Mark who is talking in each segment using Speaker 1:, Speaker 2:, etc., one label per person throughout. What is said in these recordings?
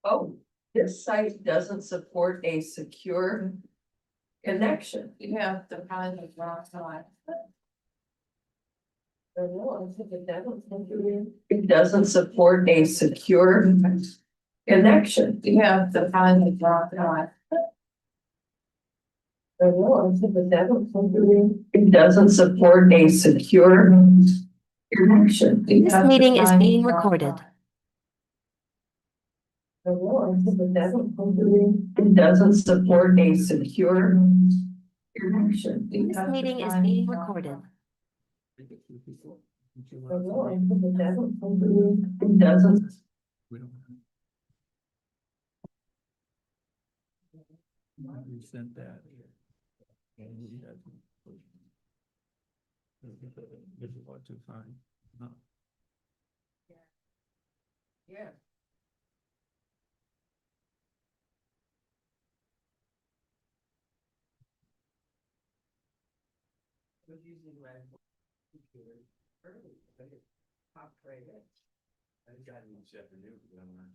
Speaker 1: Oh, this site doesn't support a secure connection.
Speaker 2: You have the kind of wrong side.
Speaker 1: It doesn't support a secure connection.
Speaker 2: You have the kind of wrong side.
Speaker 1: It doesn't support a secure connection.
Speaker 3: This meeting is being recorded.
Speaker 1: It doesn't support a secure connection.
Speaker 3: This meeting is being recorded.
Speaker 1: It doesn't.
Speaker 4: We sent that. This is what to find. No.
Speaker 1: Yeah. Was using my computer early, but it popped right in.
Speaker 4: I got it this afternoon, but I'm not.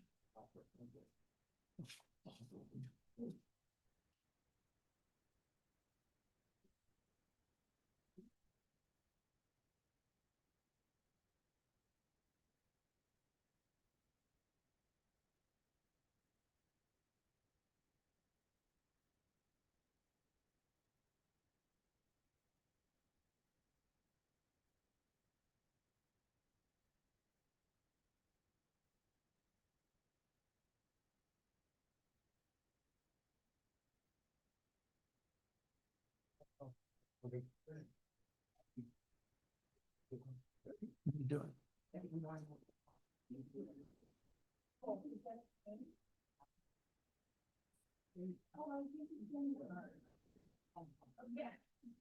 Speaker 4: What are you doing?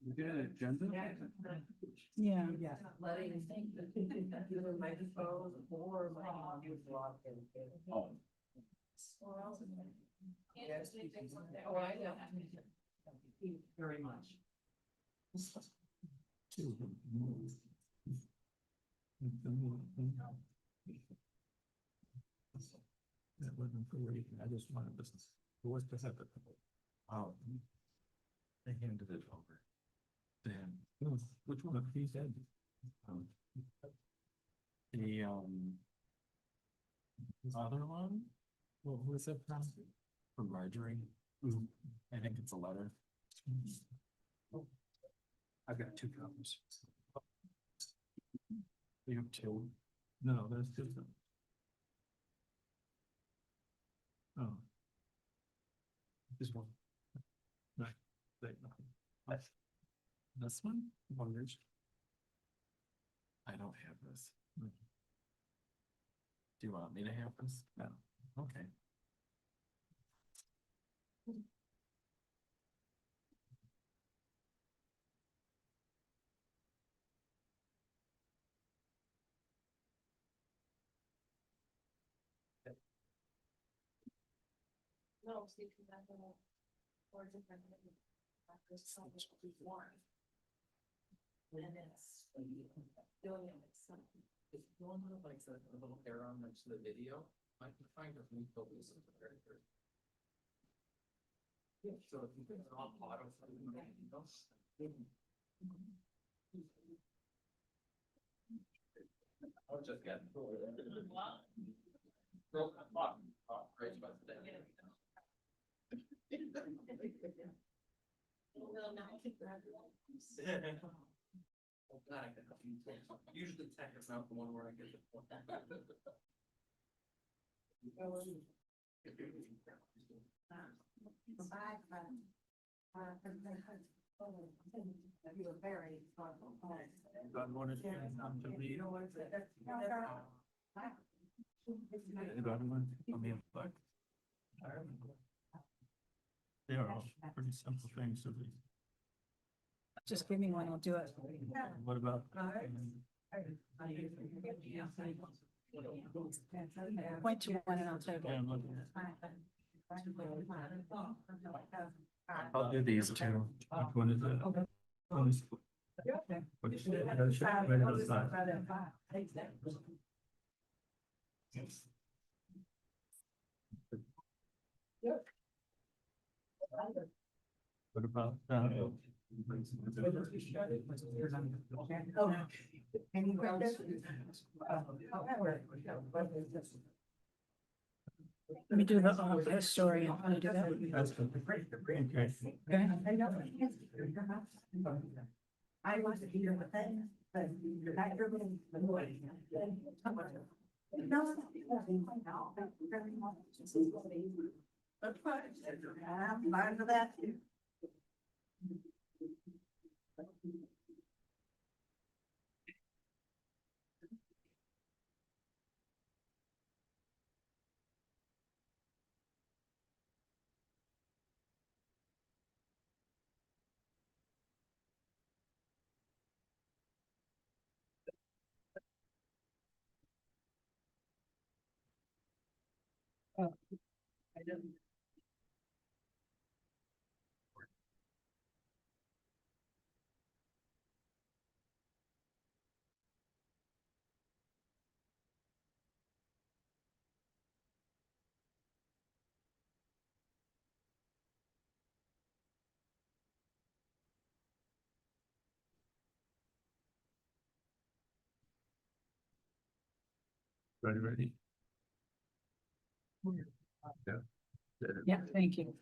Speaker 4: You did an agenda?
Speaker 5: Yeah.
Speaker 1: Letting either microphone or my audio block and.
Speaker 4: Oh.
Speaker 1: Yes. Oh, I know. Thank you very much.
Speaker 4: That wasn't for reading, I just wanted to, what's to happen? Oh. They handed it over. Then, which one of these had? The, other one? Well, who is it from? From Marjorie. I think it's a letter. I've got 2 copies. You have 2? No, that's just. Oh. This one. Right. This one? Wonders. I don't have this. Do you want me to have this? No. Okay.
Speaker 2: No, so you can have a 4 different. One. And it's. Doing it with something.
Speaker 4: If you want to like a little arrow next to the video, I can find a link to this in the character. Yeah, so if you can all auto. I'll just get. Broken lock. Right about today.
Speaker 2: Well, now I can grab it.
Speaker 4: Oh, God, I can help you. Usually tech is not the one where I get the point.
Speaker 2: You were very thoughtful.
Speaker 4: God wanted to come to me. God wanted to come in, but they are all pretty simple things to be.
Speaker 5: Just give me one, I'll do it.
Speaker 4: What about?
Speaker 5: Point to one and I'll take
Speaker 4: Yeah,
Speaker 5: it.
Speaker 4: I'm looking at- I'll do these two. Which one is it? Oh, this- what is it? I gotta check right on the side. Yes. What about,
Speaker 5: Let me do the historian. I'll do that.
Speaker 4: That's great. Okay.
Speaker 5: Okay.
Speaker 2: I wasn't here with that, but I really. No. I'm fine for that too.
Speaker 4: Ready? Yeah.
Speaker 5: Yeah, thank you.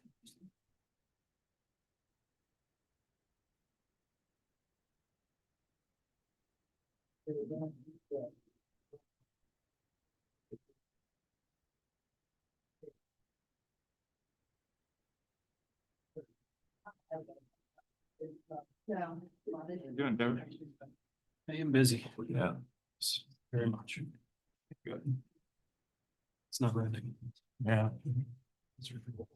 Speaker 4: Doing better. I am busy. Yeah. Very much. Good. It's not random. Yeah. It's really cool.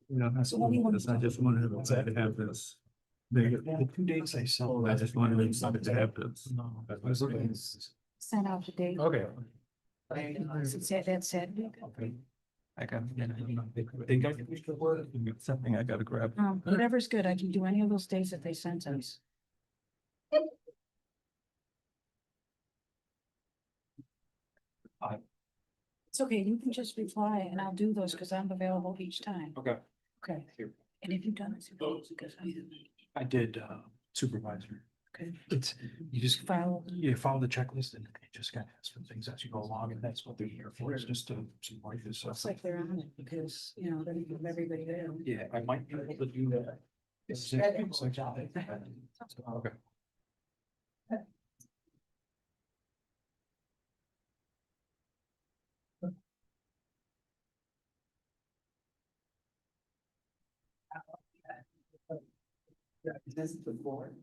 Speaker 4: You know, that's what I just wanted to have this. The 2 days I saw, I just wanted to have this.
Speaker 5: Send out the date.
Speaker 4: Okay.
Speaker 5: That said.
Speaker 4: Okay. I got, they got the word, something I gotta grab.
Speaker 5: Whatever's good. I can do any of those days that they sent us. It's okay. You can just reply and I'll do those because I'm available each time.
Speaker 4: Okay.
Speaker 5: Okay.
Speaker 4: Here.
Speaker 5: And if you've done it, because I haven't.
Speaker 4: I did supervisor.
Speaker 5: Okay.
Speaker 4: It's, you just
Speaker 5: Follow.
Speaker 4: you follow the checklist and you just gotta ask for things as you go along, and that's what they're here for, is just to support this
Speaker 5: Looks
Speaker 4: stuff.
Speaker 5: like they're on it because, you know, they're gonna give everybody there.
Speaker 4: Yeah, I might be able to do that. Okay.
Speaker 1: This is the board.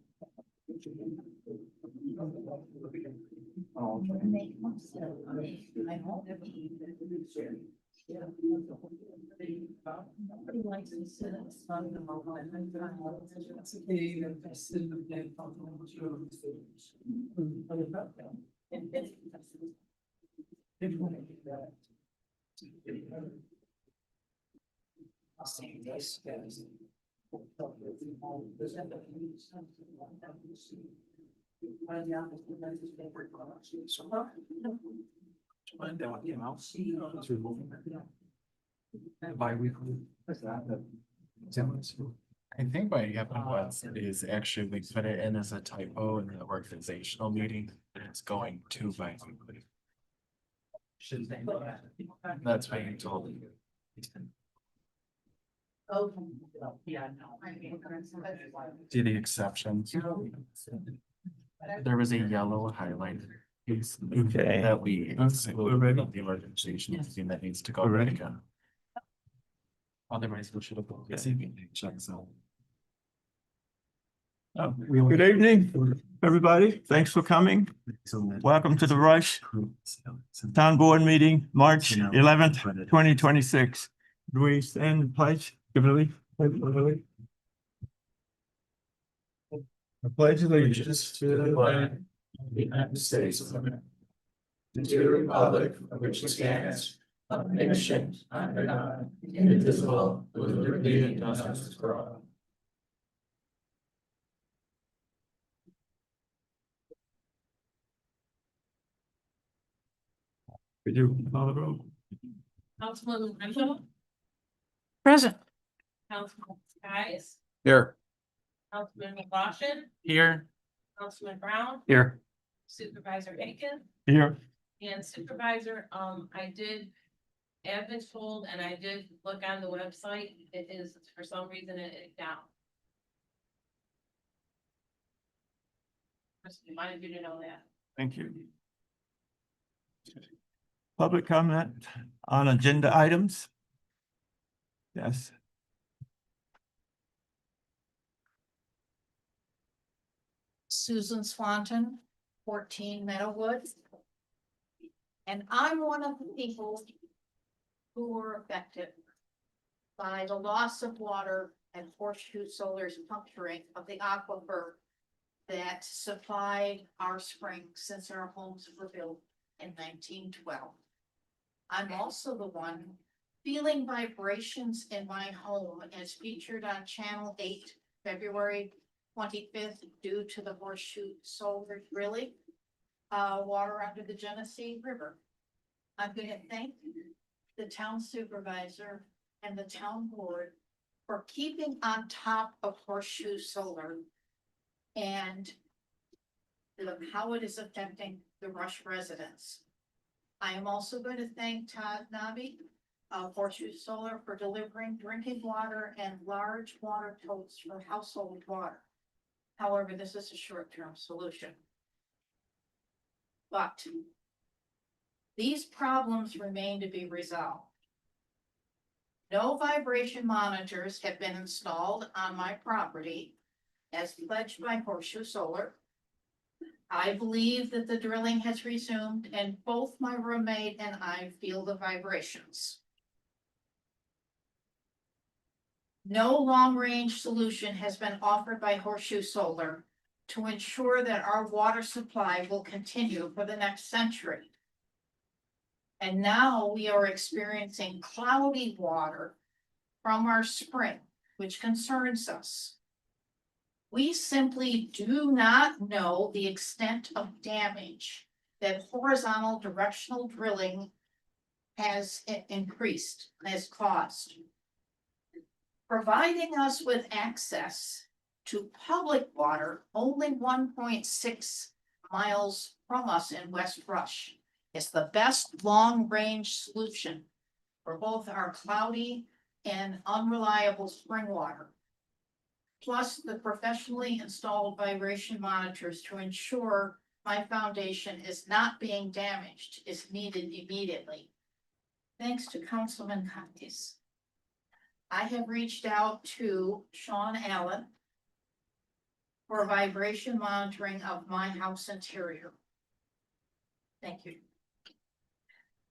Speaker 4: Find out, you know, it's removing that. Bi-weekly.
Speaker 6: I think what happened was is actually we put it in as a typo in the organizational meeting, and it's going to bi-weekly. That's what you told me. See the exceptions. There was a yellow highlighter piece
Speaker 4: Okay.
Speaker 6: that we
Speaker 4: We're
Speaker 6: excluded
Speaker 4: ready.
Speaker 6: from the organization meeting that needs to go
Speaker 4: We're
Speaker 6: back
Speaker 4: ready.
Speaker 6: again. Otherwise, we should have. Checks out.
Speaker 7: Good evening, everybody. Thanks for coming. Welcome to the Rush Town Board Meeting, March 11th, 2026. Do we stand and pledge? Kimberly? I pledge allegiance to the flag of the United States of America, and to the republic for which it stands, one nation, under God, indivisible, with liberty and justice for all.
Speaker 4: Could you call the roll?
Speaker 2: Councilman Renzo,
Speaker 5: Present.
Speaker 2: Councilman Skies,
Speaker 6: Here.
Speaker 2: Councilman McLaughlin,
Speaker 6: Here.
Speaker 2: Councilman Brown,
Speaker 4: Here.
Speaker 2: Supervisor Aiken,
Speaker 4: Here.
Speaker 2: and Supervisor, I did. Have been told, and I did look on the website, it is, for some reason, it is down. Just wanted you to know that.
Speaker 4: Thank you. Public comment on agenda items? Yes.
Speaker 5: Susan Swanton, 14 Meadowwood. And I'm one of the people who were affected by the loss of water and Horseshoe Solar's puncturing of the aquifer that supplied our springs since our homes were built in 1912. I'm also the one feeling vibrations in my home as featured on Channel 8, February 25th, due to the Horseshoe Solar drilling water under the Genesee River. I'm going to thank the town supervisor and the town board for keeping on top of Horseshoe Solar and how it is affecting the Rush residents. I am also going to thank Todd Nobby of Horseshoe Solar for delivering drinking water and large water totes for household water. However, this is a short-term solution. But these problems remain to be resolved. No vibration monitors have been installed on my property as pledged by Horseshoe Solar. I believe that the drilling has resumed and both my roommate and I feel the vibrations. No long-range solution has been offered by Horseshoe Solar to ensure that our water supply will continue for the next century. And now we are experiencing cloudy water from our spring, which concerns us. We simply do not know the extent of damage that horizontal directional drilling has increased, has caused. Providing us with access to public water only 1.6 miles from us in West Rush is the best long-range solution for both our cloudy and unreliable spring water. Plus the professionally installed vibration monitors to ensure my foundation is not being damaged is needed immediately. Thanks to Councilman Contez. I have reached out to Sean Allen for vibration monitoring of my house interior. Thank you.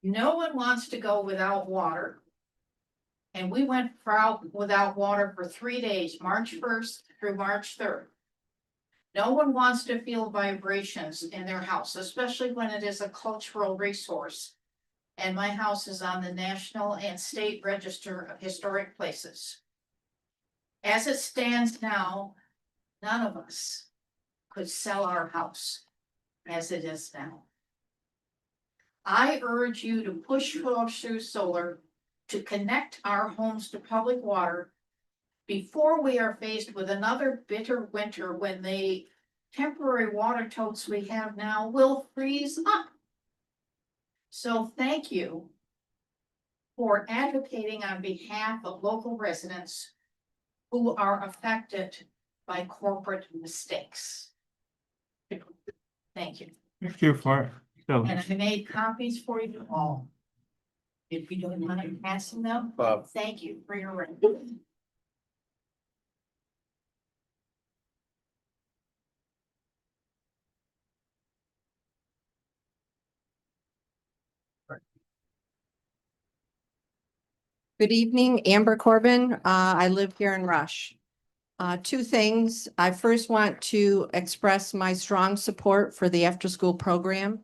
Speaker 5: No one wants to go without water. And we went without water for 3 days, March 1st through March 3rd. No one wants to feel vibrations in their house, especially when it is a cultural resource. And my house is on the National and State Register of Historic Places. As it stands now, none of us could sell our house as it is now. I urge you to push Horseshoe Solar to connect our homes to public water before we are faced with another bitter winter when the temporary water totes we have now will freeze up. So thank you for advocating on behalf of local residents who are affected by corporate mistakes. Thank you.
Speaker 4: Thank you for.
Speaker 5: And I made copies for you all. If you don't mind passing them, thank you for your record.
Speaker 8: Good evening, Amber Corbin. I live here in Rush. Two things. I first want to express my strong support for the after-school program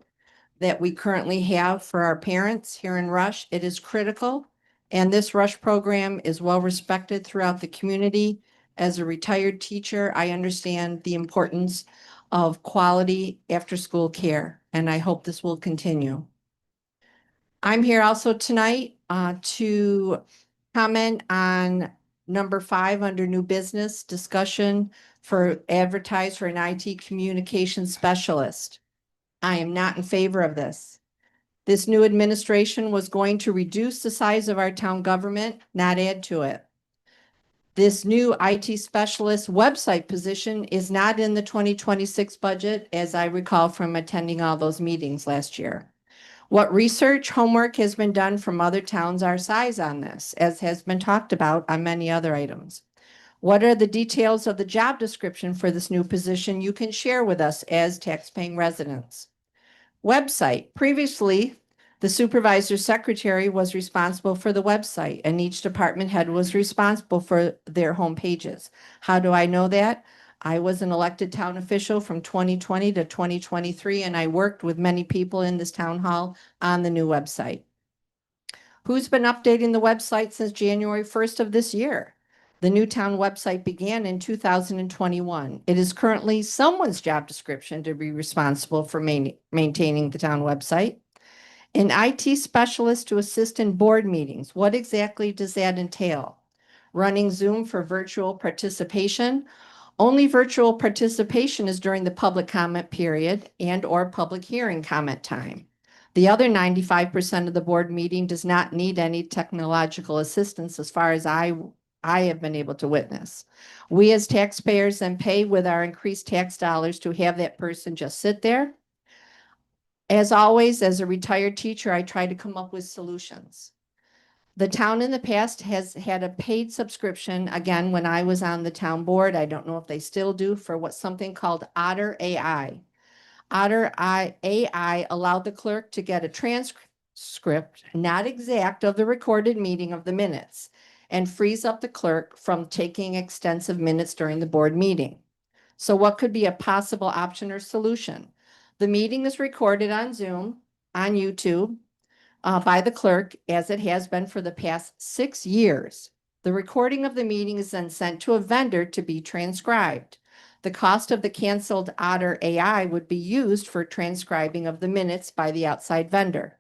Speaker 8: that we currently have for our parents here in Rush. It is critical, and this Rush program is well respected throughout the community. As a retired teacher, I understand the importance of quality after-school care, and I hope this will continue. I'm here also tonight to comment on number 5 under new business discussion for advertise for an IT communication specialist. I am not in favor of this. This new administration was going to reduce the size of our town government, not add to it. This new IT specialist website position is not in the 2026 budget, as I recall from attending all those meetings last year. What research homework has been done from other towns our size on this, as has been talked about on many other items? What are the details of the job description for this new position you can share with us as taxpaying residents? Website. Previously, the supervisor secretary was responsible for the website and each department head was responsible for their home pages. How do I know that? I was an elected town official from 2020 to 2023, and I worked with many people in this town hall on the new website. Who's been updating the website since January 1st of this year? The new town website began in 2021. It is currently someone's job description to be responsible for maintaining the town website. An IT specialist to assist in board meetings. What exactly does that entail? Running Zoom for virtual participation. Only virtual participation is during the public comment period and/or public hearing comment time. The other 95% of the board meeting does not need any technological assistance as far as I have been able to witness. We as taxpayers then pay with our increased tax dollars to have that person just sit there. As always, as a retired teacher, I try to come up with solutions. The town in the past has had a paid subscription, again, when I was on the town board, I don't know if they still do, for what's something called Otter AI. AI allowed the clerk to get a transcript, not exact, of the recorded meeting of the minutes, and frees up the clerk from taking extensive minutes during the board meeting. So what could be a possible option or solution? The meeting is recorded on Zoom, on YouTube, by the clerk, as it has been for the past 6 years. The recording of the meeting is then sent to a vendor to be transcribed. The cost of the canceled Otter AI would be used for transcribing of the minutes by the outside vendor.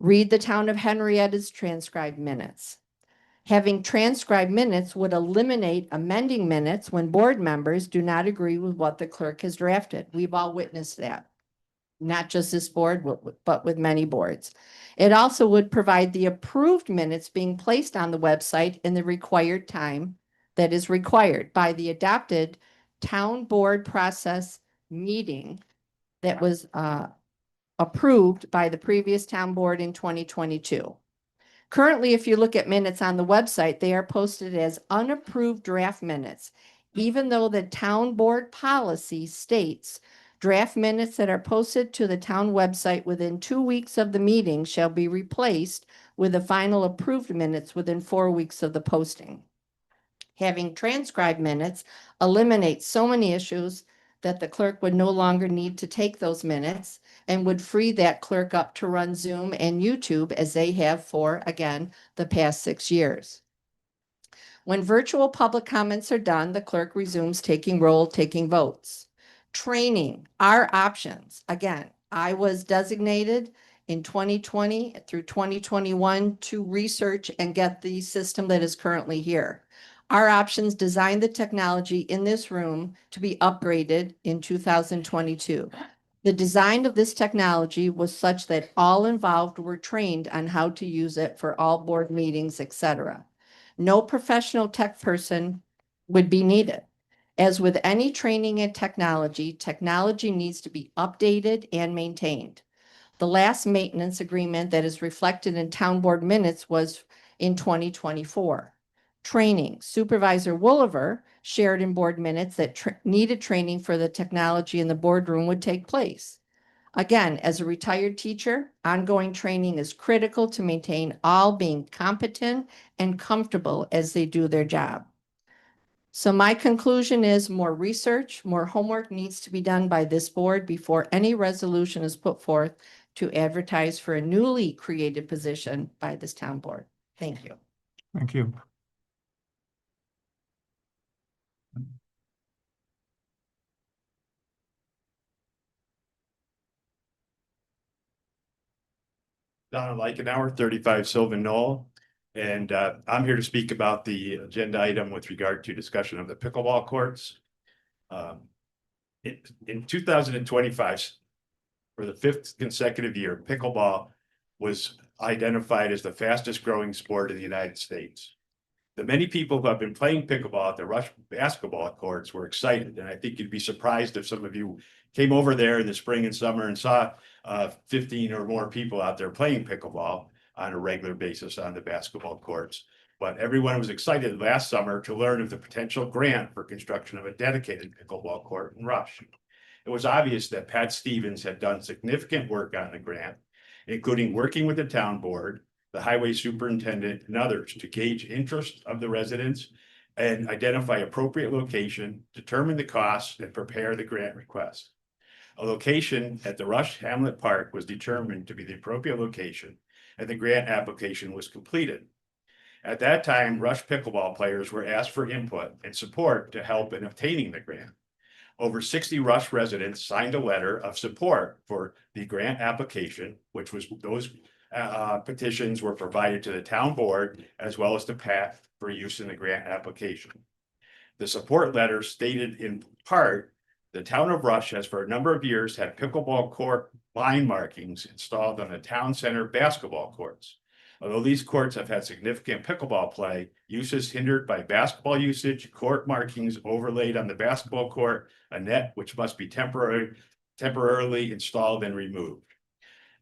Speaker 8: Read the town of Henrietta's transcribed minutes. Having transcribed minutes would eliminate amending minutes when board members do not agree with what the clerk has drafted. We've all witnessed that. Not just this board, but with many boards. It also would provide the approved minutes being placed on the website in the required time that is required by the adopted town board process meeting that was approved by the previous town board in 2022. Currently, if you look at minutes on the website, they are posted as unapproved draft minutes, even though the town board policy states draft minutes that are posted to the town website within 2 weeks of the meeting shall be replaced with the final approved minutes within 4 weeks of the posting. Having transcribed minutes eliminates so many issues that the clerk would no longer need to take those minutes and would free that clerk up to run Zoom and YouTube as they have for, again, the past 6 years. When virtual public comments are done, the clerk resumes taking roll, taking votes. Training, our options. Again, I was designated in 2020 through 2021 to research and get the system that is currently here. Our options designed the technology in this room to be upgraded in 2022. The design of this technology was such that all involved were trained on how to use it for all board meetings, etc. No professional tech person would be needed. As with any training in technology, technology needs to be updated and maintained. The last maintenance agreement that is reflected in town board minutes was in 2024. Training, Supervisor Wooliver shared in board minutes that needed training for the technology in the boardroom would take place. Again, as a retired teacher, ongoing training is critical to maintain all being competent and comfortable as they do their job. So my conclusion is more research, more homework needs to be done by this board before any resolution is put forth to advertise for a newly created position by this town board. Thank you.
Speaker 4: Thank you.
Speaker 9: Donald Eichenauer, 35 Sylvan Knoll. And I'm here to speak about the agenda item with regard to discussion of the pickleball courts. In 2025, for the 5th consecutive year, pickleball was identified as the fastest growing sport in the United States. The many people who have been playing pickleball at the Rush basketball courts were excited, and I think you'd be surprised if some of you came over there in the spring and summer and saw 15 or more people out there playing pickleball on a regular basis on the basketball courts. But everyone was excited last summer to learn of the potential grant for construction of a dedicated pickleball court in Rush. It was obvious that Pat Stevens had done significant work on the grant, including working with the town board, the highway superintendent, and others to gauge interest of the residents and identify appropriate location, determine the costs, and prepare the grant request. A location at the Rush Hamlet Park was determined to be the appropriate location, and the grant application was completed. At that time, Rush pickleball players were asked for input and support to help in obtaining the grant. Over 60 Rush residents signed a letter of support for the grant application, which was those petitions were provided to the town board as well as to Pat for use in the grant application. The support letter stated in part, the town of Rush has for a number of years had pickleball court line markings installed on the town center basketball courts. Although these courts have had significant pickleball play, use is hindered by basketball usage, court markings overlaid on the basketball court, a net which must be temporarily installed and removed.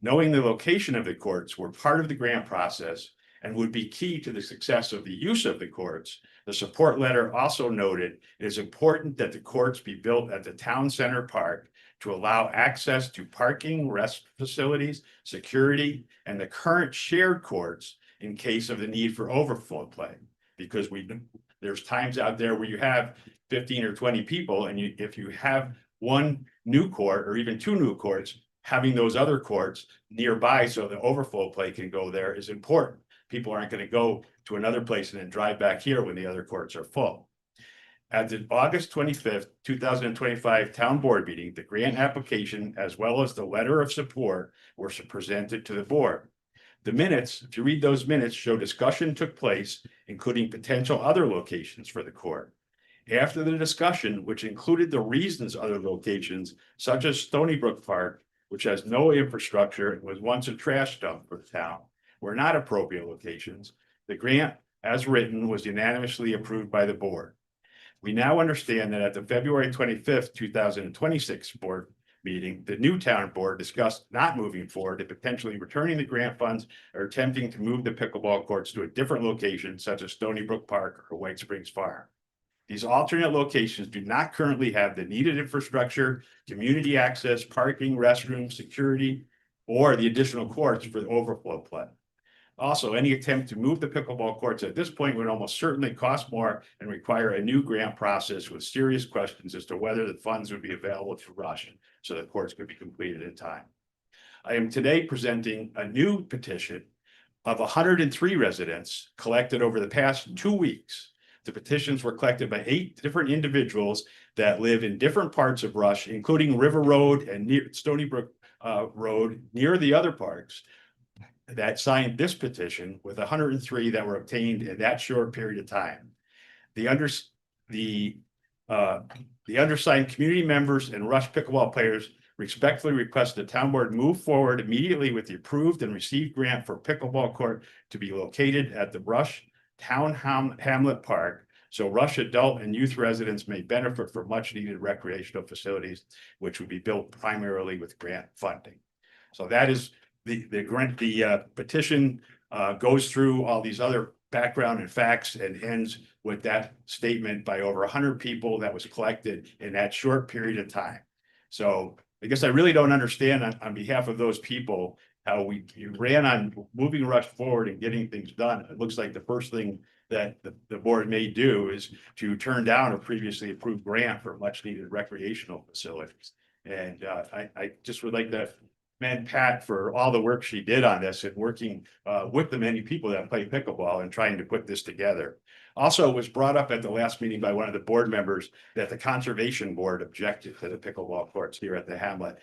Speaker 9: Knowing the location of the courts were part of the grant process and would be key to the success of the use of the courts, the support letter also noted it is important that the courts be built at the town center park to allow access to parking, rest facilities, security, and the current shared courts in case of the need for overflow play. Because there's times out there where you have 15 or 20 people, and if you have one new court or even 2 new courts, having those other courts nearby so the overflow play can go there is important. People aren't going to go to another place and then drive back here when the other courts are full. At the August 25th, 2025 town board meeting, the grant application as well as the letter of support were presented to the board. The minutes, if you read those minutes, show discussion took place, including potential other locations for the court. After the discussion, which included the reasons other locations, such as Stony Brook Park, which has no infrastructure and was once a trash dump for the town, were not appropriate locations, the grant, as written, was unanimously approved by the board. We now understand that at the February 25th, 2026 board meeting, the new town board discussed not moving forward to potentially returning the grant funds or attempting to move the pickleball courts to a different location such as Stony Brook Park or White Springs Farm. These alternate locations do not currently have the needed infrastructure, community access, parking, restrooms, security, or the additional courts for the overflow play. Also, any attempt to move the pickleball courts at this point would almost certainly cost more and require a new grant process with serious questions as to whether the funds would be available to Rush so the courts could be completed in time. I am today presenting a new petition of 103 residents collected over the past 2 weeks. The petitions were collected by 8 different individuals that live in different parts of Rush, including River Road and near Stony Brook Road, near the other parks, that signed this petition with 103 that were obtained in that short period of time. The undersigned community members and Rush pickleball players respectfully request the town board move forward immediately with the approved and received grant for pickleball court to be located at the Rush Town Hamlet Park, so Rush adult and youth residents may benefit from much needed recreational facilities, which would be built primarily with grant funding. So that is the petition goes through all these other background and facts and ends with that statement by over 100 people that was collected in that short period of time. So I guess I really don't understand on behalf of those people how you ran on moving Rush forward and getting things done. It looks like the first thing that the board may do is to turn down a previously approved grant for much needed recreational facilities. And I just would like to commend Pat for all the work she did on this and working with the many people that play pickleball and trying to put this together. Also, it was brought up at the last meeting by one of the board members that the conservation board objected to the pickleball courts here at the Hamlet.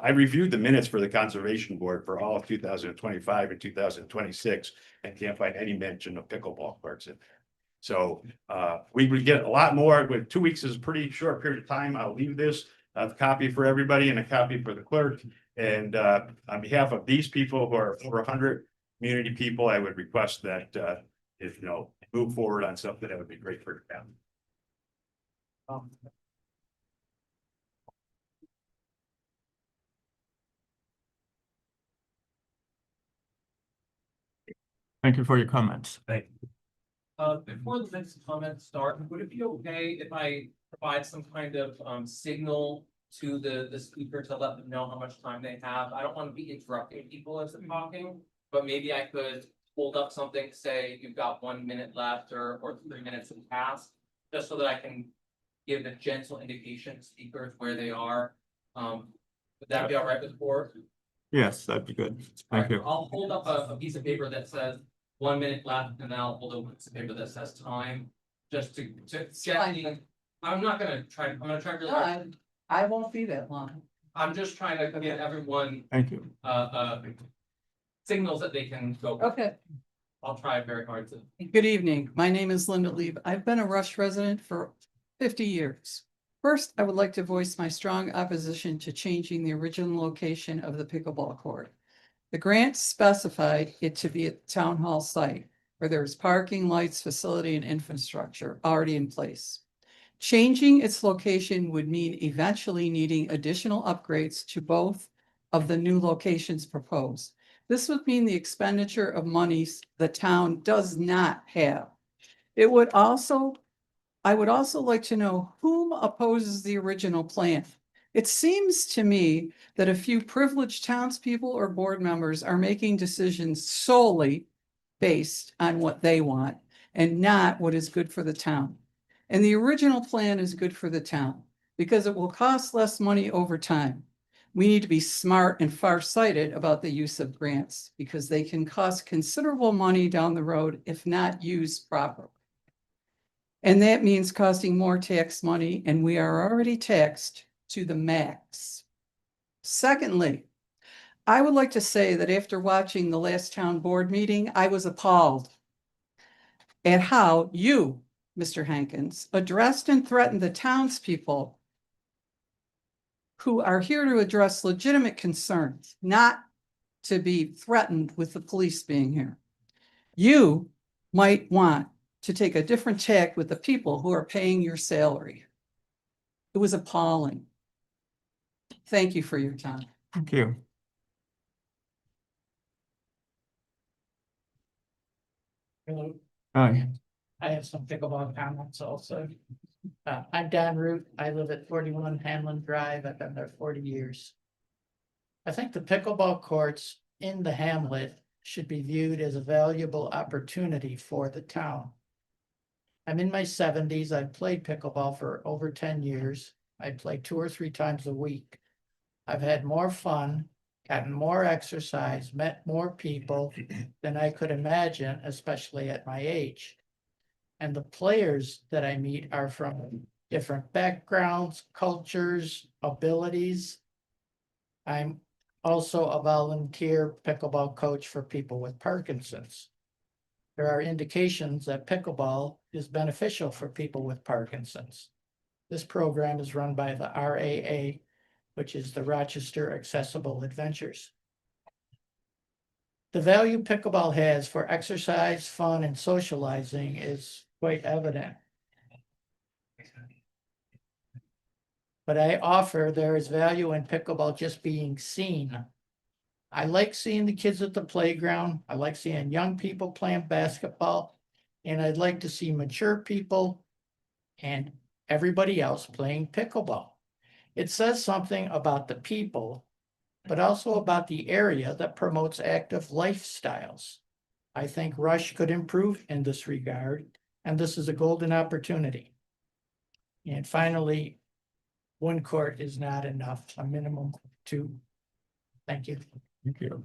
Speaker 9: I reviewed the minutes for the Conservation Board for all of 2025 and 2026 and can't find any mention of pickleball courts in there. So we would get a lot more, with 2 weeks is a pretty short period of time. I'll leave this, a copy for everybody and a copy for the clerk. And on behalf of these people who are over 100 community people, I would request that if move forward on something that would be great for your family.
Speaker 4: Thank you for your comments.
Speaker 10: Before the next comments start, would it be okay if I provide some kind of signal to the speaker to let them know how much time they have? I don't want to be interrupting people as they're talking, but maybe I could hold up something, say you've got 1 minute left or 3 minutes have passed, just so that I can give a gentle indication to speakers where they are. Would that be all right with the board?
Speaker 4: Yes, that'd be good. Thank you.
Speaker 10: I'll hold up a piece of paper that says 1 minute left, and then I'll hold up a piece of paper that says time, just to get the, I'm gonna try really hard.
Speaker 1: I won't be that long.
Speaker 10: I'm just trying to get everyone,
Speaker 4: Thank you.
Speaker 10: signals that they can go.
Speaker 1: Okay.
Speaker 10: I'll try very hard to.
Speaker 11: Good evening. My name is Linda Lieb. I've been a Rush resident for 50 years. First, I would like to voice my strong opposition to changing the original location of the pickleball court. The grant specified it to be at the town hall site where there is parking, lights, facility, and infrastructure already in place. Changing its location would mean eventually needing additional upgrades to both of the new locations proposed. This would mean the expenditure of monies the town does not have. I would also like to know whom opposes the original plan. It seems to me that a few privileged townspeople or board members are making decisions solely based on what they want and not what is good for the town. And the original plan is good for the town because it will cost less money over time. We need to be smart and farsighted about the use of grants because they can cost considerable money down the road if not used properly. And that means costing more tax money, and we are already taxed to the max. Secondly, I would like to say that after watching the last town board meeting, I was appalled at how you, Mr. Hankins, addressed and threatened the townspeople who are here to address legitimate concerns, not to be threatened with the police being here. You might want to take a different tack with the people who are paying your salary. It was appalling. Thank you for your time.
Speaker 4: Thank you.
Speaker 12: Hello,
Speaker 4: Hi.
Speaker 12: I have some pickleball comments also. I'm Don Root. I live at 41 Hanlon Drive. I've been there 40 years. I think the pickleball courts in the hamlet should be viewed as a valuable opportunity for the town. I'm in my 70s. I've played pickleball for over 10 years. I play 2 or 3 times a week. I've had more fun, gotten more exercise, met more people than I could imagine, especially at my age. And the players that I meet are from different backgrounds, cultures, abilities. I'm also a volunteer pickleball coach for people with Parkinson's. There are indications that pickleball is beneficial for people with Parkinson's. This program is run by the RAA, which is the Rochester Accessible Adventures. The value pickleball has for exercise, fun, and socializing is quite evident. But I offer there is value in pickleball just being seen. I like seeing the kids at the playground. I like seeing young people playing basketball. And I'd like to see mature people and everybody else playing pickleball. It says something about the people, but also about the area that promotes active lifestyles. I think Rush could improve in this regard, and this is a golden opportunity. And finally, 1 court is not enough, a minimum of 2. Thank you.
Speaker 4: Thank you.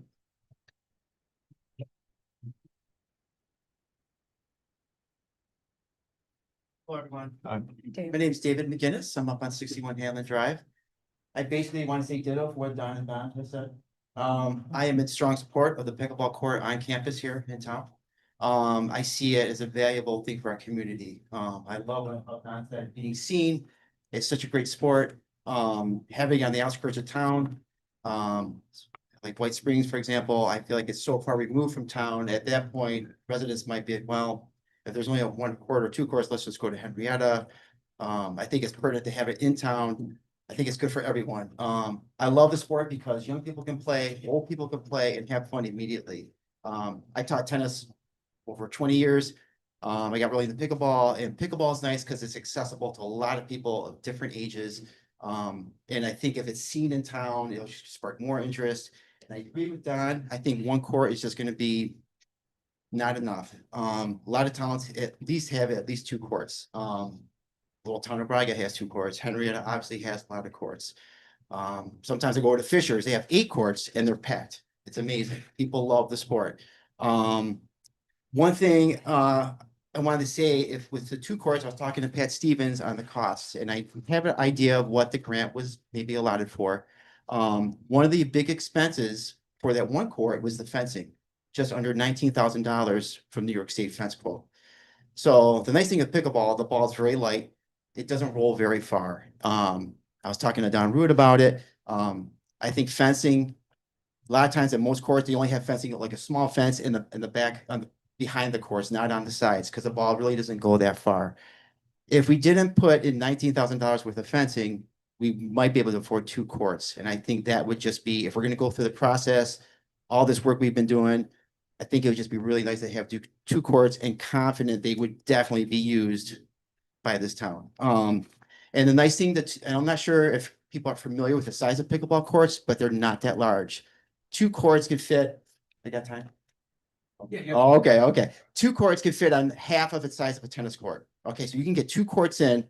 Speaker 13: Hello, everyone.
Speaker 4: Hi.
Speaker 13: My name is David McGinnis. I'm up on 61 Hanlon Drive. I basically want to say ditto for what Don and Don has said. I am in strong support of the pickleball court on campus here in town. I see it as a valuable thing for our community. I love how Don said, being seen. It's such a great sport. Having it on the outskirts of town. Like White Springs, for example, I feel like it's so far removed from town. At that point, residents might be, well, if there's only a 1 court or 2 courts, let's just go to Henrietta. I think it's pertinent to have it in town. I think it's good for everyone. I love the sport because young people can play, old people can play and have fun immediately. I taught tennis over 20 years. I got really into pickleball, and pickleball is nice because it's accessible to a lot of people of different ages. And I think if it's seen in town, it'll spark more interest. And I agree with Don. I think 1 court is just going to be not enough. A lot of towns at least have at least 2 courts. Little town of Braga has 2 courts. Henrietta obviously has a lot of courts. Sometimes I go to Fishers, they have 8 courts and they're packed. It's amazing. People love the sport. One thing I wanted to say, if with the 2 courts, I was talking to Pat Stevens on the costs, and I have an idea of what the grant was maybe allotted for. One of the big expenses for that 1 court was the fencing, just under $19,000 from New York State fence quote. So the nice thing with pickleball, the ball is very light. It doesn't roll very far. I was talking to Don Root about it. I think fencing, a lot of times at most courts, they only have fencing like a small fence in the back behind the courts, not on the sides, because the ball really doesn't go that far. If we didn't put in $19,000 worth of fencing, we might be able to afford 2 courts. And I think that would just be, if we're going to go through the process, all this work we've been doing, I think it would just be really nice to have 2 courts, and confident they would definitely be used by this town. And the nice thing and I'm not sure if people are familiar with the size of pickleball courts, but they're not that large. 2 courts can fit. I got time?
Speaker 10: Yeah.
Speaker 13: Oh, okay. 2 courts can fit on half of the size of a tennis court. Okay, so you can get 2 courts in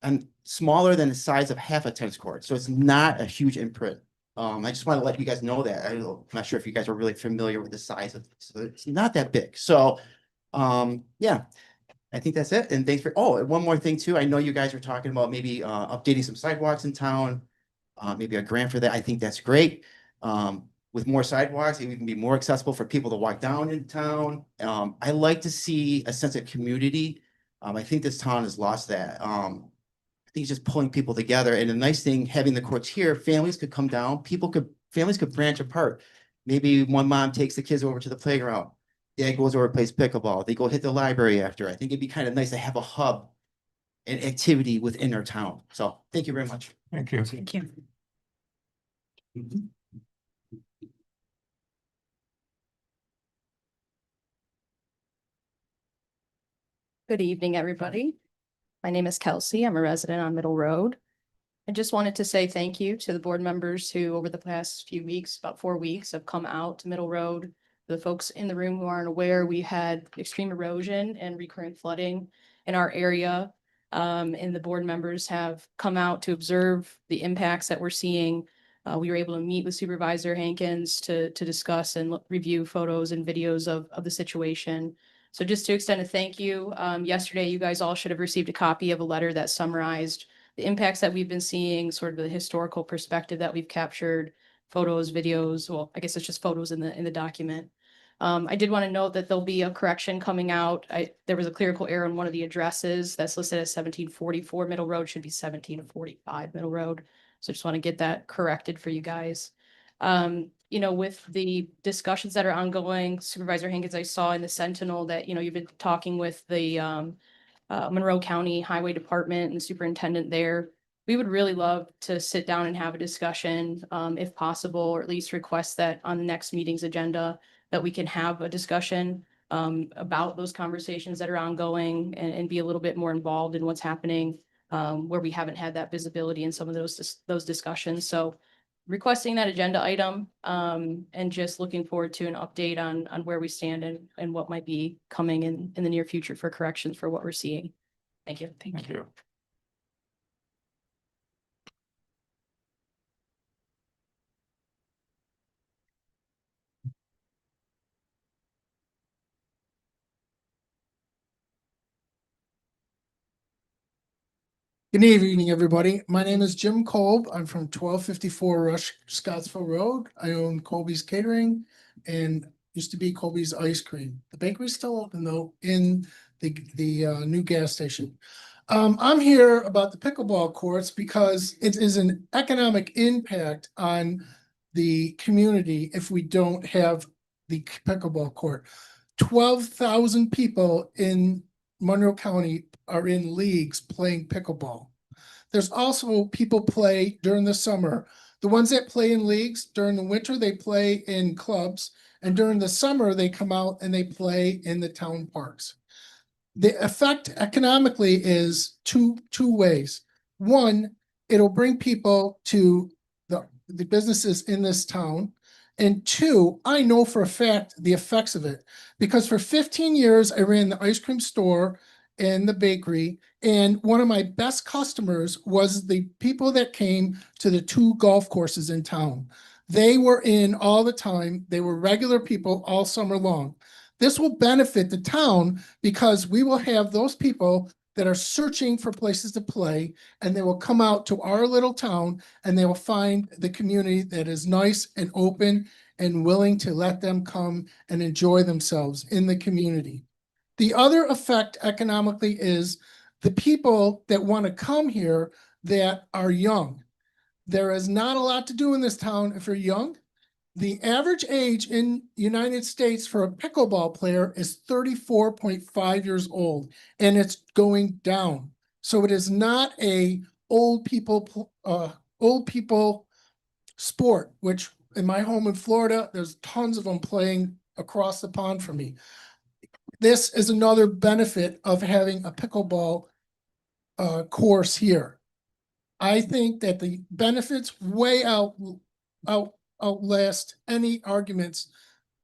Speaker 13: and smaller than the size of half a tennis court. So it's not a huge imprint. I just want to let you guys know that. I'm not sure if you guys are really familiar with the size of, so it's not that big. So, yeah, I think that's it. And thanks for, and one more thing too. I know you guys are talking about maybe updating some sidewalks in town, maybe a grant for that. I think that's great. With more sidewalks, it can be more accessible for people to walk down in town. I like to see a sense of community. I think this town has lost that. I think it's just pulling people together. And the nice thing, having the courts here, families could come down, families could branch apart. Maybe one mom takes the kids over to the playground. Dad goes over and plays pickleball. They go hit the library after. I think it'd be kind of nice to have a hub and activity within our town. So thank you very much.
Speaker 7: Thank you.
Speaker 3: Thank you.
Speaker 14: Good evening, everybody. My name is Kelsey. I'm a resident on Middle Road. I just wanted to say thank you to the board members who, over the past few weeks, about 4 weeks, have come out to Middle Road. The folks in the room who aren't aware, we had extreme erosion and recurrent flooding in our area. And the board members have come out to observe the impacts that we're seeing. We were able to meet with Supervisor Hankins to discuss and review photos and videos of the situation. So just to extend a thank you, yesterday you guys all should have received a copy of a letter that summarized the impacts that we've been seeing, sort of the historical perspective that we've captured, photos, videos. Well, I guess it's just photos in the document. I did want to note that there'll be a correction coming out. There was a clerical error on one of the addresses that's listed as 1744 Middle Road, should be 1745 Middle Road. So just want to get that corrected for you guys. You know, with the discussions that are ongoing, Supervisor Hankins, I saw in the Sentinel that, you know, you've been talking with the Monroe County Highway Department and the superintendent there. We would really love to sit down and have a discussion, if possible, or at least request that on the next meeting's agenda, that we can have a discussion about those conversations that are ongoing, and be a little bit more involved in what's happening, where we haven't had that visibility in some of those discussions. So requesting that agenda item, and just looking forward to an update on where we stand and what might be coming in the near future for corrections for what we're seeing. Thank you.
Speaker 7: Thank you. Good evening, everybody. My name is Jim Kolb. I'm from 1254 Rush Scottsville Road. I own Colby's Catering and used to be Colby's Ice Cream. The bakery's still open though in the new gas station. I'm here about the pickleball courts because it is an economic impact on the community if we don't have the pickleball court. 12,000 people in Monroe County are in leagues playing pickleball. There's also people play during the summer. The ones that play in leagues during the winter, they play in clubs. And during the summer, they come out and they play in the town parks. The effect economically is two ways. One, it'll bring people to the businesses in this town. And two, I know for a fact the effects of it, because for 15 years, I ran the ice cream store and the bakery. And one of my best customers was the people that came to the 2 golf courses in town. They were in all the time. They were regular people all summer long. This will benefit the town because we will have those people that are searching for places to play, and they will come out to our little town and they will find the community that is nice and open and willing to let them come and enjoy themselves in the community. The other effect economically is the people that want to come here that are young. There is not a lot to do in this town if you're young. The average age in United States for a pickleball player is 34.5 years old, and it's going down. So it is not a old people sport, which in my home in Florida, there's tons of them playing across the pond from me. This is another benefit of having a pickleball course here. I think that the benefits way outlast any arguments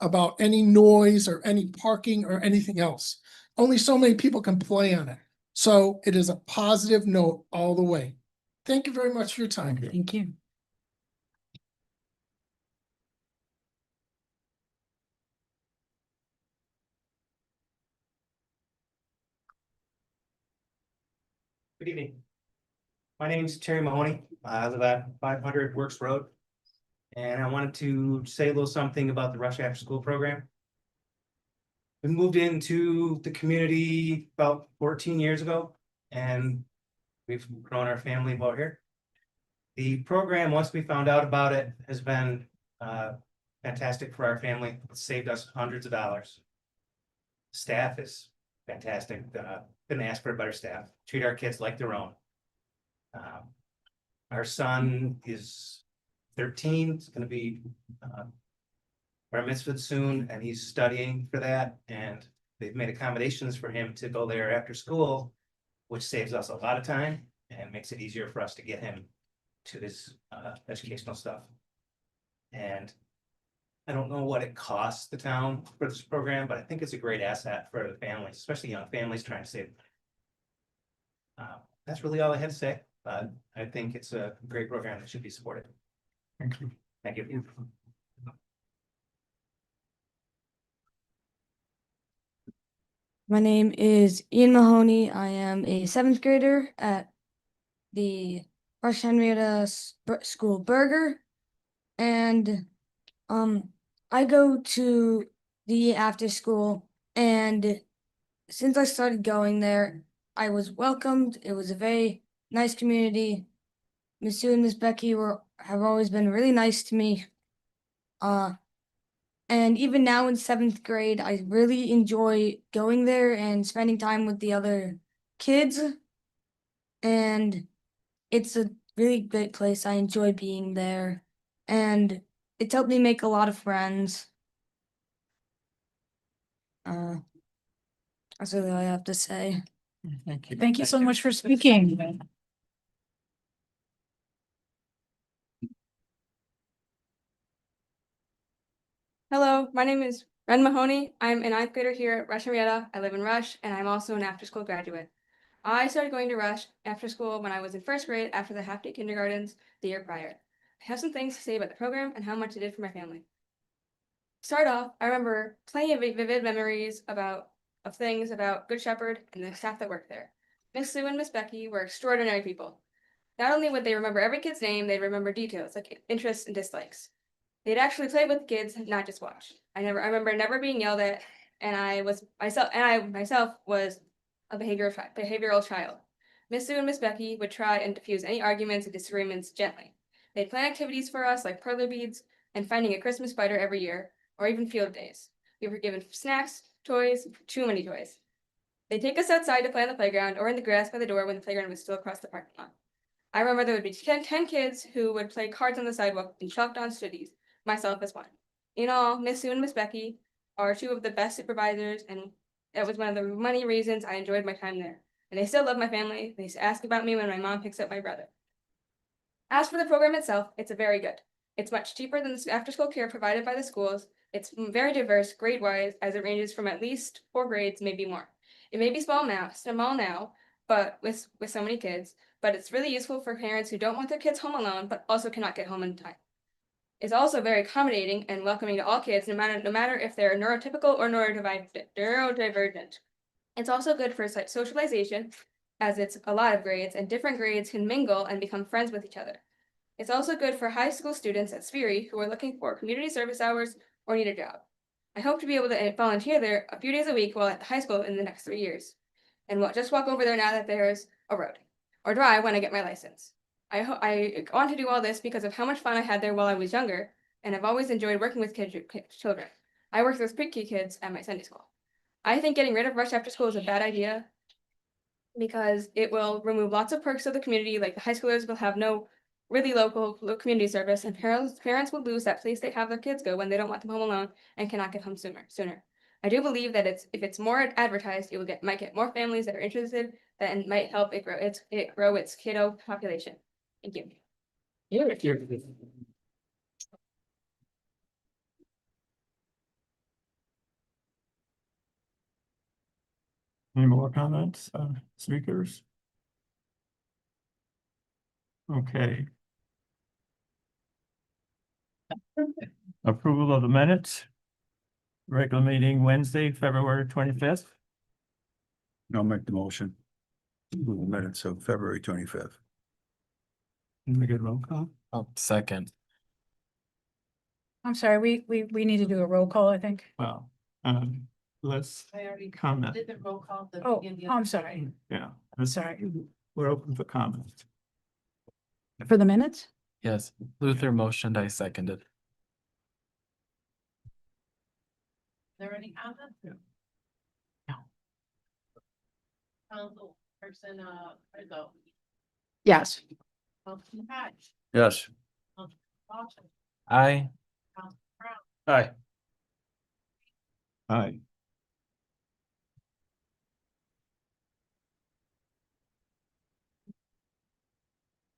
Speaker 7: about any noise or any parking or anything else. Only so many people can play on it. So it is a positive note all the way. Thank you very much for your time.
Speaker 11: Thank you.
Speaker 15: Good evening. My name is Terry Mahoney. I live at 500 Works Road. And I wanted to say a little something about the Rush After School program. We moved into the community about 14 years ago, and we've grown our family about here. The program, once we found out about it, has been fantastic for our family. It's saved us hundreds of dollars. Staff is fantastic. Couldn't ask for a better staff. Treat our kids like their own. Our son is 13. It's going to be bar mitzvah soon, and he's studying for that. And they've made accommodations for him to go there after school, which saves us a lot of time and makes it easier for us to get him to his educational stuff. And I don't know what it costs the town for this program, but I think it's a great asset for the families, especially young families trying to save. That's really all I had to say. I think it's a great program that should be supported.
Speaker 7: Thank you.
Speaker 15: Thank you.
Speaker 16: My name is Ian Mahoney. I am a 7th grader at the Rush Henrietta School Burger. And I go to the after school, and since I started going there, I was welcomed. It was a very nice community. Miss Sue and Miss Becky have always been really nice to me. And even now in 7th grade, I really enjoy going there and spending time with the other kids. And it's a really great place. I enjoy being there. And it's helped me make a lot of friends. That's really all I have to say.
Speaker 11: Thank you.
Speaker 12: Thank you so much for speaking.
Speaker 17: Hello, my name is Ren Mahoney. I'm a 9th grader here at Rush Henrietta. I live in Rush, and I'm also an after-school graduate. I started going to Rush after school when I was in 1st grade after the half-day kindergartens the year prior. I have some things to say about the program and how much it did for my family. Start off, I remember plenty of vivid memories of things about Good Shepherd and the staff that worked there. Miss Sue and Miss Becky were extraordinary people. Not only would they remember every kid's name, they'd remember details like interests and dislikes. They'd actually play with kids, not just watch. I remember never being yelled at, and I myself was a behavioral child. Miss Sue and Miss Becky would try and diffuse any arguments and disagreements gently. They'd plan activities for us like perler beads and finding a Christmas spider every year, or even field days. We were given snacks, toys, too many toys. They'd take us outside to play on the playground or in the grass by the door when the playground was still across the parking lot. I remember there would be 10 kids who would play cards on the sidewalk in chalked on studies, myself as one. In all, Miss Sue and Miss Becky are two of the best supervisors, and that was one of the many reasons I enjoyed my time there. And they still love my family. They ask about me when my mom picks up my brother. As for the program itself, it's very good. It's much cheaper than the after-school care provided by the schools. It's very diverse grade-wise, as it ranges from at least 4 grades, maybe more. It may be small now, but with so many kids, but it's really useful for parents who don't want their kids home alone, but also cannot get home in time. It's also very accommodating and welcoming to all kids, no matter if they're neurotypical or neurodivergent. It's also good for socialization, as it's a lot of grades, and different grades can mingle and become friends with each other. It's also good for high school students at Sperry who are looking for community service hours or need a job. I hope to be able to volunteer there a few days a week while at the high school in the next 3 years. And just walk over there now that there's a road, or drive when I get my license. I want to do all this because of how much fun I had there while I was younger, and I've always enjoyed working with children. I worked with pre-K kids at my Sunday school. I think getting rid of rush after school is a bad idea because it will remove lots of perks of the community, like the high schoolers will have no really local community service, and parents will lose that place they have their kids go when they don't want them home alone and cannot get home sooner. I do believe that if it's more advertised, it might get more families that are interested, and might help it grow its kiddo population. Thank you.
Speaker 4: Any more comments, speakers? Okay. Approval of the minutes. Regular meeting Wednesday, February 25th.
Speaker 7: I'll make the motion. Minutes of February 25th.
Speaker 4: Can we get roll call?
Speaker 6: Oh, second.
Speaker 12: I'm sorry, we need to do a roll call, I think.
Speaker 4: Well, let's
Speaker 2: I already
Speaker 4: comment.
Speaker 2: did the roll call.
Speaker 12: Oh, I'm sorry.
Speaker 4: Yeah.
Speaker 12: Sorry.
Speaker 4: We're open for comments.
Speaker 12: For the minutes?
Speaker 6: Yes, Luther motioned, I seconded.
Speaker 2: There any comments?
Speaker 4: Yeah.
Speaker 12: No.
Speaker 2: Councilperson, Rizzo.
Speaker 12: Yes.
Speaker 2: Councilman Patch.
Speaker 7: Yes.
Speaker 2: Councilman Boston.
Speaker 6: Aye.
Speaker 2: Councilman Brown.
Speaker 7: Aye.
Speaker 4: Aye.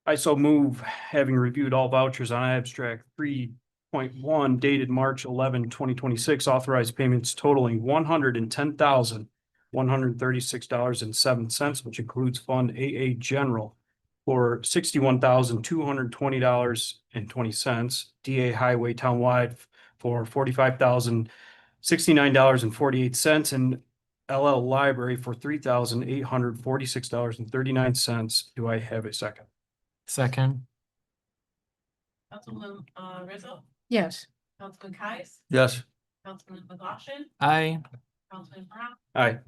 Speaker 15: I so move, having reviewed all vouchers on abstract 3.1 dated March 11, 2026, authorized payments totaling $110,136.07, which includes Fund AA General for $61,220.20, DA Highway Townwide for $45,069.48, and LL Library for $3,846.39. Do I have a second?
Speaker 6: Second.
Speaker 2: Councilman, Rizzo.
Speaker 12: Yes.
Speaker 2: Councilman Kais.
Speaker 7: Yes.
Speaker 2: Councilman McLaughlin.
Speaker 6: Aye.
Speaker 2: Councilman Brown.
Speaker 15: Aye.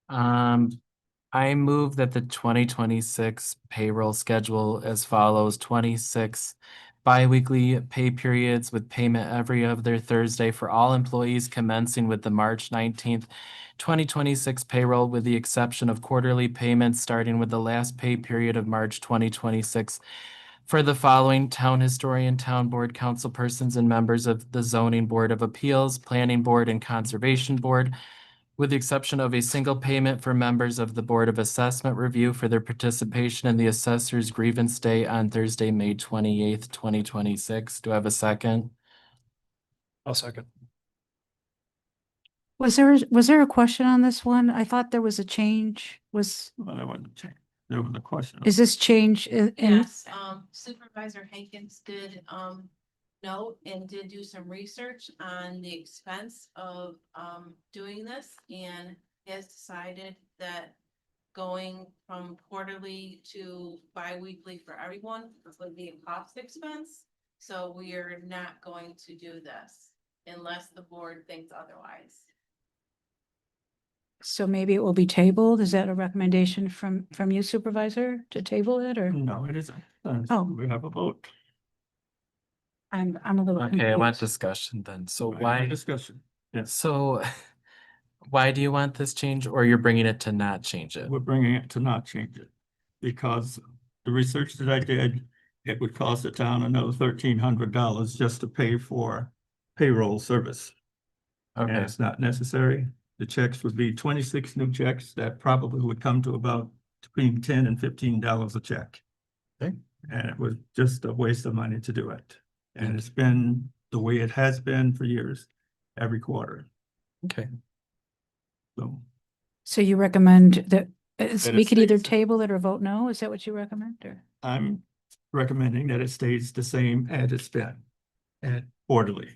Speaker 4: Aye.
Speaker 6: I move that the 2026 payroll schedule as follows: 26 biweekly pay periods with payment every other Thursday for all employees commencing with the March 19th, 2026 payroll, with the exception of quarterly payments starting with the last pay period of March 2026 for the following town historian, town board, council persons, and members of the zoning board of appeals, planning board, and conservation board, with the exception of a single payment for members of the Board of Assessment Review for their participation in the Assessor's Grievance Day on Thursday, May 28th, 2026. Do I have a second?
Speaker 15: I'll second.
Speaker 12: Was there a question on this one? I thought there was a change.
Speaker 4: Well, I want to check. There was a question.
Speaker 12: Is this change in?
Speaker 2: Yes, Supervisor Hankins did, note and did do some research on the expense of, doing this, and has decided that going from quarterly to bi-weekly for everyone would be a cost expense. So we are not going to do this unless the board thinks otherwise.
Speaker 18: So maybe it will be tabled. Is that a recommendation from you, Supervisor, to table it, or?
Speaker 4: No, it isn't.
Speaker 18: Oh.
Speaker 4: We have a vote.
Speaker 18: I'm a little
Speaker 6: Okay, I want
Speaker 18: confused.
Speaker 6: discussion then. So
Speaker 4: Right,
Speaker 6: why,
Speaker 4: discussion? Yes,
Speaker 6: so why do you want this change, or you're bringing it to not change it?
Speaker 4: we're bringing it to not change it. Because the research that I did, it would cost the town another $1,300 just to pay for payroll service. And
Speaker 6: Okay,
Speaker 4: it's not necessary. The checks would be 26 new checks that probably would come to about between $10 and $15 a check.
Speaker 6: Okay.
Speaker 4: And it was just a waste of money to do it. And it's been the way it has been for years, every quarter.
Speaker 6: okay.
Speaker 4: So
Speaker 18: So you recommend that
Speaker 4: That
Speaker 18: we
Speaker 4: it
Speaker 18: could either
Speaker 4: stays.
Speaker 18: table it or vote no? Is that what you recommend, or?
Speaker 4: I'm recommending that it stays the same as it's been at quarterly.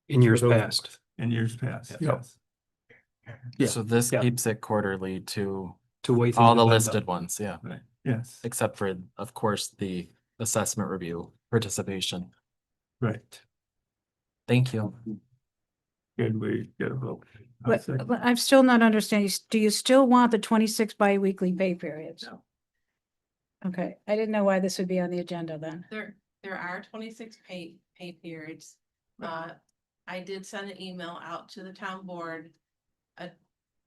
Speaker 7: In years
Speaker 4: For those-
Speaker 7: past.
Speaker 4: In years past,
Speaker 7: Yep.
Speaker 4: yes.
Speaker 7: Yeah,
Speaker 6: So this
Speaker 7: yeah.
Speaker 6: keeps it quarterly to
Speaker 7: To wait.
Speaker 6: all the listed ones, yeah,
Speaker 4: Right, yes,
Speaker 6: except for, of course, the assessment review participation.
Speaker 4: right.
Speaker 6: Thank you.
Speaker 4: Good, we get a vote. I'll
Speaker 18: But,
Speaker 4: second.
Speaker 18: but I'm still not understanding. Do you still want the 26 bi-weekly pay periods?
Speaker 4: No.
Speaker 18: Okay, I didn't know why this would be on the agenda then.
Speaker 2: There are 26 pay periods. I did send an email out to the town board.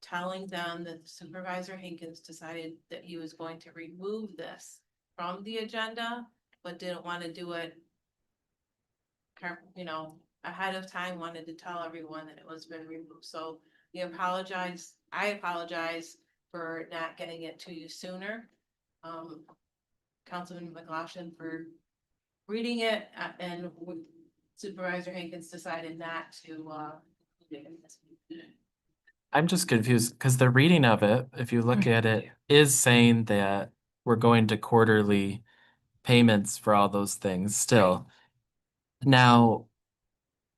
Speaker 2: Telling them that Supervisor Hankins decided that he was going to remove this from the agenda, but didn't want to do it. Ahead of time, wanted to tell everyone that it was been removed, so I apologize for not getting it to you sooner. Councilman McLaughlin for reading it, and Supervisor Hankins decided not to,
Speaker 6: I'm just confused because the reading of it, if you look at it, is saying that we're going to quarterly payments for all those things still. Now,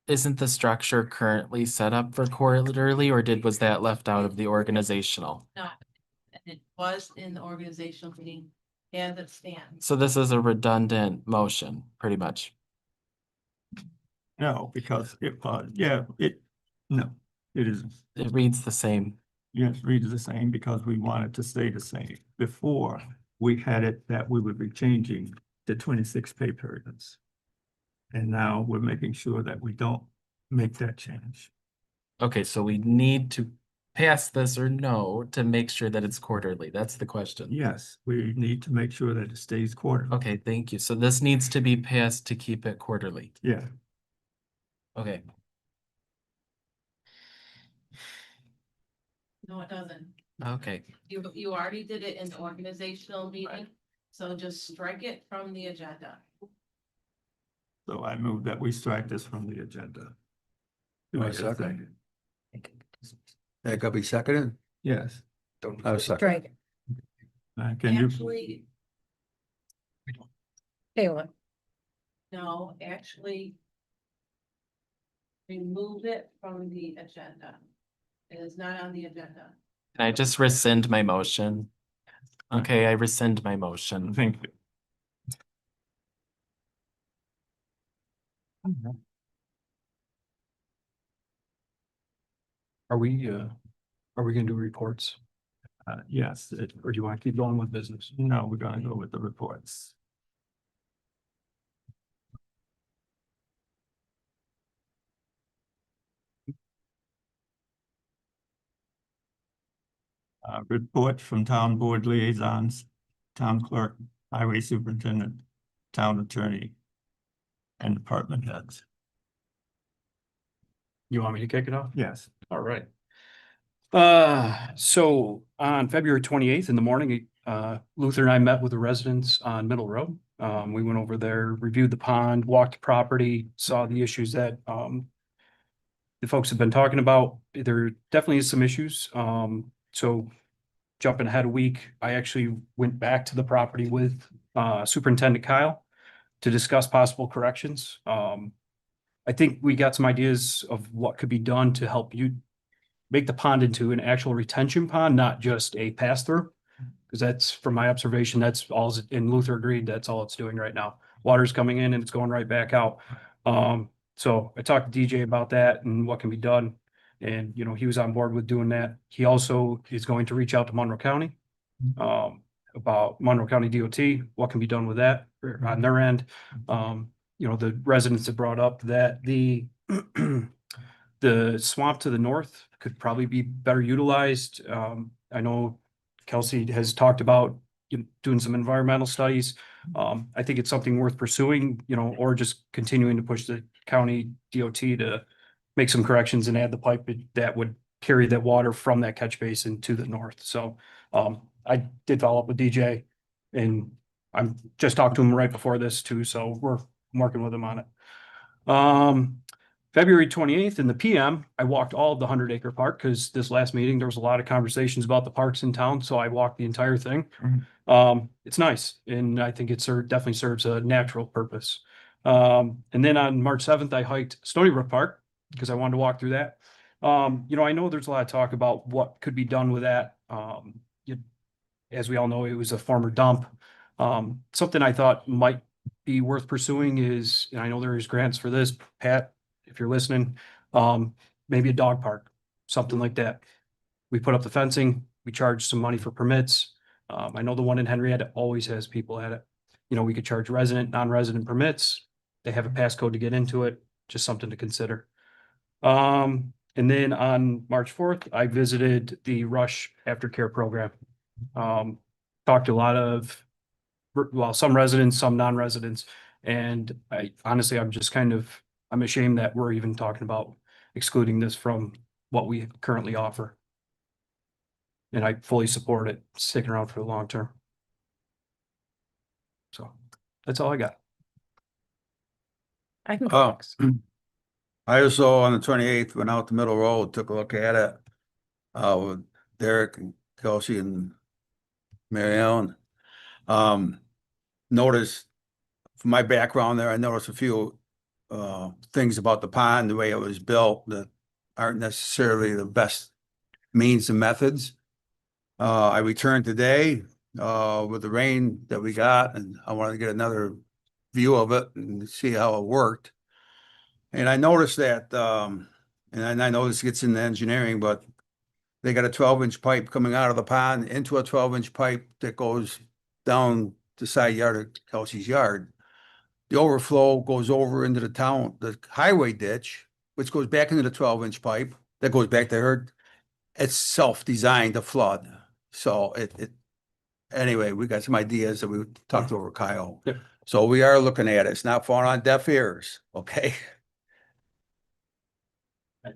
Speaker 6: isn't the structure currently set up for quarterly, or was that left out of the organizational?
Speaker 2: no, it was in the organizational meeting as it stands.
Speaker 6: So this is a redundant motion, pretty much.
Speaker 4: No, because it, no, it isn't.
Speaker 6: It reads the same.
Speaker 4: Yes, reads the same because we want it to stay the same. Before, we had it that we would be changing the 26 pay periods. And now we're making sure that we don't make that change.
Speaker 6: Okay, so we need to pass this or no to make sure that it's quarterly. That's the question.
Speaker 4: Yes, we need to make sure that it stays quarterly.
Speaker 6: Okay, thank you. So this needs to be passed to keep it quarterly.
Speaker 4: Yeah,
Speaker 6: Okay,
Speaker 2: No, it doesn't.
Speaker 6: okay.
Speaker 2: You already did it in the organizational meeting, so just strike it from the agenda.
Speaker 4: so I move that we strike this from the agenda. Do
Speaker 7: Do I
Speaker 4: I get a
Speaker 7: second? That could be seconded?
Speaker 4: Yes.
Speaker 7: Don't. I was second.
Speaker 18: Strike.
Speaker 4: Can you,
Speaker 2: Actually,
Speaker 18: Table it.
Speaker 2: no, actually. Remove it from the agenda. It is not on the agenda.
Speaker 6: Can I just rescind my motion? Okay, I rescind my motion.
Speaker 4: thank you.
Speaker 7: Are we gonna do reports?
Speaker 4: Yes,
Speaker 7: Or do you want to keep going with business?
Speaker 4: no, we're gonna go with the reports. Report from town board liaisons, town clerk, highway superintendent, town attorney, and department heads.
Speaker 7: You want me to kick it off?
Speaker 4: Yes.
Speaker 7: All right. So on February 28th in the morning, Luther and I met with the residents on Middle Road. We went over there, reviewed the pond, walked the property, saw the issues that, the folks have been talking about. There definitely is some issues. So jumping ahead a week, I actually went back to the property with, Superintendent Kyle to discuss possible corrections. I think we got some ideas of what could be done to help you
Speaker 19: make the pond into an actual retention pond, not just a pass-through. Because that's, from my observation, that's all, and Luther agreed, that's all it's doing right now. Water's coming in and it's going right back out. So I talked to DJ about that and what can be done. And, you know, he was on board with doing that. He also is going to reach out to Monroe County about Monroe County DOT, what can be done with that on their end. You know, the residents have brought up that the the swamp to the north could probably be better utilized. I know Kelsey has talked about doing some environmental studies. I think it's something worth pursuing, you know, or just continuing to push the county DOT to make some corrections and add the pipe that would carry that water from that catch basin to the north. So I did follow up with DJ and I'm just talked to him right before this too. So we're working with him on it. February 28th in the PM, I walked all of the 100-acre park because this last meeting, there was a lot of conversations about the parks in town. So I walked the entire thing. It's nice. And I think it definitely serves a natural purpose. And then on March 7th, I hiked Stony Brook Park because I wanted to walk through that. You know, I know there's a lot of talk about what could be done with that. As we all know, it was a former dump. Something I thought might be worth pursuing is, and I know there is grants for this, Pat, if you're listening, maybe a dog park, something like that. We put up the fencing, we charge some money for permits. I know the one in Henrietta always has people at it. You know, we could charge resident, non-resident permits. They have a passcode to get into it, just something to consider. And then on March 4th, I visited the Rush Aftercare Program. Talked to a lot of, well, some residents, some non-residents, and honestly, I'm ashamed that we're even talking about excluding this from what we currently offer. And I fully support it, sticking around for the long term. So that's all I got.
Speaker 2: I can
Speaker 20: Oh, I also on the 28th went out to Middle Road, took a look at it. With Derek and Kelsey and Mary Ellen. Noticed from my background there, I noticed a few things about the pond, the way it was built that aren't necessarily the best means and methods. I returned today with the rain that we got, and I wanted to get another view of it and see how it worked. And I noticed that, and I know this gets into engineering, but they got a 12-inch pipe coming out of the pond into a 12-inch pipe that goes down the side yard of Kelsey's yard. The overflow goes over into the highway ditch, which goes back into the 12-inch pipe that goes back to her. It's self-designed to flood. So anyway, we got some ideas that we talked over Kyle.
Speaker 19: Yep.
Speaker 20: So we are looking at it. It's not falling on deaf ears. Okay. All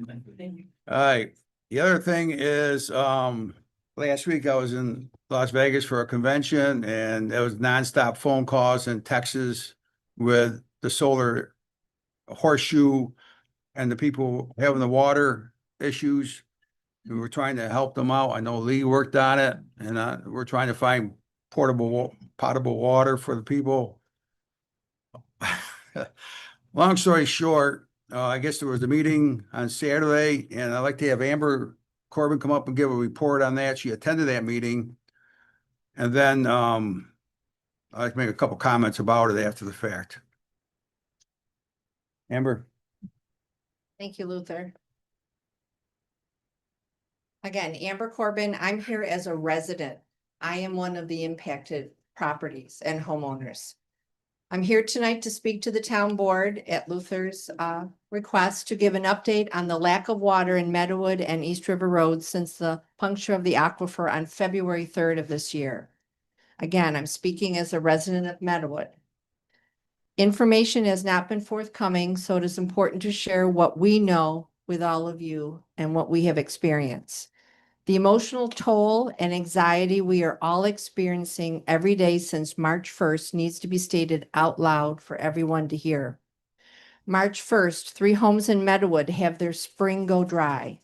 Speaker 20: right. The other thing is, last week I was in Las Vegas for a convention and there was nonstop phone calls and texts with the solar horseshoe and the people having the water issues. We were trying to help them out. I know Lee worked on it and we're trying to find potable water for the people. Long story short, I guess there was a meeting on Saturday and I'd like to have Amber Corbin come up and give a report on that. She attended that meeting. And then I'd like to make a couple comments about it after the fact. Amber.
Speaker 8: Thank you, Luther. Again, Amber Corbin, I'm here as a resident. I am one of the impacted properties and homeowners. I'm here tonight to speak to the town board at Luther's request to give an update on the lack of water in Meadowood and East River Road since the puncture of the aquifer on February 3rd of this year. Again, I'm speaking as a resident of Meadowood. Information has not been forthcoming, so it is important to share what we know with all of you and what we have experienced. The emotional toll and anxiety we are all experiencing every day since March 1st needs to be stated out loud for everyone to hear. March 1st, 3 homes in Meadowood have their spring go dry.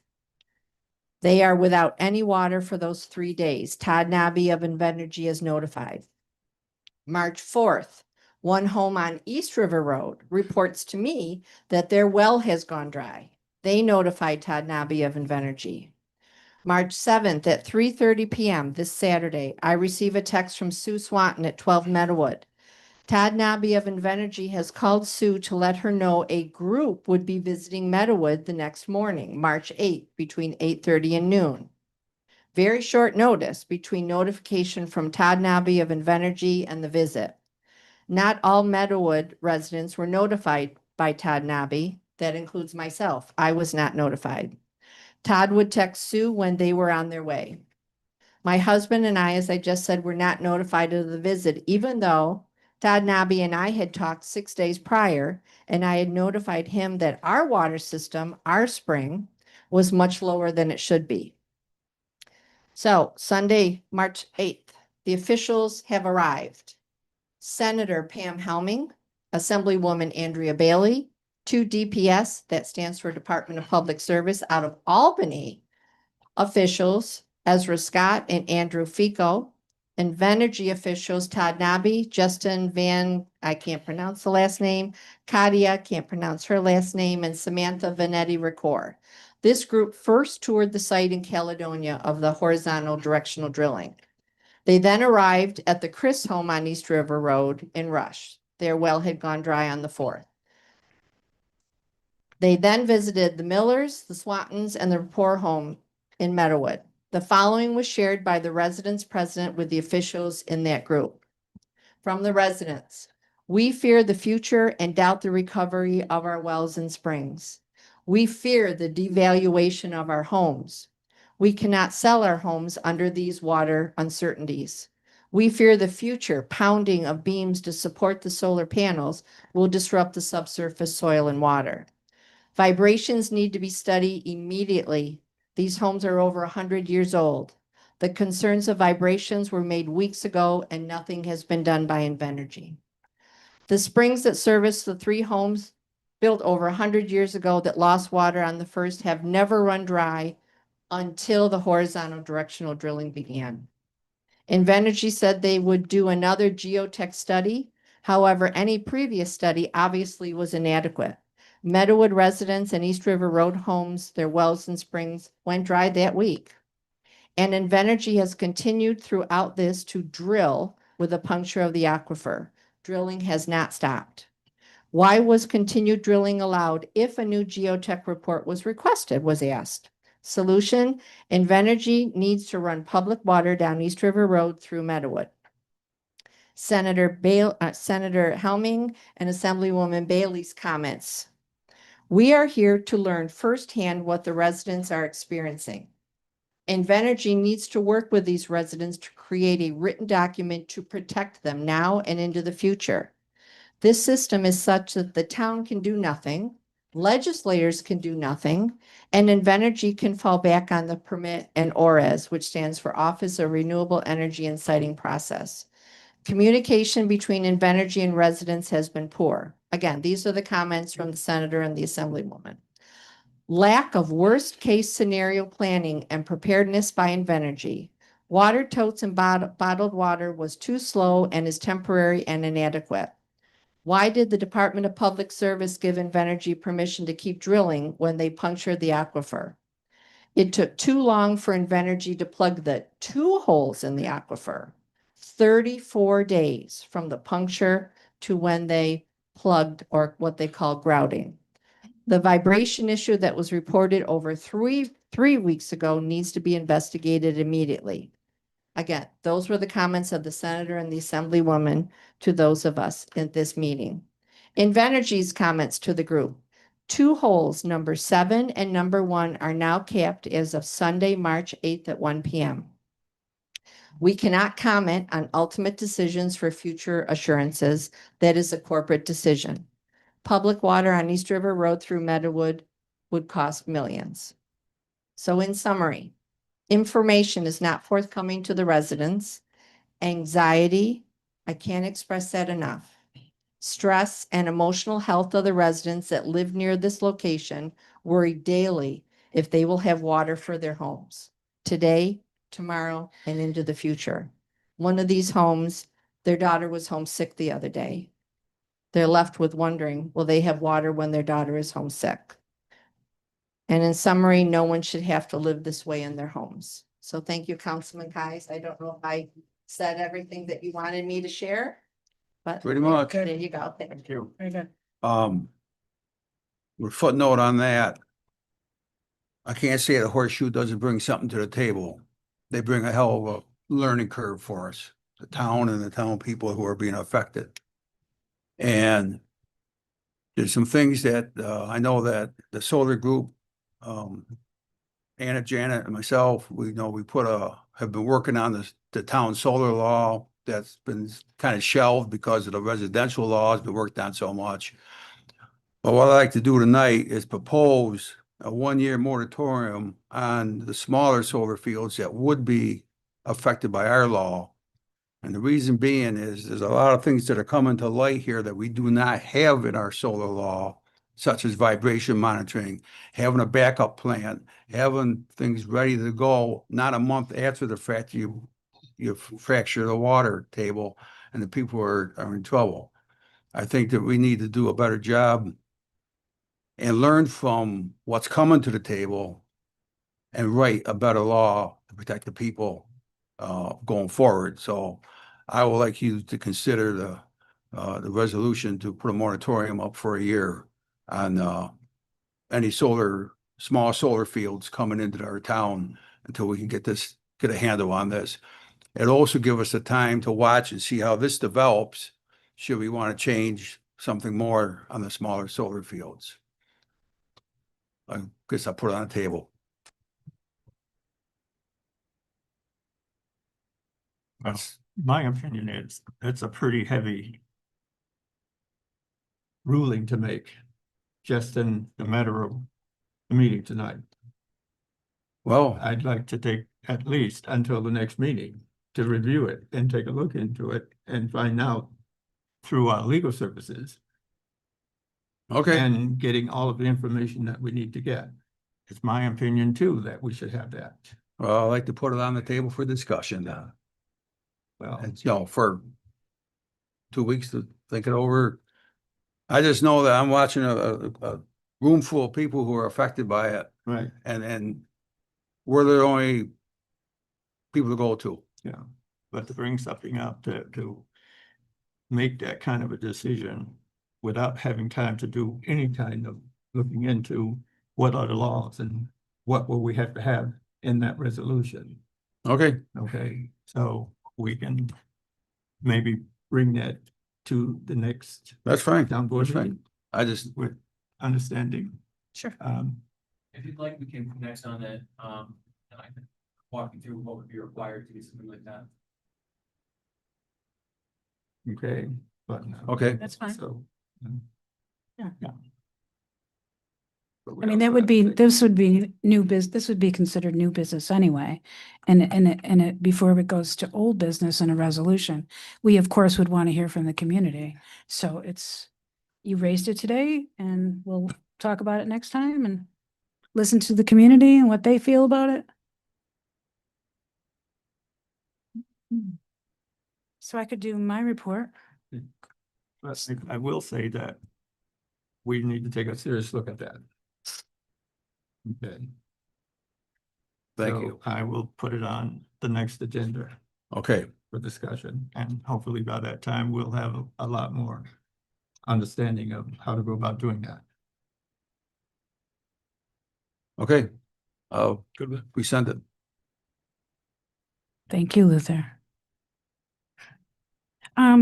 Speaker 8: They are without any water for those 3 days. Todd Nobby of Invenergy is notified. March 4th, 1 home on East River Road reports to me that their well has gone dry. They notified Todd Nobby of Invenergy. March 7th at 3:30 PM this Saturday, I receive a text from Sue Swanton at 12 Meadowood. Todd Nobby of Invenergy has called Sue to let her know a group would be visiting Meadowood the next morning, March 8th, between 8:30 and noon. Very short notice between notification from Todd Nobby of Invenergy and the visit. Not all Meadowood residents were notified by Todd Nobby. That includes myself. I was not notified. Todd would text Sue when they were on their way. My husband and I, as I just said, were not notified of the visit, even though Todd Nobby and I had talked 6 days prior, and I had notified him that our water system, our spring, was much lower than it should be. So Sunday, March 8th, the officials have arrived. Senator Pam Helming, Assemblywoman Andrea Bailey, 2 DPS, that stands for Department of Public Service, out of Albany officials, Ezra Scott and Andrew Fico, and Venergy officials, Todd Nobby, Justin Van, I can't pronounce the last name, Katia, can't pronounce her last name, and Samantha Vanetti Ricord. This group first toured the site in Caledonia of the horizontal directional drilling. They then arrived at the Chris home on East River Road in Rush. Their well had gone dry on the 4th. They then visited the Millers, the Swantons, and the Rapport home in Meadowood. The following was shared by the residents present with the officials in that group. From the residents, we fear the future and doubt the recovery of our wells and springs. We fear the devaluation of our homes. We cannot sell our homes under these water uncertainties. We fear the future pounding of beams to support the solar panels will disrupt the subsurface soil and water. Vibrations need to be studied immediately. These homes are over 100 years old. The concerns of vibrations were made weeks ago and nothing has been done by Invenergy. The springs that service the 3 homes built over 100 years ago that lost water on the first have never run dry until the horizontal directional drilling began. Invenergy said they would do another geotech study. However, any previous study obviously was inadequate. Meadowood residents and East River Road homes, their wells and springs went dry that week. And Invenergy has continued throughout this to drill with a puncture of the aquifer. Drilling has not stopped. Why was continued drilling allowed if a new geotech report was requested, was asked. Solution, Invenergy needs to run public water down East River Road through Meadowood. Senator Helming and Assemblywoman Bailey's comments. We are here to learn firsthand what the residents are experiencing. Invenergy needs to work with these residents to create a written document to protect them now and into the future. This system is such that the town can do nothing, legislators can do nothing, and Invenergy can fall back on the permit and ORES, which stands for Office of Renewable Energy and Siting Process. Communication between Invenergy and residents has been poor. Again, these are the comments from the senator and the assemblywoman. Lack of worst case scenario planning and preparedness by Invenergy. Water totes and bottled water was too slow and is temporary and inadequate. Why did the Department of Public Service give Invenergy permission to keep drilling when they punctured the aquifer? It took too long for Invenergy to plug the 2 holes in the aquifer. 34 days from the puncture to when they plugged, or what they call grouting. The vibration issue that was reported over three weeks ago needs to be investigated immediately. Again, those were the comments of the senator and the assemblywoman to those of us in this meeting. Invenergy's comments to the group. 2 holes, number 7 and number 1, are now capped as of Sunday, March 8th at 1 p.m. We cannot comment on ultimate decisions for future assurances. That is a corporate decision. Public water on East River Road through Meadowood would cost millions. So in summary, information is not forthcoming to the residents. Anxiety, I can't express that enough. Stress and emotional health of the residents that live near this location worry daily if they will have water for their homes today, tomorrow, and into the future. One of these homes, their daughter was homesick the other day. They're left with wondering, will they have water when their daughter is homesick? And in summary, no one should have to live this way in their homes. So thank you, Councilman Kais. I don't know if I said everything that you wanted me to share, but
Speaker 20: Pretty much.
Speaker 8: there you go. Thank
Speaker 4: you.
Speaker 8: Very good.
Speaker 20: With footnote on that. I can't say the horseshoe doesn't bring something to the table. They bring a hell of a learning curve for us, the town and the town people who are being affected. And there's some things that, I know that the solar group, Anna, Janet and myself, we know have been working on the town solar law that's been kind of shelved because of the residential laws been worked on so much. But what I'd like to do tonight is propose a 1-year moratorium on the smaller solar fields that would be affected by our law. And the reason being is there's a lot of things that are coming to light here that we do not have in our solar law, such as vibration monitoring, having a backup plan, having things ready to go, not a month after the fact you fracture the water table and the people are in trouble. I think that we need to do a better job and learn from what's coming to the table and write a better law to protect the people going forward. So I would like you to consider the resolution to put a moratorium up for a year on any small solar fields coming into our town until we can get a handle on this. It'll also give us the time to watch and see how this develops, should we want to change something more on the smaller solar fields. I guess I'll put it on the table.
Speaker 4: That's my opinion is it's a pretty heavy ruling to make just in the matter of the meeting tonight.
Speaker 20: Well,
Speaker 4: I'd like to take at least until the next meeting to review it and take a look into it and find out through our legal services.
Speaker 20: Okay.
Speaker 4: And getting all of the information that we need to get. It's my opinion too, that we should have that.
Speaker 20: Well, I'd like to put it on the table for discussion now.
Speaker 4: Well,
Speaker 20: For 2 weeks to think it over. I just know that I'm watching a room full of people who are affected by it.
Speaker 4: Right.
Speaker 20: And we're the only people to go to.
Speaker 4: Yeah, but to bring something up to make that kind of a decision without having time to do any kind of looking into what are the laws and what will we have to have in that resolution.
Speaker 20: Okay.
Speaker 4: Okay, so we can maybe bring that to the next.
Speaker 20: That's fine.
Speaker 4: Town board
Speaker 20: That's fine.
Speaker 4: meeting
Speaker 20: I just,
Speaker 4: with understanding.
Speaker 8: Sure.
Speaker 10: If you'd like, we can connect on it, and I can walk you through what would be required to do something like that.
Speaker 4: Okay, but.
Speaker 20: Okay.
Speaker 16: That's fine.
Speaker 4: So.
Speaker 16: Yeah.
Speaker 4: Yeah.
Speaker 18: I mean, this would be new business, this would be considered new business anyway. And it, before it goes to old business and a resolution, we of course would want to hear from the community. So you raised it today and we'll talk about it next time and listen to the community and what they feel about it. So I could do my report.
Speaker 4: But I will say that we need to take a serious look at that. Okay.
Speaker 20: Thank
Speaker 4: So
Speaker 20: you.
Speaker 4: I will put it on the next agenda
Speaker 20: okay.
Speaker 4: for discussion, and hopefully by that time we'll have a lot more understanding of how to go about doing that.
Speaker 20: Okay. We send it.
Speaker 18: Thank you, Luther.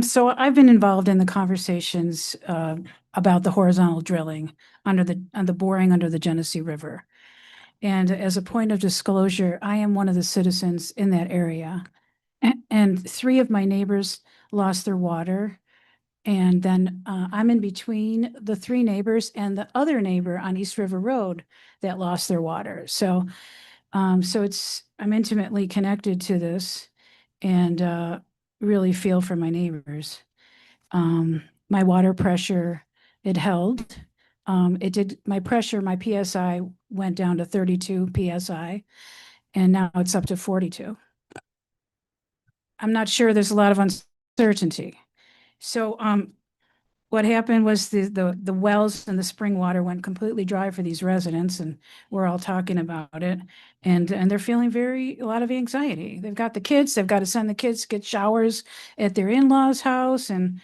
Speaker 18: So I've been involved in the conversations about the horizontal drilling on the boring under the Genesee River. And as a point of disclosure, I am one of the citizens in that area. And 3 of my neighbors lost their water. And then I'm in between the 3 neighbors and the other neighbor on East River Road that lost their water. So I'm intimately connected to this and really feel for my neighbors. My water pressure, it held. My PSI went down to 32 PSI, and now it's up to 42. I'm not sure, there's a lot of uncertainty. So what happened was the wells and the spring water went completely dry for these residents, and we're all talking about it. And they're feeling a lot of anxiety. They've got the kids, they've got to send the kids to get showers at their in-laws' house, and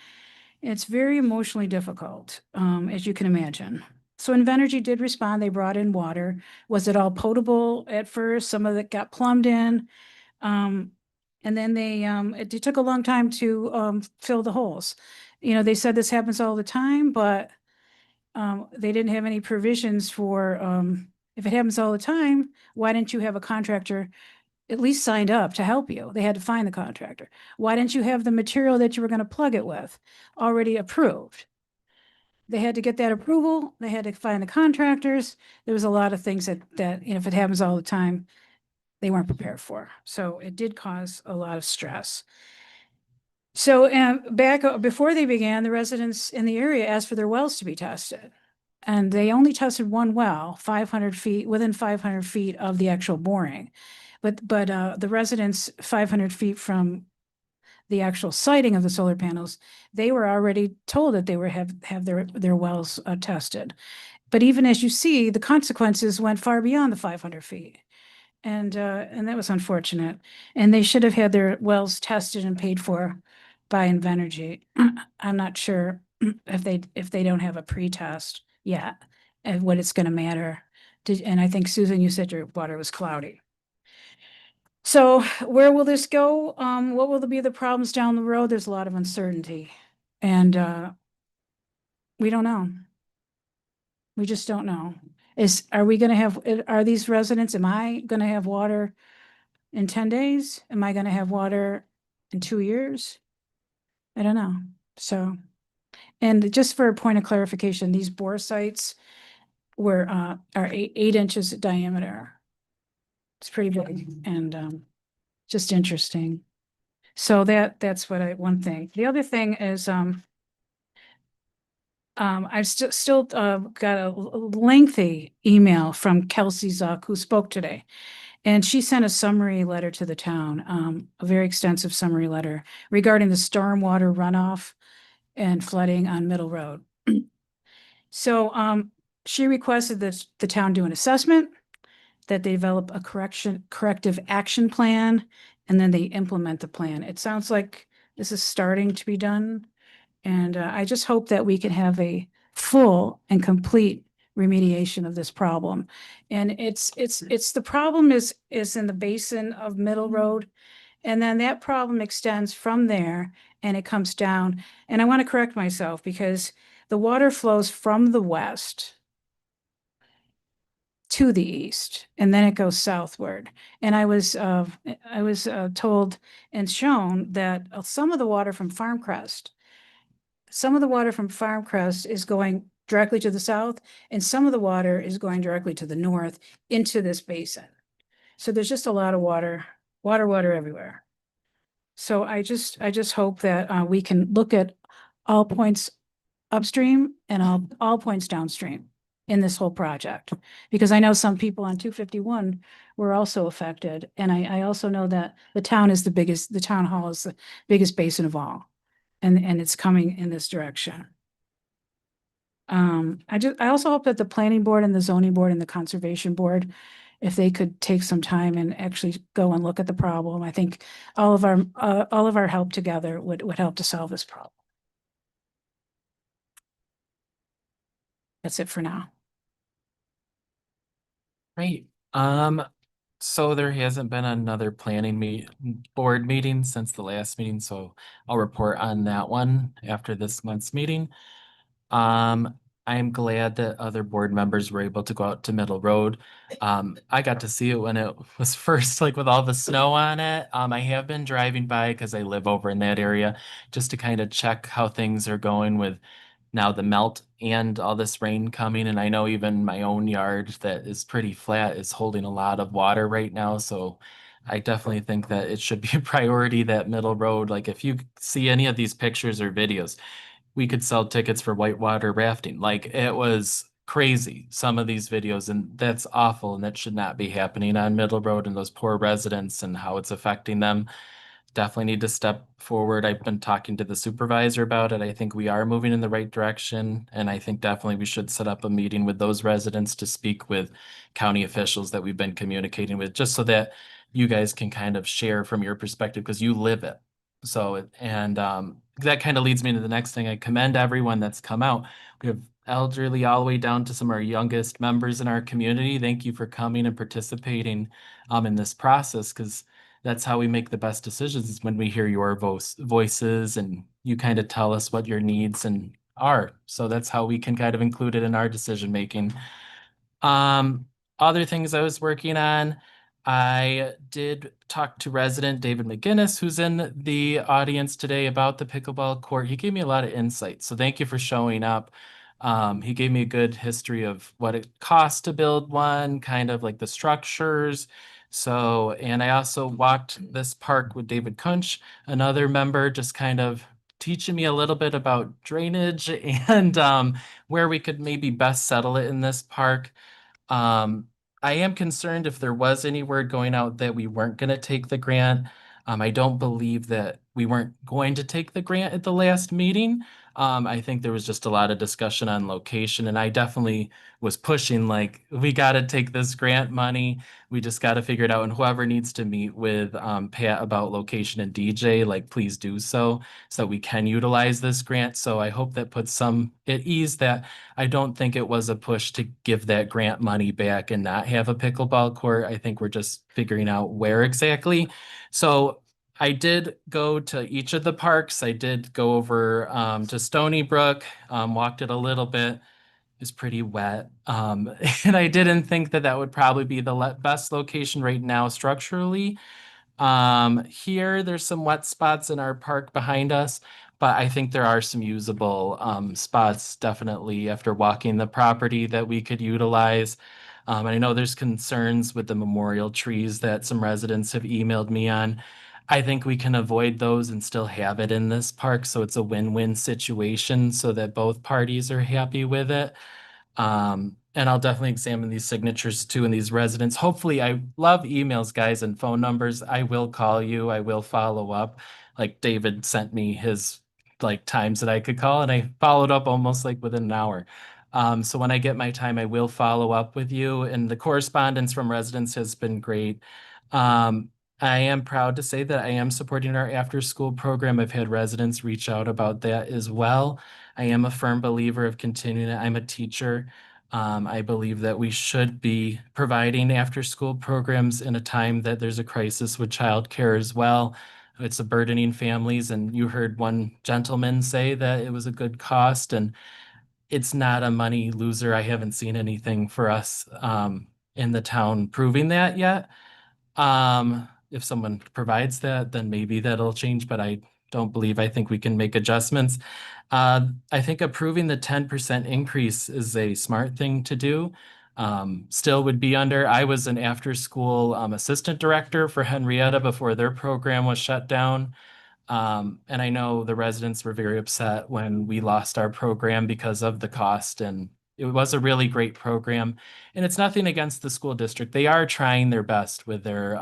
Speaker 18: it's very emotionally difficult, as you can imagine. So Invenergy did respond. They brought in water. Was it all potable at first? Some of it got plumbed in. And then it took a long time to fill the holes. You know, they said this happens all the time, but they didn't have any provisions for, if it happens all the time, why didn't you have a contractor at least signed up to help you? They had to find the contractor. Why didn't you have the material that you were going to plug it with already approved? They had to get that approval. They had to find the contractors. There was a lot of things that, you know, if it happens all the time, they weren't prepared for. So it did cause a lot of stress. So before they began, the residents in the area asked for their wells to be tested. And they only tested one well, 500 feet, within 500 feet of the actual boring. But the residents 500 feet from the actual siting of the solar panels, they were already told that they were have their wells tested. But even as you see, the consequences went far beyond the 500 feet. And that was unfortunate. And they should have had their wells tested and paid for by Invenergy. I'm not sure if they don't have a pre-test yet and what it's going to matter. And I think, Susan, you said your water was cloudy. So where will this go? What will be the problems down the road? There's a lot of uncertainty. And we don't know. We just don't know. Are we going to have, are these residents, am I going to have water in 10 days? Am I going to have water in 2 years? I don't know. So, and just for a point of clarification, these bore sites are 8 inches diameter. It's pretty big and just interesting. So that's one thing. The other thing is I've still got a lengthy email from Kelsey Zuck, who spoke today. And she sent a summary letter to the town, a very extensive summary letter regarding the stormwater runoff and flooding on Middle Road. So she requested that the town do an assessment, that they develop a corrective action plan, and then they implement the plan. It sounds like this is starting to be done. And I just hope that we can have a full and complete remediation of this problem. And it's the problem is in the basin of Middle Road. And then that problem extends from there and it comes down. And I want to correct myself because the water flows from the west to the east, and then it goes southward. And I was told and shown that some of the water from Farmcrest is going directly to the south, and some of the water is going directly to the north into this basin. So there's just a lot of water everywhere. So I just hope that we can look at all points upstream and all points downstream in this whole project. Because I know some people on 251 were also affected. And I also know that the town hall is the biggest basin of all. And it's coming in this direction. I also hope that the planning board and the zoning board and the conservation board, if they could take some time and actually go and look at the problem, I think all of our help together would help to solve this problem. That's it for now.
Speaker 6: Great. So there hasn't been another board meeting since the last meeting, so I'll report on that one after this month's meeting. I'm glad that other board members were able to go out to Middle Road. I got to see it when it was first, like with all the snow on it. I have been driving by because I live over in that area just to kind of check how things are going with now the melt and all this rain coming. And I know even my own yard that is pretty flat is holding a lot of water right now. So I definitely think that it should be a priority, that Middle Road. Like if you see any of these pictures or videos, we could sell tickets for whitewater rafting. Like it was crazy, some of these videos, and that's awful. And that should not be happening on Middle Road and those poor residents and how it's affecting them. definitely need to step forward. I've been talking to the supervisor about it. I think we are moving in the right direction. And I think definitely we should set up a meeting with those residents to speak with county officials that we've been communicating with, just so that you guys can kind of share from your perspective, because you live it. So, that kind of leads me to the next thing. I commend everyone that's come out. We have elderly all the way down to some of our youngest members in our community. Thank you for coming and participating in this process, because that's how we make the best decisions, is when we hear your voices and you kind of tell us what your needs and are. So that's how we can kind of include it in our decision making. Um, Other things I was working on, I did talk to resident David McGinnis, who's in the audience today, about the pickleball court. He gave me a lot of insight, so thank you for showing up. He gave me a good history of what it costs to build one, kind of like the structures. So, and I also walked this park with David Kunch, another member, just kind of teaching me a little bit about drainage and where we could maybe best settle it in this park. Um, I am concerned if there was any word going out that we weren't going to take the grant. I don't believe that we weren't going to take the grant at the last meeting. I think there was just a lot of discussion on location, and I definitely was pushing, like, we got to take this grant money. We just got to figure it out. And whoever needs to meet with Pat about location and DJ, like, please do so that we can utilize this grant. So I hope that puts some at ease that I don't think it was a push to give that grant money back and not have a pickleball court. I think we're just figuring out where exactly. So I did go to each of the parks. I did go over to Stony Brook, walked it a little bit. It's pretty wet. And I didn't think that that would probably be the best location right now structurally. Here, there's some wet spots in our park behind us, but I think there are some usable spots definitely after walking the property that we could utilize. And I know there's concerns with the memorial trees that some residents have emailed me on. I think we can avoid those and still have it in this park, so it's a win-win situation so that both parties are happy with it. And I'll definitely examine these signatures too and these residents. Hopefully, I love emails, guys, and phone numbers. I will call you. I will follow up. Like David sent me his like times that I could call, and I followed up almost like within an hour. So when I get my time, I will follow up with you. And the correspondence from residents has been great. I am proud to say that I am supporting our after-school program. I've had residents reach out about that as well. I am a firm believer of continuing it. I'm a teacher. I believe that we should be providing after-school programs in a time that there's a crisis with childcare as well. It's a burdening families, and you heard one gentleman say that it was a good cost, and it's not a money loser. I haven't seen anything for us in the town proving that yet. If someone provides that, then maybe that'll change, but I don't believe, I think we can make adjustments. I think approving the 10% increase is a smart thing to do. Still would be under, I was an after-school assistant director for Henrietta before their program was shut down. And I know the residents were very upset when we lost our program because of the cost, and it was a really great program. And it's nothing against the school district. They are trying their best with their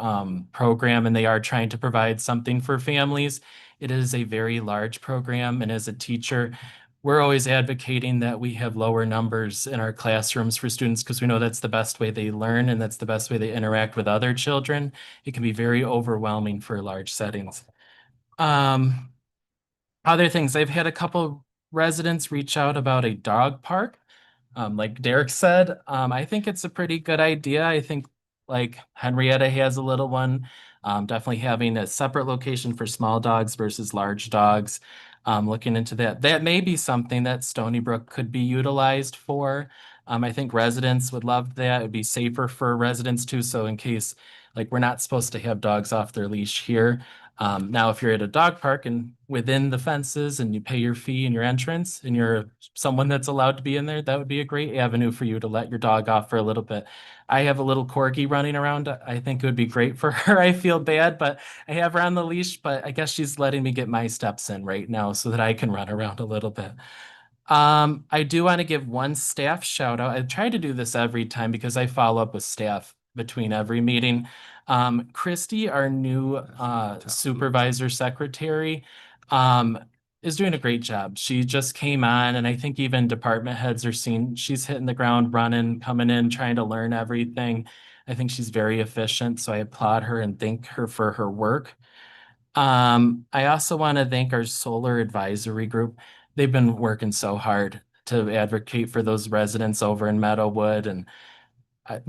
Speaker 6: program, and they are trying to provide something for families. It is a very large program, and as a teacher, we're always advocating that we have lower numbers in our classrooms for students, because we know that's the best way they learn and that's the best way they interact with other children. It can be very overwhelming for large settings. Other things, I've had a couple residents reach out about a dog park. Like Derek said, I think it's a pretty good idea. I think like Henrietta has a little one. Definitely having a separate location for small dogs versus large dogs. Looking into that. That may be something that Stony Brook could be utilized for. I think residents would love that. It'd be safer for residents too. So in case, like, we're not supposed to have dogs off their leash here. Now, if you're at a dog park and within the fences and you pay your fee and your entrance and you're someone that's allowed to be in there, that would be a great avenue for you to let your dog off for a little bit. I have a little corgi running around. I think it would be great for her. I feel bad, but I have her on the leash, but I guess she's letting me get my steps in right now so that I can run around a little bit. I do want to give one staff shout out. I try to do this every time because I follow up with staff between every meeting. Christy, our new supervisor secretary, is doing a great job. She just came on, and I think even department heads are seeing she's hitting the ground running, coming in, trying to learn everything. I think she's very efficient, so I applaud her and thank her for her work. I also want to thank our solar advisory group. They've been working so hard to advocate for those residents over in Meadowwood, and I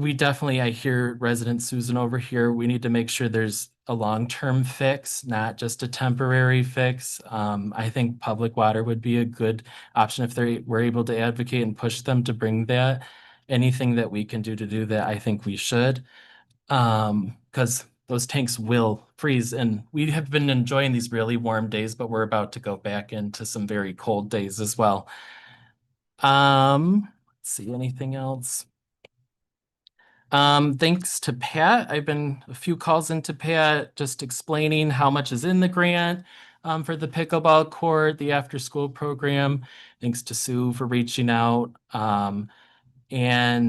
Speaker 6: hear resident Susan over here, we need to make sure there's a long-term fix, not just a temporary fix. I think public water would be a good option if they were able to advocate and push them to bring that. Anything that we can do to do that, I think we should. Because those tanks will freeze, and we have been enjoying these really warm days, but we're about to go back into some very cold days as well. Let's see, anything else? Thanks to Pat, I've been a few calls into Pat, just explaining how much is in the grant for the pickleball court, the after-school program. Thanks to Sue for reaching out. Yeah,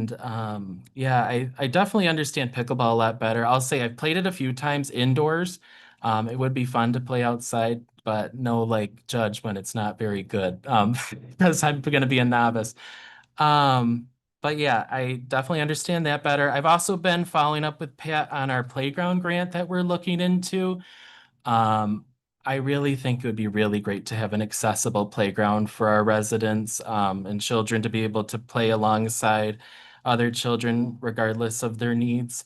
Speaker 6: I definitely understand pickleball a lot better. I'll say I've played it a few times indoors. It would be fun to play outside, but no, like, judge when it's not very good, because I'm gonna be a novice. But yeah, I definitely understand that better. I've also been following up with Pat on our playground grant that we're looking into. I really think it would be really great to have an accessible playground for our residents, and children to be able to play alongside other children regardless of their needs.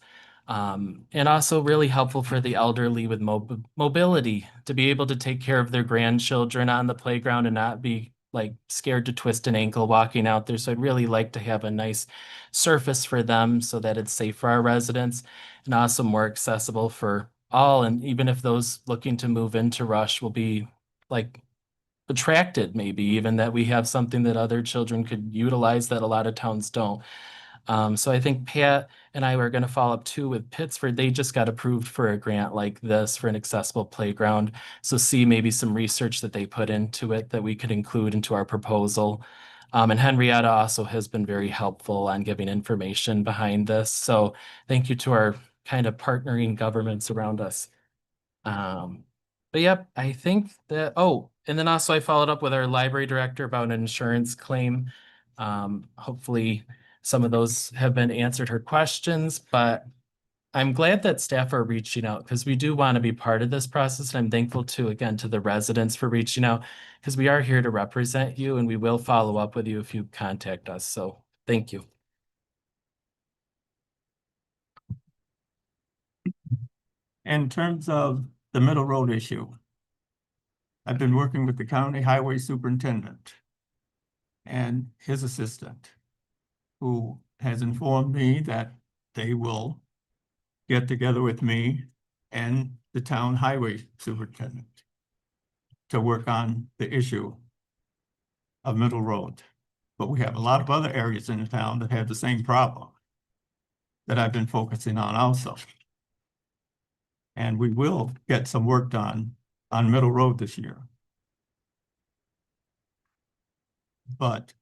Speaker 6: And also really helpful for the elderly with mobility to be able to take care of their grandchildren on the playground and not be like scared to twist an ankle walking out there. So I'd really like to have a nice surface for them so that it's safe for our residents and also more accessible for all. And even if those looking to move into Rush will be like attracted, maybe even that we have something that other children could utilize that a lot of towns don't. So I think Pat and I were going to follow up too with Pittsford. They just got approved for a grant like this for an accessible playground. So see maybe some research that they put into it that we could include into our proposal. And Henrietta also has been very helpful on giving information behind this. So thank you to our kind of partnering governments around us. But yep, I think that, oh, and then also I followed up with our library director about an insurance claim. Hopefully some of those have been answered her questions, but I'm glad that staff are reaching out because we do want to be part of this process. And I'm thankful to, again, to the residents for reaching out because we are here to represent you and we will follow up with you if you contact us. So thank you.
Speaker 4: In terms of the Middle Road issue, I've been working with the county highway superintendent and his assistant, who has informed me that they will get together with me and the town highway superintendent to work on the issue of Middle Road. But we have a lot of other areas in the town that have the same problem that I've been focusing on also. And we will get some work done on Middle Road this year. But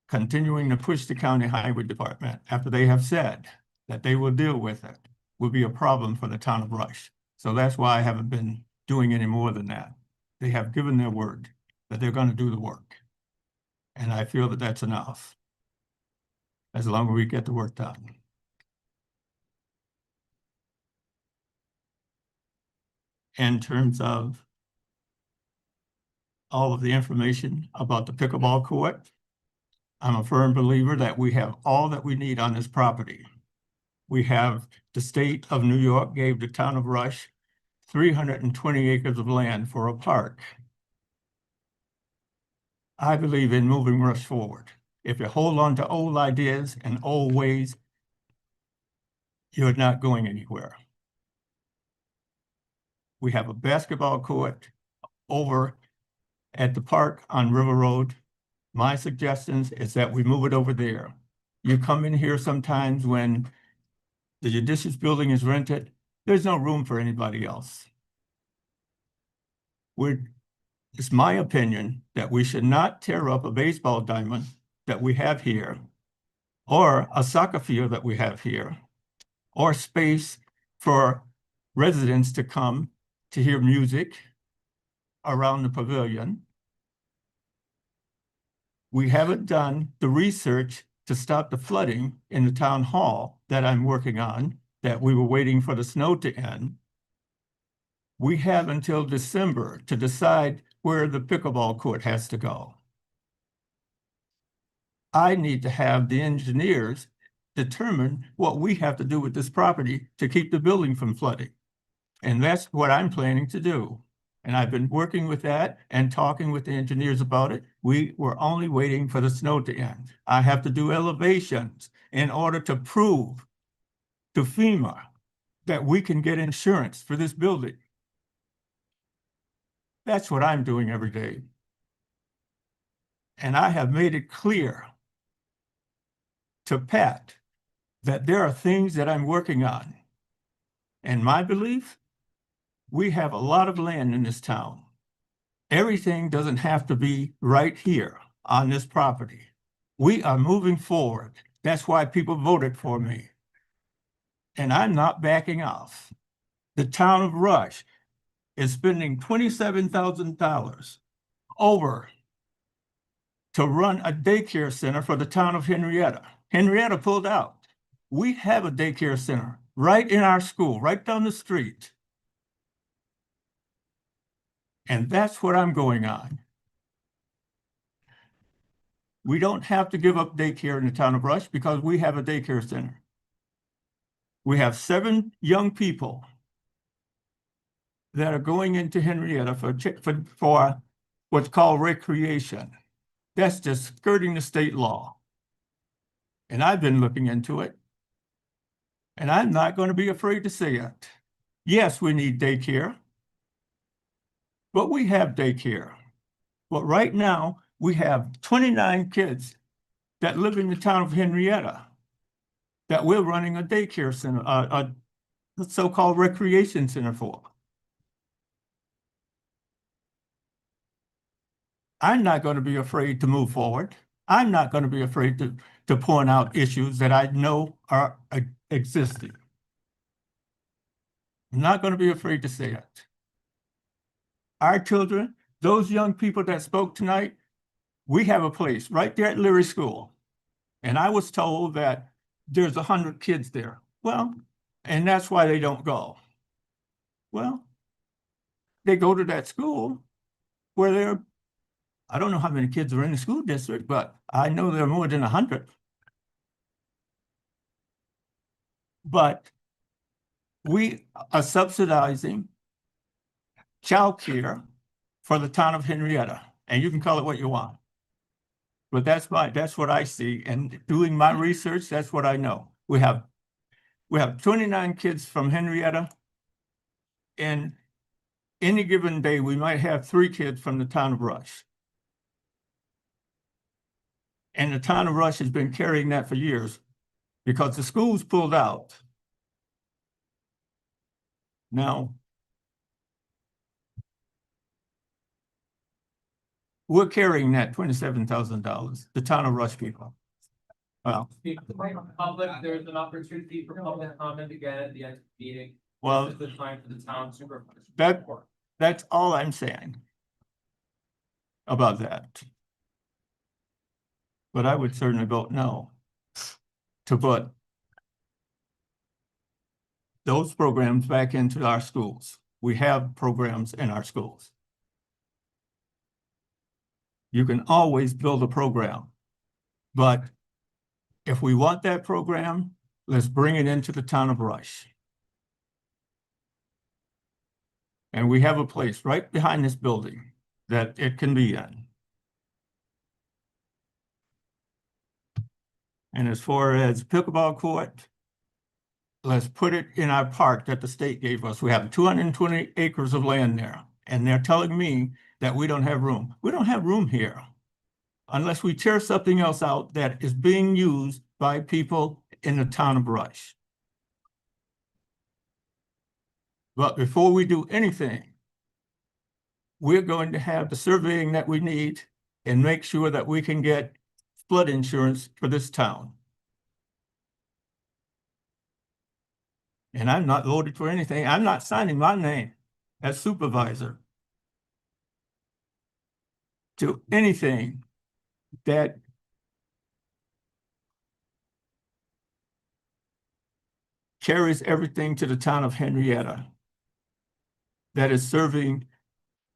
Speaker 4: continuing to push the county highway department after they have said that they will deal with it will be a problem for the town of Rush. So that's why I haven't been doing any more than that. They have given their word that they're going to do the work. And I feel that that's enough, as long as we get the work done. In terms of all of the information about the pickleball court, I'm a firm believer that we have all that we need on this property. We have the state of New York gave the town of Rush 320 acres of land for a park. I believe in moving Rush forward. If you hold on to old ideas and old ways, you're not going anywhere. We have a basketball court over at the park on River Road. My suggestions is that we move it over there. You come in here sometimes when the judicious building is rented, there's no room for anybody else. It's my opinion that we should not tear up a baseball diamond that we have here or a soccer field that we have here or space for residents to come to hear music around the pavilion. We haven't done the research to stop the flooding in the town hall that I'm working on, that we were waiting for the snow to end. We have until December to decide where the pickleball court has to go. I need to have the engineers determine what we have to do with this property to keep the building from flooding. And that's what I'm planning to do. And I've been working with that and talking with the engineers about it. We were only waiting for the snow to end. I have to do elevations in order to prove to FEMA that we can get insurance for this building. That's what I'm doing every day. And I have made it clear to Pat that there are things that I'm working on. And my belief, we have a lot of land in this town. Everything doesn't have to be right here on this property. We are moving forward. That's why people voted for me. And I'm not backing off. The town of Rush is spending $27,000 over to run a daycare center for the town of Henrietta. Henrietta pulled out. We have a daycare center right in our school, right down the street. And that's what I'm going on. We don't have to give up daycare in the town of Rush because we have a daycare center. We have 7 young people that are going into Henrietta for what's called recreation. That's just skirting the state law. And I've been looking into it. And I'm not going to be afraid to say it. Yes, we need daycare. But we have daycare. But right now, we have 29 kids that live in the town of Henrietta that we're running a daycare center, a so-called recreation center for. I'm not going to be afraid to move forward. I'm not going to be afraid to point out issues that I know are existing. I'm not going to be afraid to say it. Our children, those young people that spoke tonight, we have a place right there at Leary School. And I was told that there's 100 kids there. Well, and that's why they don't go. Well, they go to that school where I don't know how many kids are in the school district, but I know there are more than 100. But we are subsidizing childcare for the town of Henrietta, and you can call it what you want. But that's what I see, and doing my research, that's what I know. We have 29 kids from Henrietta, and any given day, we might have 3 kids from the town of Rush. And the town of Rush has been carrying that for years because the schools pulled out. Now, we're carrying that $27,000, the town of Rush people. Well,
Speaker 10: Public, there's an opportunity for public comment again at the end of the meeting.
Speaker 4: Well,
Speaker 10: This is the time for the town supervisor.
Speaker 4: that's all I'm saying about that. But I would certainly vote no to put those programs back into our schools. We have programs in our schools. You can always build a program, but if we want that program, let's bring it into the town of Rush. And we have a place right behind this building that it can be in. And as far as pickleball court, let's put it in our park that the state gave us. We have 220 acres of land there, and they're telling me that we don't have room. We don't have room here unless we tear something else out that is being used by people in the town of Rush. But before we do anything, we're going to have the surveying that we need and make sure that we can get flood insurance for this town. And I'm not voted for anything. I'm not signing my name as supervisor to anything that carries everything to the town of Henrietta, that is serving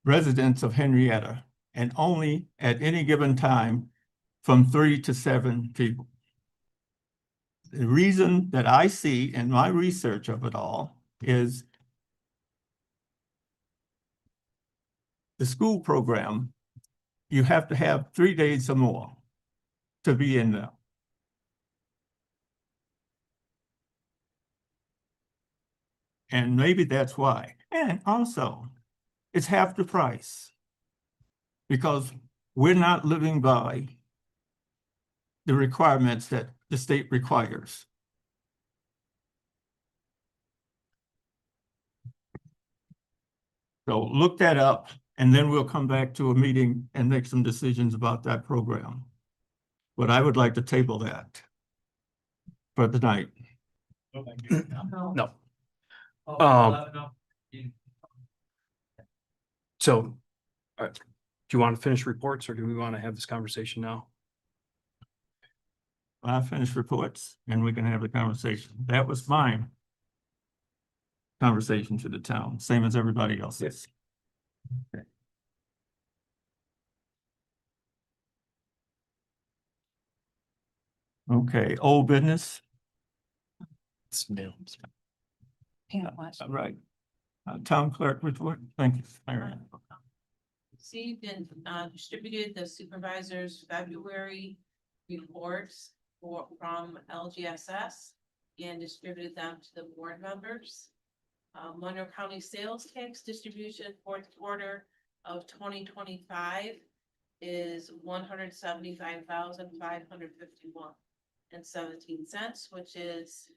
Speaker 4: residents of Henrietta, and only at any given time from 3 to 7 people. The reason that I see in my research of it all is the school program, you have to have 3 days or more to be in there. And maybe that's why. And also, it's half the price because we're not living by the requirements that the state requires. So look that up, and then we'll come back to a meeting and make some decisions about that program. But I would like to table that for tonight.
Speaker 19: No. So, do you want to finish reports or do we want to have this conversation now?
Speaker 4: I finish reports and we can have the conversation. That was mine. Conversation to the town, same as everybody else's. Okay. Okay, old business.
Speaker 6: It's new.
Speaker 4: All right. Town clerk report. Thank you. Marion.
Speaker 2: Received and distributed the supervisor's February reports from LGSS and distributed them to the board members. Monroe County sales tax distribution fourth quarter of 2025 is $175,551.17, which is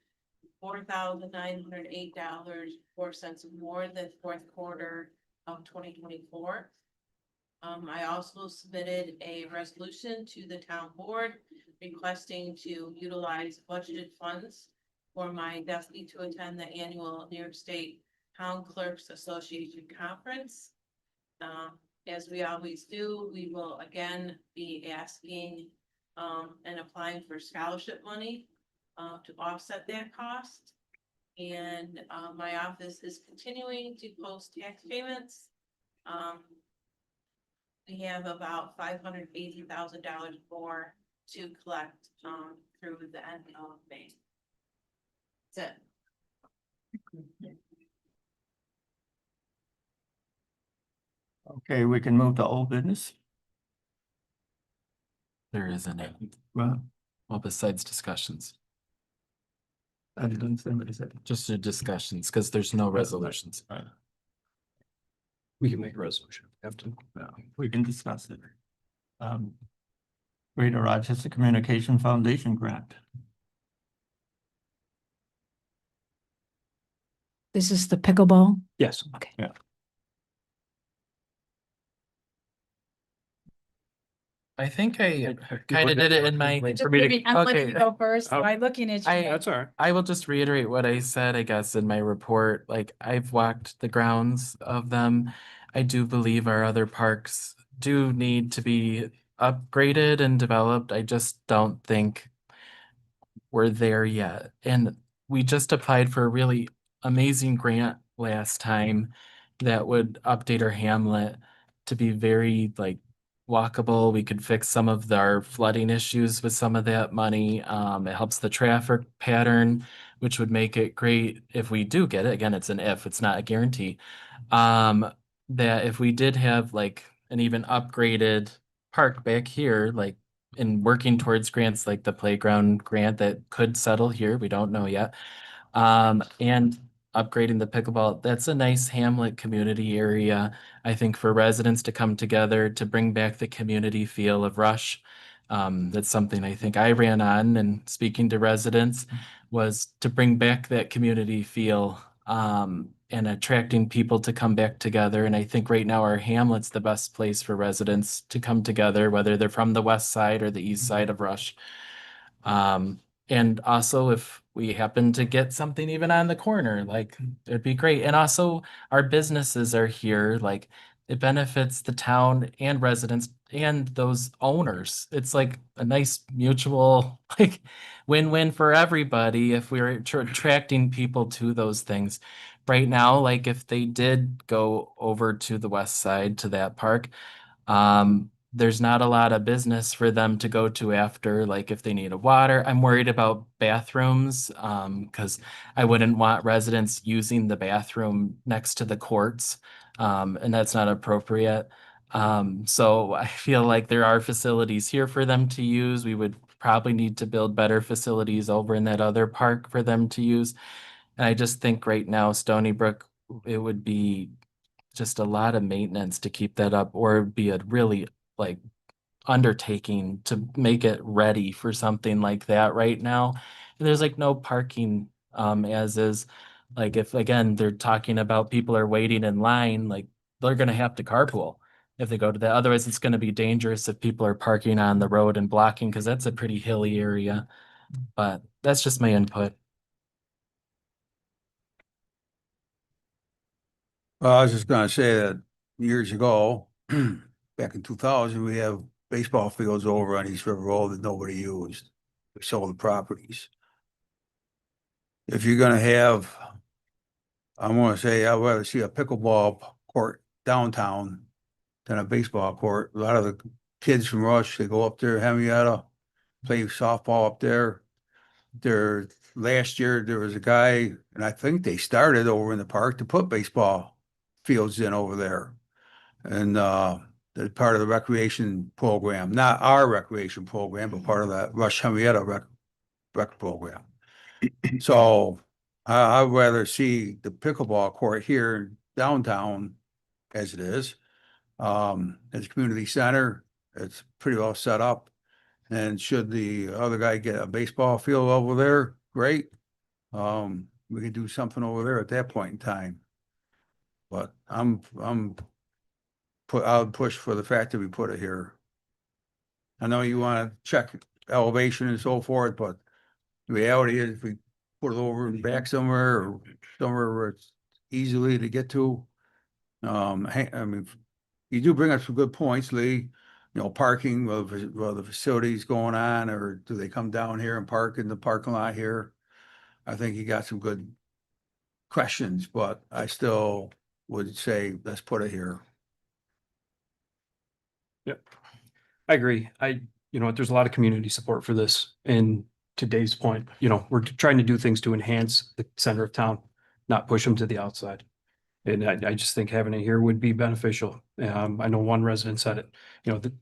Speaker 2: $4,908.04 more than fourth quarter of 2024. I also submitted a resolution to the town board requesting to utilize budgeted funds for my deputy to attend the annual New York State Town Clerks Association Conference. As we always do, we will again be asking and applying for scholarship money to offset that cost. And my office is continuing to post tax payments. We have about $580,000 more to collect through the end of May. That's it.
Speaker 4: Okay, we can move to old business.
Speaker 6: There isn't any.
Speaker 4: Well,
Speaker 6: besides discussions,
Speaker 4: I didn't say what he said.
Speaker 6: just the discussions, because there's no resolutions.
Speaker 19: We can make a resolution. Have to.
Speaker 4: We can discuss it. Greater Rochester Communication Foundation grant.
Speaker 18: This is the pickleball.
Speaker 19: Yes.
Speaker 18: Okay.
Speaker 4: Yeah.
Speaker 6: I think I kind of did it in my.
Speaker 11: Maybe I'm letting you go first.
Speaker 19: Oh.
Speaker 11: By looking at you.
Speaker 19: That's all right.
Speaker 6: I will just reiterate what I said, I guess, in my report. Like, I've walked the grounds of them. I do believe our other parks do need to be upgraded and developed. I just don't think we're there yet. And we just applied for a really amazing grant last time that would update our hamlet to be very like walkable. We could fix some of our flooding issues with some of that money. It helps the traffic pattern, which would make it great if we do get it. Again, it's an if, it's not a guarantee. That if we did have like an even upgraded park back here, like in working towards grants like the playground grant that could settle here, we don't know yet. And upgrading the pickleball, that's a nice hamlet community area, I think, for residents to come together to bring back the community feel of Rush. That's something I think I ran on, and speaking to residents was to bring back that community feel and attracting people to come back together. And I think right now our hamlet's the best place for residents to come together, whether they're from the west side or the east side of Rush. And also if we happen to get something even on the corner, like it'd be great. And also our businesses are here, like it benefits the town and residents and those owners. It's like a nice mutual, like win-win for everybody if we're attracting people to those things. Right now, like if they did go over to the west side to that park, there's not a lot of business for them to go to after, like if they need a water. I'm worried about bathrooms, because I wouldn't want residents using the bathroom next to the courts, and that's not appropriate. So I feel like there are facilities here for them to use. We would probably need to build better facilities over in that other park for them to use. And I just think right now, Stony Brook, it would be just a lot of maintenance to keep that up, or it'd be a really like undertaking to make it ready for something like that right now. And there's like no parking as is. Like if again they're talking about people are waiting in line, like they're gonna have to carpool if they go to that. Otherwise, it's gonna be dangerous if people are parking on the road and blocking because that's a pretty hilly area. But that's just my input.
Speaker 20: Well, I was just gonna say that years ago, back in 2000, we have baseball fields over on East River Road that nobody used. We sold the properties. If you're gonna have, I wanna say, I'd rather see a pickleball court downtown than a baseball court. A lot of the kids from Rush, they go up there, Henrietta, play softball up there. Last year, there was a guy, and I think they started over in the park to put baseball fields in over there. And they're part of the recreation program, not our recreation program, but part of that Rush Henrietta rec program. So I'd rather see the pickleball court here downtown as it is. As a community center, it's pretty well set up. And should the other guy get a baseball field over there, great. We could do something over there at that point in time. But I'll push for the fact that we put it here. I know you want to check elevation and so forth, but the reality is if we put it over and back somewhere or somewhere where it's easily to get to. I mean, you do bring up some good points, Lee. You know, parking, well, the facilities going on, or do they come down here and park in the parking lot here? I think you got some good questions, but I still would say, let's put it here.
Speaker 19: Yep. I agree. There's a lot of community support for this. And to Dave's point, we're trying to do things to enhance the center of town, not push them to the outside. And I just think having it here would be beneficial. I know one resident said it,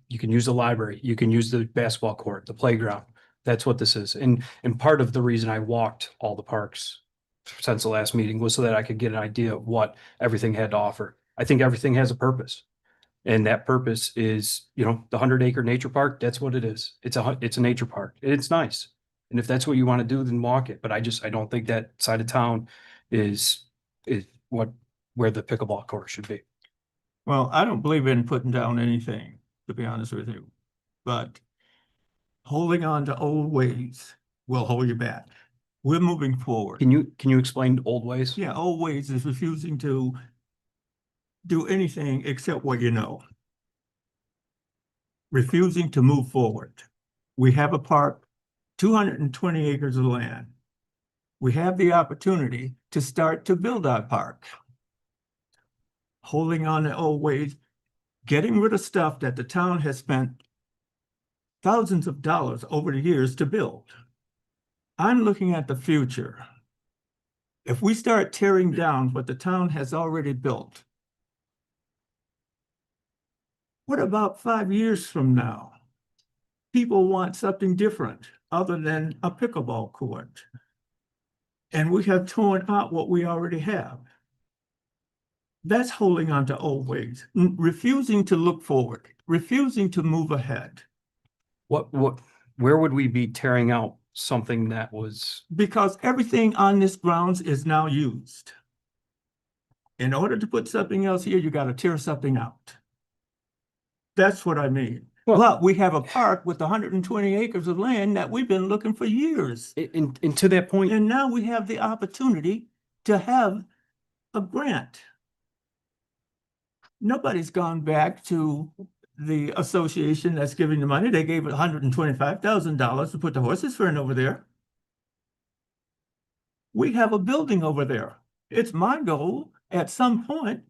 Speaker 19: you can use the library, you can use the basketball court, the playground. That's what this is. And part of the reason I walked all the parks since the last meeting was so that I could get an idea of what everything had to offer. I think everything has a purpose. And that purpose is, the 100-acre nature park, that's what it is. It's a nature park. It's nice. And if that's what you want to do, then walk it. But I don't think that side of town is where the pickleball court should be.
Speaker 4: Well, I don't believe in putting down anything, to be honest with you. But holding on to old ways will hold you back. We're moving forward.
Speaker 19: Can you explain old ways?
Speaker 4: Yeah, old ways is refusing to do anything except what you know. Refusing to move forward. We have a park, 220 acres of land. We have the opportunity to start to build our park. Holding on to old ways, getting rid of stuff that the town has spent thousands of dollars over the years to build. I'm looking at the future. If we start tearing down what the town has already built, what about 5 years from now? People want something different other than a pickleball court. And we have torn out what we already have. That's holding on to old ways, refusing to look forward, refusing to move ahead.
Speaker 19: Where would we be tearing out something that was?
Speaker 4: Because everything on this grounds is now used. In order to put something else here, you got to tear something out. That's what I mean. But we have a park with 120 acres of land that we've been looking for years.
Speaker 19: And to that point,
Speaker 4: And now we have the opportunity to have a grant. Nobody's gone back to the association that's giving the money. They gave $125,000 to put the horses fair over there. We have a building over there. It's my goal at some point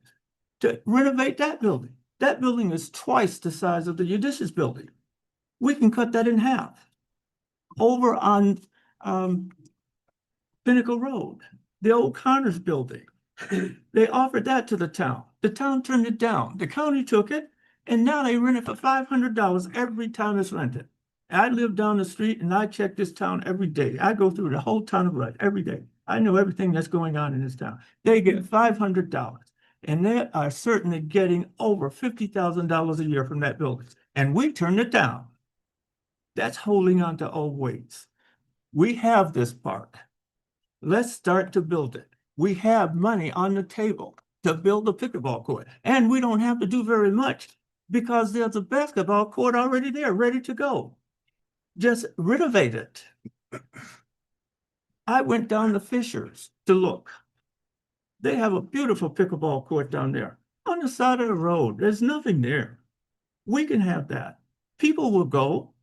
Speaker 4: to renovate that building. That building is twice the size of the Ulysses building. We can cut that in half. Over on Pinnacle Road, the old Connors building. They offered that to the town. The town turned it down. The county took it, and now they rent it for $500 every time it's rented. I live down the street and I check this town every day. I go through the whole town of Rush every day. I know everything that's going on in this town. They get $500, and they are certainly getting over $50,000 a year from that building. And we turned it down. That's holding on to old ways. We have this park. Let's start to build it. We have money on the table to build a pickleball court, and we don't have to do very much because there's a basketball court already there, ready to go. Just renovate it. I went down to Fisher's to look. They have a beautiful pickleball court down there on the side of the road. There's nothing there. We can have that. People will go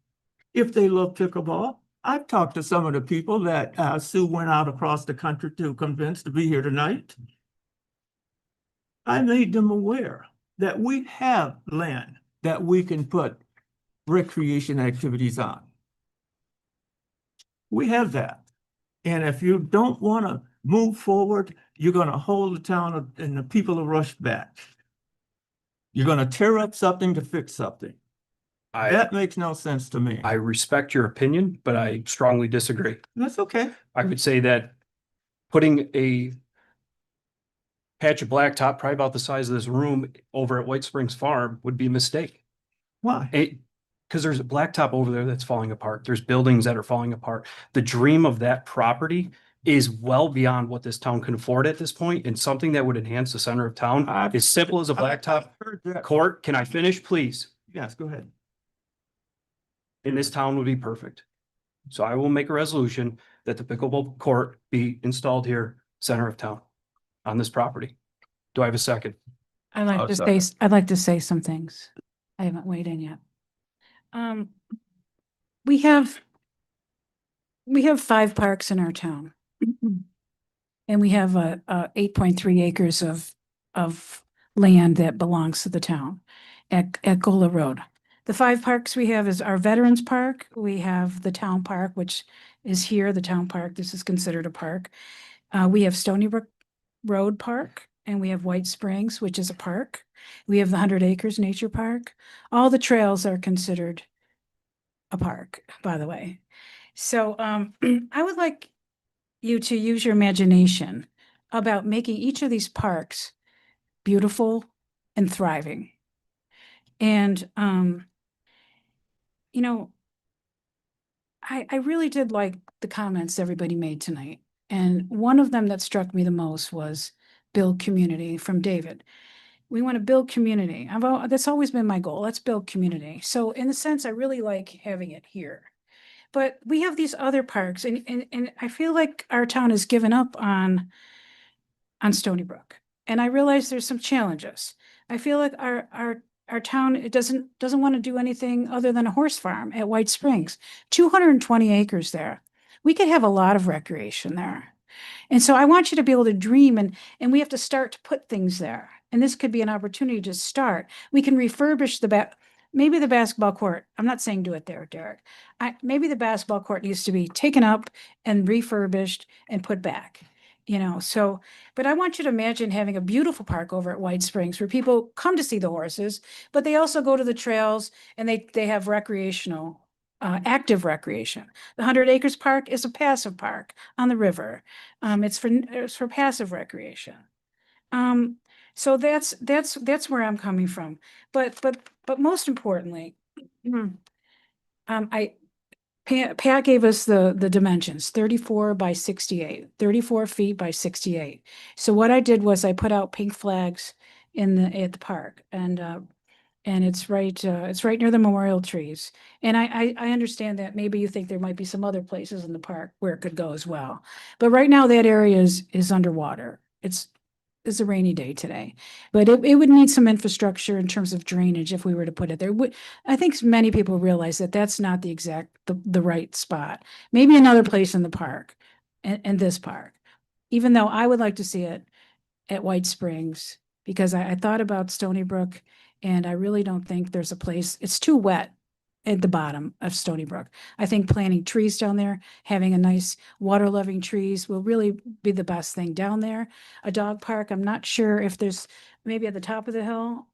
Speaker 4: if they love pickleball. I've talked to some of the people that Sue went out across the country to convince to be here tonight. I made them aware that we have land that we can put recreation activities on. We have that. And if you don't want to move forward, you're going to hold the town and the people of Rush back. You're going to tear up something to fix something. That makes no sense to me.
Speaker 19: I respect your opinion, but I strongly disagree.
Speaker 4: That's okay.
Speaker 19: I would say that putting a patch of blacktop, probably about the size of this room, over at White Springs Farm would be a mistake.
Speaker 4: Why?
Speaker 19: Because there's a blacktop over there that's falling apart. There's buildings that are falling apart. The dream of that property is well beyond what this town can afford at this point, and something that would enhance the center of town, as simple as a blacktop court. Can I finish, please?
Speaker 4: Yes, go ahead.
Speaker 19: In this town would be perfect. So I will make a resolution that the pickleball court be installed here, center of town, on this property. Do I have a second?
Speaker 18: I'd like to say some things. I haven't weighed in yet. We have 5 parks in our town. And we have 8.3 acres of land that belongs to the town at Gola Road. The 5 parks we have is our Veterans Park. We have the Town Park, which is here, the Town Park. This is considered a park. We have Stony Brook Road Park, and we have White Springs, which is a park. We have the 100 Acres Nature Park. All the trails are considered a park, by the way. So I would like you to use your imagination about making each of these parks beautiful and thriving. And you know, I really did like the comments everybody made tonight. And one of them that struck me the most was build community from David. We want to build community. That's always been my goal. Let's build community. So in a sense, I really like having it here. But we have these other parks, and I feel like our town has given up on Stony Brook. And I realize there's some challenges. I feel like our town, it doesn't want to do anything other than a horse farm at White Springs. 220 acres there. We could have a lot of recreation there. And so I want you to be able to dream, and we have to start to put things there. And this could be an opportunity to start. We can refurbish maybe the basketball court. I'm not saying do it there, Derek. Maybe the basketball court needs to be taken up and refurbished and put back. But I want you to imagine having a beautiful park over at White Springs where people come to see the horses, but they also go to the trails and they have recreational, active recreation. The 100 Acres Park is a passive park on the river. It's for passive recreation. So that's where I'm coming from. But most importantly, Pat gave us the dimensions, 34 by 68, 34 feet by 68. So what I did was I put out pink flags at the park, and And it's right near the memorial trees. And I understand that maybe you think there might be some other places in the park where it could go as well. But right now that area is underwater. It's a rainy day today, but it would need some infrastructure in terms of drainage if we were to put it there. I think many people realize that that's not the right spot. Maybe another place in the park and this park, even though I would like to see it at White Springs, because I thought about Stony Brook and I really don't think there's a place, it's too wet at the bottom of Stony Brook. I think planting trees down there, having a nice water loving trees will really be the best thing down there. A dog park, I'm not sure if there's maybe at the top of the hill,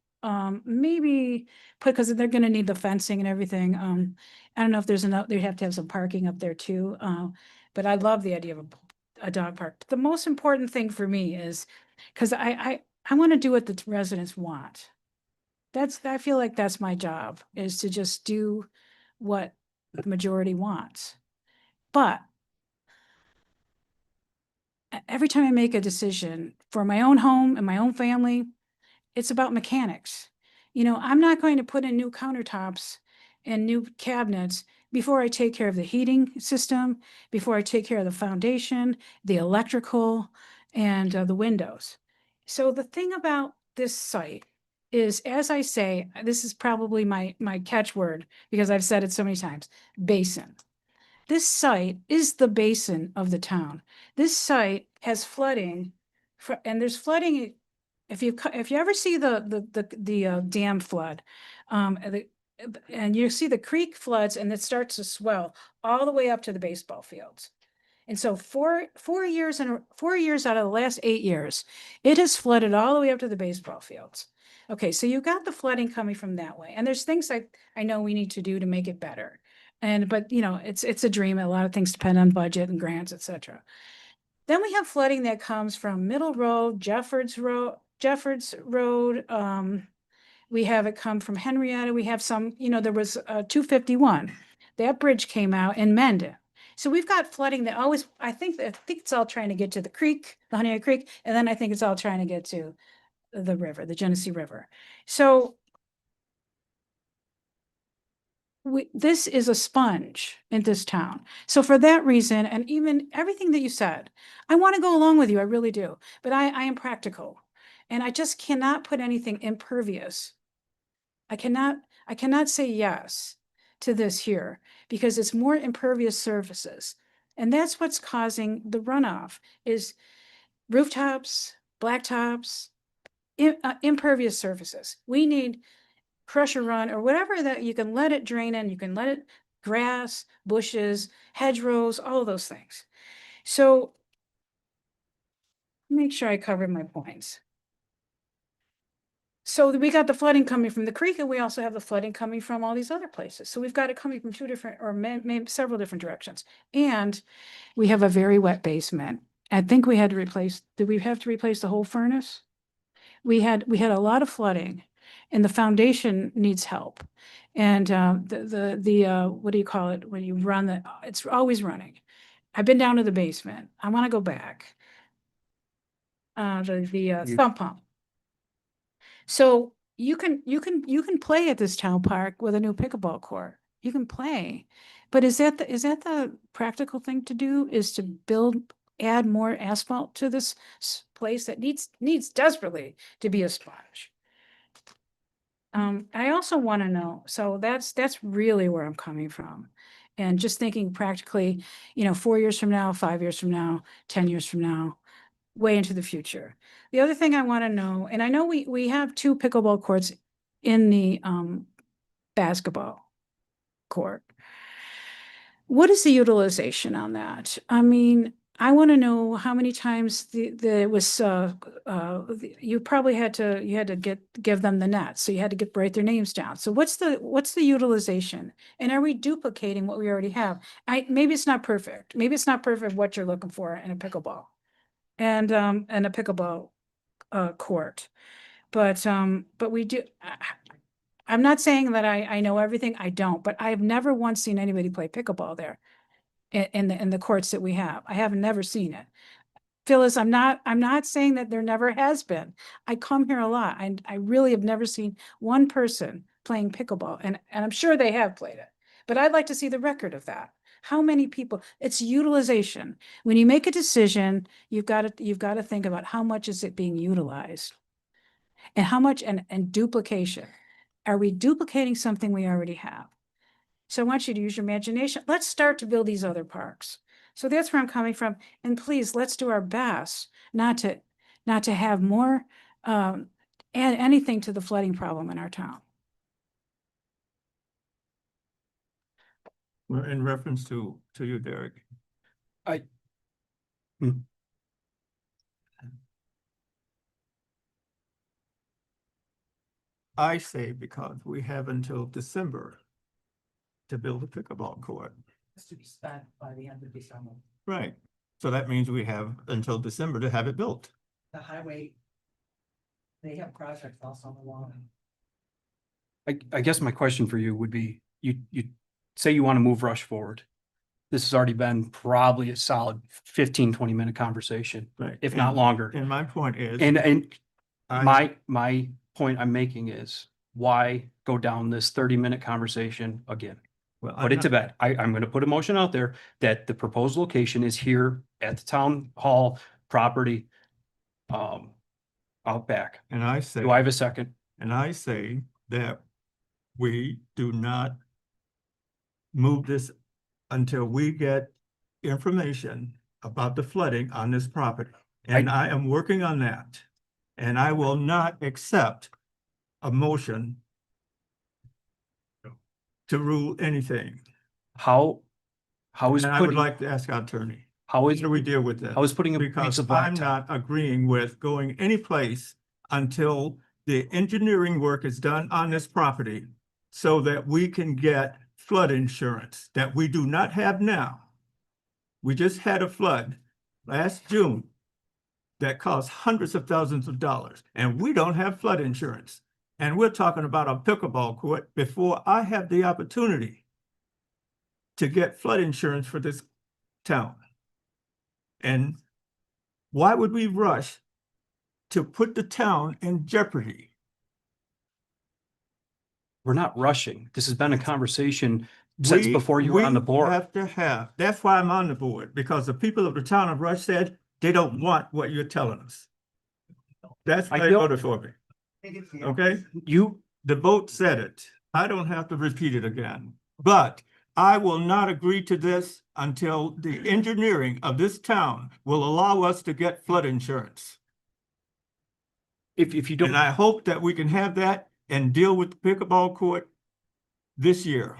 Speaker 18: maybe because they're gonna need the fencing and everything. I don't know if there's enough, they have to have some parking up there too. But I love the idea of a dog park. The most important thing for me is, because I want to do what the residents want. I feel like that's my job, is to just do what the majority wants. But every time I make a decision for my own home and my own family, it's about mechanics. You know, I'm not going to put in new countertops and new cabinets before I take care of the heating system, before I take care of the foundation, the electrical, and the windows. So the thing about this site is, as I say, this is probably my catchword because I've said it so many times, basin. This site is the basin of the town. This site has flooding, and there's flooding. If you ever see the dam flood, and you see the creek floods and it starts to swell all the way up to the baseball fields. And so 4 years out of the last 8 years, it has flooded all the way up to the baseball fields. Okay, so you've got the flooding coming from that way. And there's things I know we need to do to make it better. But you know, it's a dream. A lot of things depend on budget and grants, etc. Then we have flooding that comes from Middle Road, Jeffords Road. We have it come from Henrietta. We have some, you know, there was 251. That bridge came out in Mendon. So we've got flooding that always, I think it's all trying to get to the creek, the Honey Creek, and then I think it's all trying to get to the river, the Genesee River. So this is a sponge in this town. So for that reason, and even everything that you said, I want to go along with you. I really do. But I am practical, and I just cannot put anything impervious. I cannot say yes to this here because it's more impervious surfaces. And that's what's causing the runoff is rooftops, blacktops, impervious surfaces. We need pressure run or whatever that you can let it drain in. You can let it grass, bushes, hedgerows, all of those things. So make sure I covered my points. So we got the flooding coming from the creek, and we also have the flooding coming from all these other places. So we've got it coming from two different, or maybe several different directions. And we have a very wet basement. I think we had to replace, did we have to replace the whole furnace? We had a lot of flooding, and the foundation needs help. And what do you call it? When you run it's always running. I've been down to the basement. I want to go back. The sump pump. So you can play at this town park with a new pickleball court. You can play, but is that the practical thing to do? Is to add more asphalt to this place that needs desperately to be a sponge. I also want to know. So that's really where I'm coming from, and just thinking practically. 4 years from now, 5 years from now, 10 years from now. Way into the future. The other thing I want to know, and I know we have 2 pickleball courts in the basketball court. What is the utilization on that? I mean, I want to know how many times it was. You probably had to give them the net, so you had to write their names down. So what's the utilization, and are we duplicating what we already have? Maybe it's not perfect. Maybe it's not perfect what you're looking for in a pickleball. And a pickleball court. But we do, I'm not saying that I know everything, I don't, but I've never once seen anybody play pickleball there in the courts that we have. I have never seen it. Phyllis, I'm not saying that there never has been. I come here a lot. I really have never seen one person playing pickleball, and I'm sure they have played it. But I'd like to see the record of that. How many people? It's utilization. When you make a decision, you've got to think about how much is it being utilized, and how much and duplication. Are we duplicating something we already have? So I want you to use your imagination. Let's start to build these other parks. So that's where I'm coming from. And please, let's do our best not to have more, add anything to the flooding problem in our town.
Speaker 4: Well, in reference to you, Derek. I say because we have until December to build a pickleball court.
Speaker 12: Has to be spent by the end of December.
Speaker 4: Right. So that means we have until December to have it built.
Speaker 12: The highway, they have projects also on the wall.
Speaker 19: I guess my question for you would be, you say you want to move Rush forward. This has already been probably a solid 15, 20-minute conversation,
Speaker 4: Right.
Speaker 19: if not longer.
Speaker 4: And my point is.
Speaker 19: And my point I'm making is, why go down this 30-minute conversation again?
Speaker 4: Well,
Speaker 19: Put it to bed. I'm going to put a motion out there that the proposed location is here at the town hall property, out back.
Speaker 4: And I say.
Speaker 19: Do I have a second?
Speaker 4: And I say that we do not move this until we get information about the flooding on this property. And I am working on that. And I will not accept a motion to rule anything.
Speaker 19: How is
Speaker 4: And I would
Speaker 19: putting,
Speaker 4: like to ask our attorney,
Speaker 19: how
Speaker 4: how do we deal with this?
Speaker 19: how is putting a piece
Speaker 4: Because
Speaker 19: of
Speaker 4: I'm
Speaker 19: blacktop?
Speaker 4: not agreeing with going any place until the engineering work is done on this property so that we can get flood insurance that we do not have now. We just had a flood last June that cost hundreds of thousands of dollars, and we don't have flood insurance. And we're talking about a pickleball court before I have the opportunity to get flood insurance for this town. And why would we rush to put the town in jeopardy?
Speaker 19: We're not rushing. This has been a conversation since before you were on the board.
Speaker 4: We have to have, that's why I'm on the board, because the people of the town of Rush said they don't want what you're telling us. That's why they voted for me. Okay? The vote said it. I don't have to repeat it again. But I will not agree to this until the engineering of this town will allow us to get flood insurance.
Speaker 19: If you don't.
Speaker 4: And I hope that we can have that and deal with the pickleball court this year.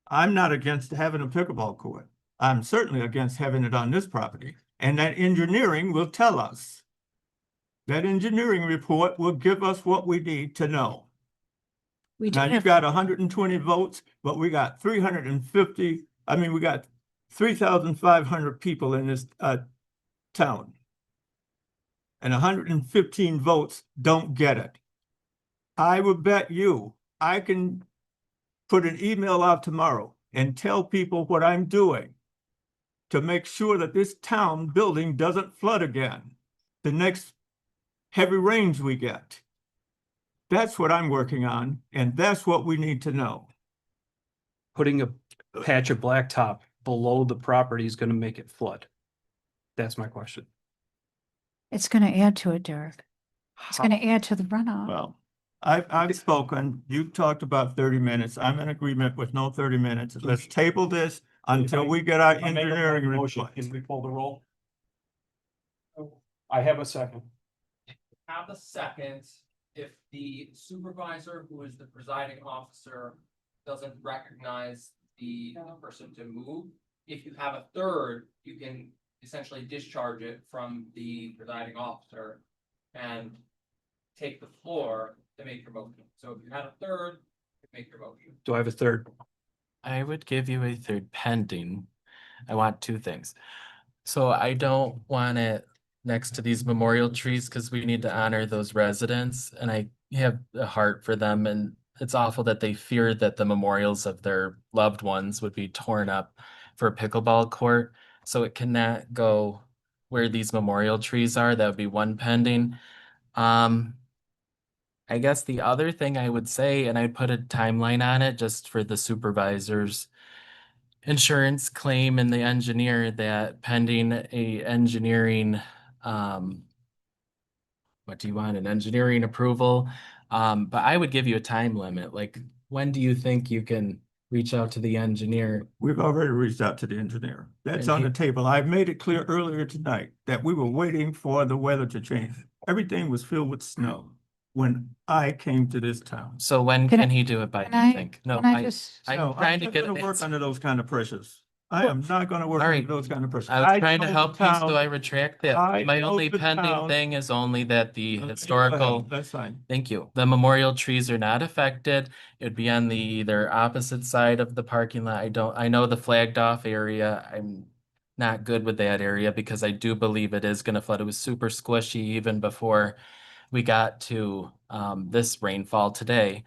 Speaker 4: I'm not against having a pickleball court. I'm certainly against having it on this property. And that engineering will tell us. That engineering report will give us what we need to know. Now, you got 120 votes, but we got 350, we got 3,500 people in this town. And 115 votes don't get it. I would bet you I can put an email out tomorrow and tell people what I'm doing to make sure that this town building doesn't flood again the next heavy rains we get. That's what I'm working on, and that's what we need to know.
Speaker 19: Putting a patch of blacktop below the property is going to make it flood. That's my question.
Speaker 18: It's going to add to it, Derek. It's going to add to the runoff.
Speaker 4: Well, I've spoken. You've talked about 30 minutes. I'm in agreement with no 30 minutes. Let's table this until we get our engineering report.
Speaker 19: Can we pull the roll? I have a second.
Speaker 10: Have a second if the supervisor, who is the presiding officer, doesn't recognize the person to move. If you have a third, you can essentially discharge it from the presiding officer and take the floor to make your motion. So if you had a third, you make your motion.
Speaker 19: Do I have a third?
Speaker 6: I would give you a third pending. I want two things. So I don't want it next to these memorial trees because we need to honor those residents, and I have a heart for them, and it's awful that they fear that the memorials of their loved ones would be torn up for a pickleball court. So it cannot go where these memorial trees are. That would be one pending. I guess the other thing I would say, and I'd put a timeline on it just for the supervisor's insurance claim and the engineer, that pending a engineering, what do you want, an engineering approval? But I would give you a time limit. Like, when do you think you can reach out to the engineer?
Speaker 4: We've already reached out to the engineer. That's
Speaker 6: And
Speaker 4: on the
Speaker 6: he-
Speaker 4: table. I've made it clear earlier tonight that we were waiting for the weather to change. Everything was filled with snow when I came to this town.
Speaker 6: So when
Speaker 18: Can I-
Speaker 6: can he do it by,
Speaker 18: can
Speaker 6: do you
Speaker 18: I-
Speaker 6: think? No,
Speaker 18: can I just-
Speaker 6: I'm
Speaker 4: No,
Speaker 6: trying
Speaker 4: I'm
Speaker 6: to
Speaker 4: not
Speaker 6: get
Speaker 4: gonna
Speaker 6: an
Speaker 4: work
Speaker 6: answer.
Speaker 4: under those kind of pressures. I am not gonna work
Speaker 6: All
Speaker 4: under
Speaker 6: right.
Speaker 4: those kind of pressures.
Speaker 6: I was trying to
Speaker 4: told the
Speaker 6: help you,
Speaker 4: town-
Speaker 6: so I retract that.
Speaker 4: I
Speaker 6: My
Speaker 4: told
Speaker 6: only
Speaker 4: the
Speaker 6: pending
Speaker 4: town-
Speaker 6: thing is only that the
Speaker 4: Okay, go ahead.
Speaker 6: historical,
Speaker 4: That's fine.
Speaker 6: thank you. The memorial trees are not affected. It would be on the either opposite side of the parking lot. I know the flagged off area. I'm not good with that area because I do believe it is gonna flood. It was super squishy even before we got to this rainfall today.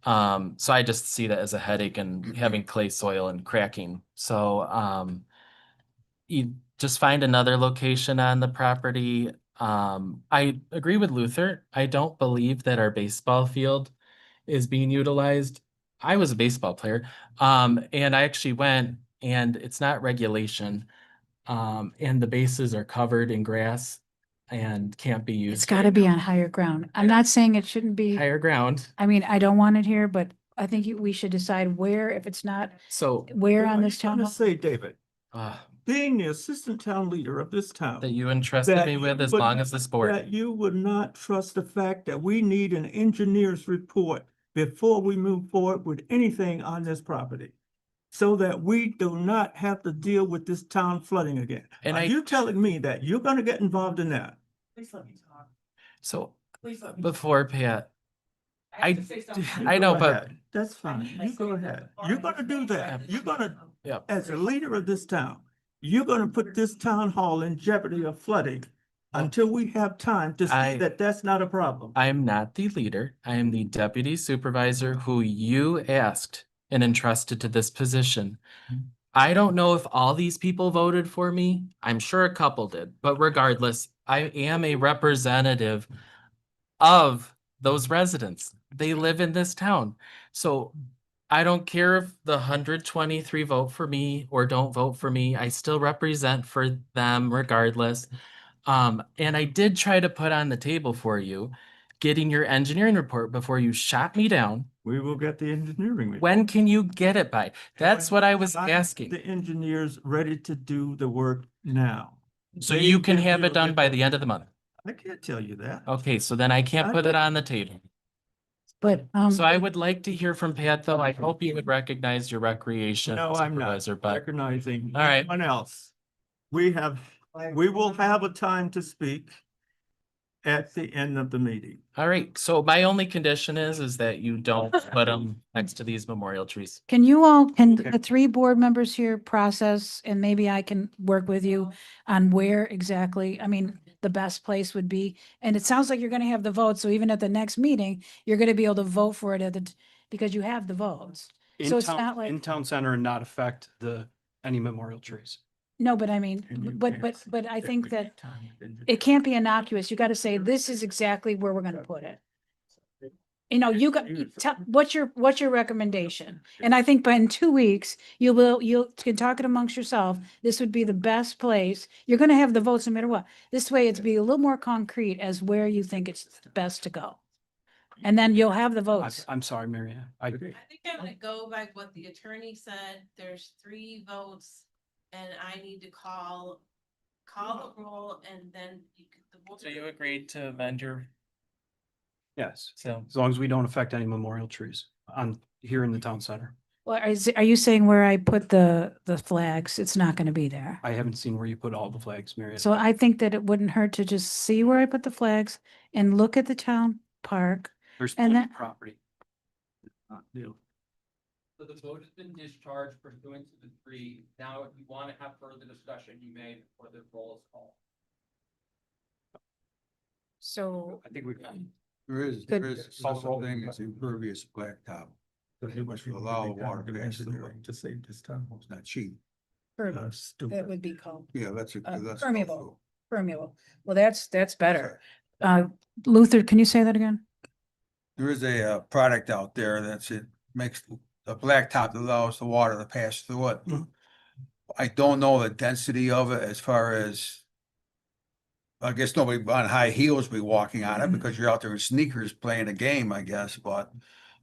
Speaker 6: So I just see that as a headache and having clay soil and cracking. So you just find another location on the property. I agree with Luther. I don't believe that our baseball field is being utilized. I was a baseball player, and I actually went, and it's not regulation. And the bases are covered in grass and can't be used.
Speaker 18: It's gotta be on higher ground. I'm not saying it shouldn't be,
Speaker 6: Higher ground.
Speaker 18: I mean, I don't want it here, but I think we should decide where, if it's not,
Speaker 6: So
Speaker 18: where
Speaker 4: What
Speaker 18: on
Speaker 4: are
Speaker 18: this
Speaker 4: you
Speaker 18: town.
Speaker 4: trying to say, David,
Speaker 6: uh,
Speaker 4: being the assistant town leader of this town.
Speaker 6: that you entrusted
Speaker 4: that
Speaker 6: me with
Speaker 4: you
Speaker 6: as
Speaker 4: would-
Speaker 6: long as this board.
Speaker 4: That you would not trust the fact that we need an engineer's report before we move forward with anything on this property. So that we do not have to deal with this town flooding again.
Speaker 6: And
Speaker 4: Are you telling me that you're gonna get involved in that?
Speaker 10: Please let me talk.
Speaker 6: So
Speaker 10: Please let me.
Speaker 6: before Pat,
Speaker 10: I have to say something.
Speaker 6: I know,
Speaker 4: Go
Speaker 6: but
Speaker 4: ahead. That's fine. You go ahead. You're gonna do that. You're gonna,
Speaker 6: yeah,
Speaker 4: as a leader of this town, you're gonna put this town hall in jeopardy of flooding until we have time to see that that's not a problem.
Speaker 6: I am not the leader. I am the deputy supervisor who you asked and entrusted to this position. I don't know if all these people voted for me. I'm sure a couple did, but regardless, I am a representative of those residents. They live in this town. So I don't care if the 123 vote for me or don't vote for me. I still represent for them regardless. And I did try to put on the table for you, getting your engineering report before you shot me down.
Speaker 4: We will get the engineering report.
Speaker 6: When can you get it by? That's what I was
Speaker 4: Not
Speaker 6: asking.
Speaker 4: The engineers ready to do the work now.
Speaker 6: So
Speaker 4: They
Speaker 6: you can
Speaker 4: give
Speaker 6: have
Speaker 4: you
Speaker 6: it done
Speaker 4: a-
Speaker 6: by the end of the month.
Speaker 4: I can't tell you that.
Speaker 6: Okay, so then I can't put it on the table.
Speaker 18: But,
Speaker 6: So I would like to hear from Pat, though. I hope you would recognize your recreation
Speaker 4: No, I'm not
Speaker 6: supervisor, but
Speaker 4: recognizing
Speaker 6: all right.
Speaker 4: anyone else. We will have a time to speak at the end of the meeting.
Speaker 6: all right. So my only condition is that you don't put them next to these memorial trees.
Speaker 18: Can you all, can the three board members here process, and maybe I can work with you on where exactly, I mean, the best place would be? And it sounds like you're gonna have the vote, so even at the next meeting, you're gonna be able to vote for it because you have the votes. So it's not like,
Speaker 19: In town center and not affect any memorial trees.
Speaker 18: no, but I mean, but I think that it can't be innocuous. You gotta say, this is exactly where we're gonna put it. You know, what's your recommendation? And I think in 2 weeks, you can talk it amongst yourself. This would be the best place. You're gonna have the votes no matter what. This way it's be a little more concrete as where you think it's best to go. And then you'll have the votes.
Speaker 19: I'm sorry, Mary Ann.
Speaker 2: I think I'm gonna go by what the attorney said. There's 3 votes and I need to call the roll and then the board.
Speaker 6: So you agreed to amend your,
Speaker 19: Yes,
Speaker 6: so
Speaker 19: as long as we don't affect any memorial trees here in the town center.
Speaker 18: Well, are you saying where I put the flags? It's not gonna be there.
Speaker 19: I haven't seen where you put all the flags, Mary Ann.
Speaker 18: So I think that it wouldn't hurt to just see where I put the flags and look at the town park.
Speaker 19: There's
Speaker 18: and
Speaker 19: plenty of
Speaker 18: that-
Speaker 19: property.
Speaker 10: So the vote has been discharged pursuant to the 3. Now, if you want to have further discussion, you may before the roll is called.
Speaker 18: So
Speaker 19: I think we've.
Speaker 20: There is
Speaker 18: Good.
Speaker 20: such a thing as impervious blacktop. Which will allow water to pass through.
Speaker 4: To save this town.
Speaker 20: It's not cheap.
Speaker 18: that would be called.
Speaker 20: Yeah, that's
Speaker 18: permeable. Permeable. Well, that's better. Luther, can you say that again?
Speaker 20: There is a product out there makes a blacktop that allows the water to pass through it. I don't know the density of it as far as, I guess nobody on high heels be walking on it because you're out there in sneakers playing a game, I guess, but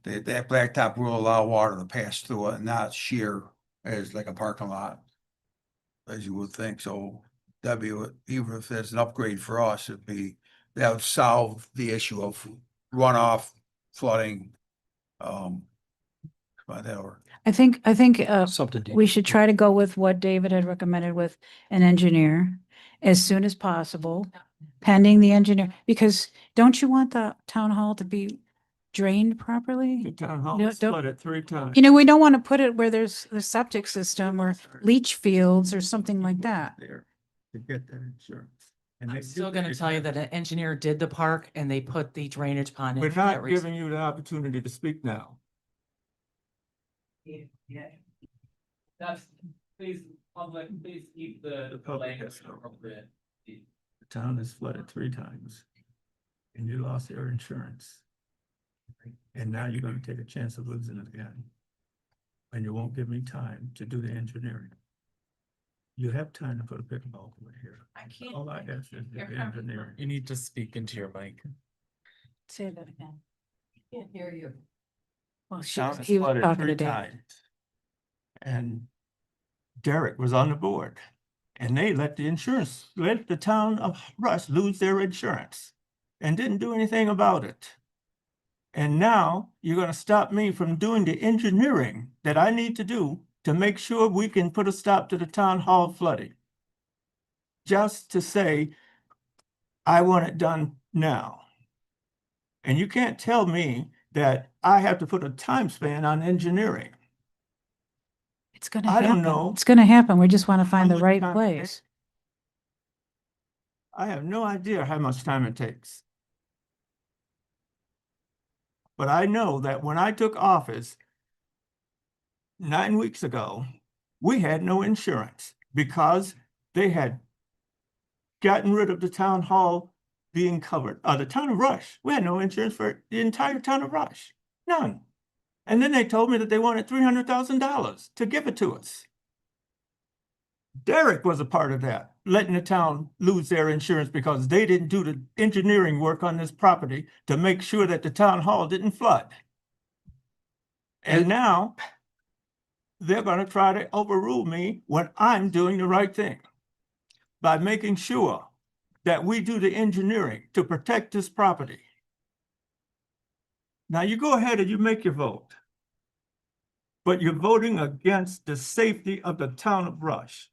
Speaker 20: that blacktop will allow water to pass through it and not sheer as like a parking lot, as you would think. So that'd be, even if there's an upgrade for us, that would solve the issue of runoff, flooding, whatever.
Speaker 18: I think
Speaker 19: Something.
Speaker 18: we should try to go with what David had recommended with an engineer as soon as possible, pending the engineer, because don't you want the town hall to be drained properly?
Speaker 4: The town hall
Speaker 18: No,
Speaker 4: was
Speaker 18: don't-
Speaker 4: flooded 3 times.
Speaker 18: You know, we don't want to put it where there's the septic system or leach fields or something like that.
Speaker 4: There to get that insurance. And
Speaker 6: I'm
Speaker 4: they
Speaker 6: still
Speaker 4: do
Speaker 6: gonna
Speaker 4: it.
Speaker 6: tell you that an engineer did the park and they put the drainage pond in.
Speaker 4: We're
Speaker 6: for that
Speaker 4: not
Speaker 6: reason.
Speaker 4: giving you the opportunity to speak now.
Speaker 10: Yeah. That's, please, public, please keep the
Speaker 4: public
Speaker 10: language
Speaker 4: has no-
Speaker 10: appropriate.
Speaker 4: The town is flooded 3 times. And you lost your insurance. And now you're gonna take a chance of losing it again. And you won't give me time to do the engineering. You have time to put a pickleball court here.
Speaker 2: I can't.
Speaker 4: All I ask is the
Speaker 2: You're having-
Speaker 4: engineering.
Speaker 6: You need to speak into your mic.
Speaker 18: Say that again.
Speaker 1: Can't hear you.
Speaker 18: Well,
Speaker 4: Town is
Speaker 18: he was
Speaker 4: flooded
Speaker 18: talking
Speaker 4: 3
Speaker 18: to Dave.
Speaker 4: times. And Derek was on the board. And they let the town of Rush lose their insurance and didn't do anything about it. And now you're gonna stop me from doing the engineering that I need to do to make sure we can put a stop to the town hall flooding. Just to say, I want it done now. And you can't tell me that I have to put a time span on engineering.
Speaker 18: It's gonna
Speaker 4: I
Speaker 18: happen.
Speaker 4: don't know.
Speaker 18: It's gonna happen. We just want to find the
Speaker 4: much
Speaker 18: right
Speaker 4: time it
Speaker 18: place.
Speaker 4: I have no idea how much time it takes. But I know that when I took office 9 weeks ago, we had no insurance because they had gotten rid of the town hall being covered. The town of Rush, we had no insurance for the entire town of Rush, none. And then they told me that they wanted $300,000 to give it to us. Derek was a part of that, letting the town lose their insurance because they didn't do the engineering work on this property to make sure that the town hall didn't flood. And now they're gonna try to overrule me when I'm doing the right thing by making sure that we do the engineering to protect this property. Now you go ahead and you make your vote. But you're voting against the safety of the town of Rush.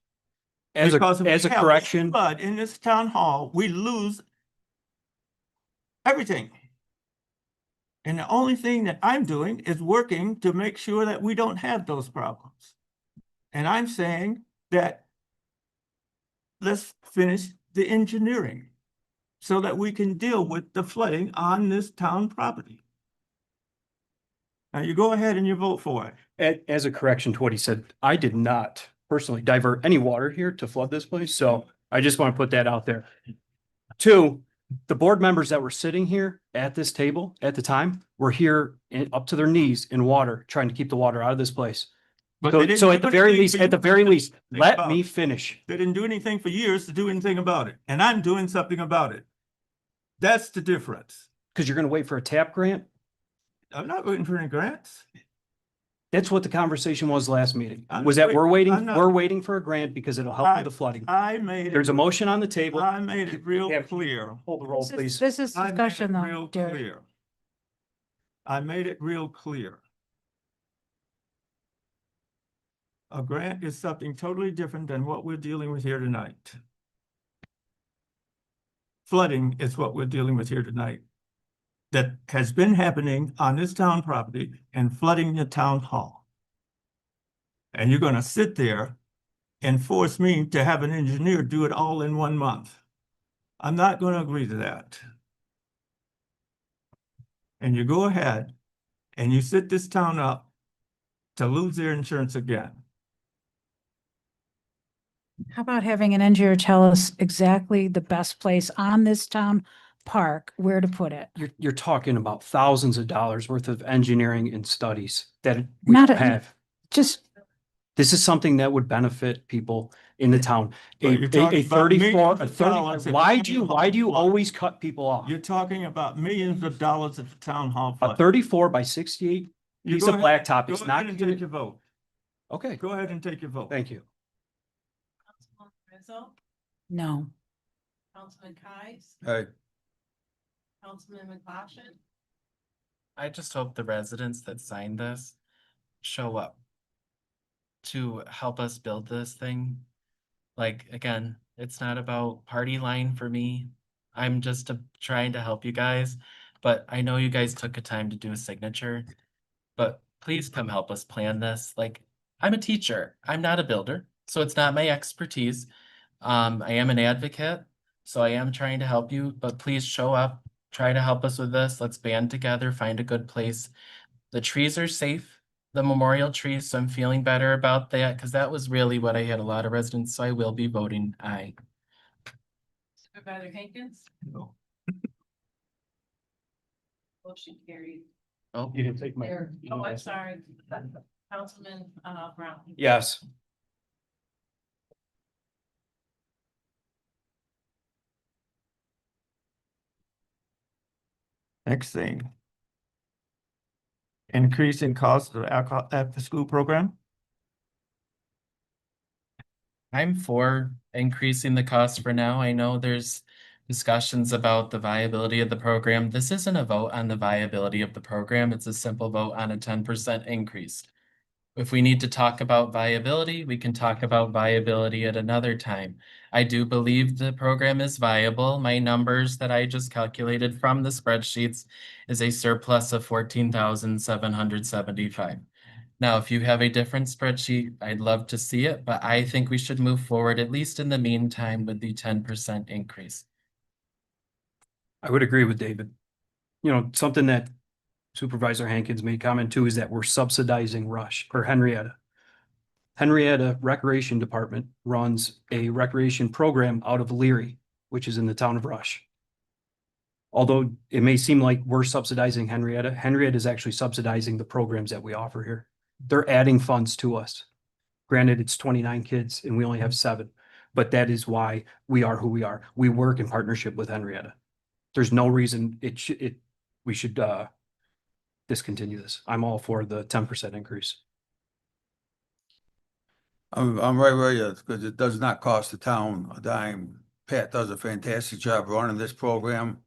Speaker 19: As
Speaker 4: Because if
Speaker 19: a
Speaker 4: we have
Speaker 19: correction,
Speaker 4: flood in this town hall, we lose everything. And the only thing that I'm doing is working to make sure that we don't have those problems. And I'm saying that let's finish the engineering so that we can deal with the flooding on this town property. Now you go ahead and you vote for it.
Speaker 19: as a correction to what he said, I did not personally divert any water here to flood this place, so I just want to put that out there. 2, the board members that were sitting here at this table at the time were here up to their knees in water, trying to keep the water out of this place.
Speaker 4: But they didn't
Speaker 19: So
Speaker 4: do
Speaker 19: at the very
Speaker 4: anything
Speaker 19: least,
Speaker 4: for
Speaker 19: at the
Speaker 4: you.
Speaker 19: very least,
Speaker 4: Think
Speaker 19: let
Speaker 4: about
Speaker 19: me
Speaker 4: it.
Speaker 19: finish.
Speaker 4: They didn't do anything for years to do anything about it, and I'm doing something about it. That's the difference.
Speaker 19: Because you're gonna wait for a TAP grant?
Speaker 4: I'm not waiting for any grants.
Speaker 19: That's what the conversation was last meeting,
Speaker 4: I'm
Speaker 19: was that
Speaker 4: wait-
Speaker 19: we're
Speaker 4: I'm not-
Speaker 19: waiting for a grant because it'll help with the flooding.
Speaker 4: I made it.
Speaker 19: There's a motion on the table.
Speaker 4: I made it real
Speaker 19: Yeah.
Speaker 4: clear.
Speaker 19: Hold the roll, please.
Speaker 18: This is
Speaker 4: I made
Speaker 18: discussion
Speaker 4: it
Speaker 18: though,
Speaker 4: real
Speaker 18: Derek.
Speaker 4: clear. I made it real clear. A grant is something totally different than what we're dealing with here tonight. Flooding is what we're dealing with here tonight. That has been happening on this town property and flooding the town hall. And you're gonna sit there and force me to have an engineer do it all in 1 month. I'm not gonna agree to that. And you go ahead and you sit this town up to lose their insurance again.
Speaker 18: How about having an engineer tell us exactly the best place on this town park, where to put it?
Speaker 19: You're talking about thousands of dollars worth of engineering and studies that we
Speaker 18: Not
Speaker 19: don't
Speaker 18: a-
Speaker 19: have.
Speaker 18: Just,
Speaker 19: This is something that would benefit people in the town.
Speaker 4: But you're
Speaker 19: A
Speaker 4: talking about
Speaker 19: 34,
Speaker 4: millions
Speaker 19: a
Speaker 4: of
Speaker 19: 30,
Speaker 4: dollars at
Speaker 19: why
Speaker 4: the
Speaker 19: do you,
Speaker 4: town
Speaker 19: why do you
Speaker 4: hall.
Speaker 19: always cut people off?
Speaker 4: You're talking about millions of dollars at the town hall.
Speaker 19: A
Speaker 4: fund.
Speaker 19: 34 by 68
Speaker 4: You
Speaker 19: piece
Speaker 4: go
Speaker 19: of
Speaker 4: ahead-
Speaker 19: blacktop
Speaker 4: go
Speaker 19: is
Speaker 4: ahead
Speaker 19: not.
Speaker 4: and
Speaker 19: gonna-
Speaker 4: take your vote.
Speaker 19: Okay,
Speaker 4: Go ahead and take your vote.
Speaker 19: thank you.
Speaker 2: Councilman Rizzo,
Speaker 18: no.
Speaker 2: Councilman Kies,
Speaker 20: Hey,
Speaker 2: Councilman McLaughlin,
Speaker 6: I just hope the residents that signed this show up to help us build this thing. Like, again, it's not about party line for me. I'm just trying to help you guys, but I know you guys took a time to do a signature. But please come help us plan this. Like, I'm a teacher. I'm not a builder, so it's not my expertise. I am an advocate, so I am trying to help you, but please show up, try to help us with this. Let's band together, find a good place. The trees are safe, the memorial trees, so I'm feeling better about that because that was really what I had a lot of residents, so I will be voting aye.
Speaker 2: Supervisor Hankins,
Speaker 4: No.
Speaker 2: motion carried.
Speaker 6: Oh,
Speaker 19: You didn't take my.
Speaker 2: Oh, I'm sorry. Councilman Brown.
Speaker 19: Yes.
Speaker 4: Next thing. Increase in cost of alcohol after school program.
Speaker 6: I'm for increasing the cost for now. I know there's discussions about the viability of the program. This isn't a vote on the viability of the program. It's a simple vote on a 10% increase. If we need to talk about viability, we can talk about viability at another time. I do believe the program is viable. My numbers that I just calculated from the spreadsheets is a surplus of 14,775. Now, if you have a different spreadsheet, I'd love to see it, but I think we should move forward, at least in the meantime, with the 10% increase.
Speaker 19: I would agree with David. You know, something that Supervisor Hankins made comment to is that we're subsidizing Rush or Henrietta. Henrietta Recreation Department runs a recreation program out of Leary, which is in the town of Rush. Although it may seem like we're subsidizing Henrietta, Henrietta is actually subsidizing the programs that we offer here. They're adding funds to us. Granted, it's 29 kids and we only have 7, but that is why we are who we are. We work in partnership with Henrietta. There's no reason we should discontinue this. I'm all for the 10% increase.
Speaker 20: I'm right where you, because it does not cost the town a dime. Pat does a fantastic job running this program.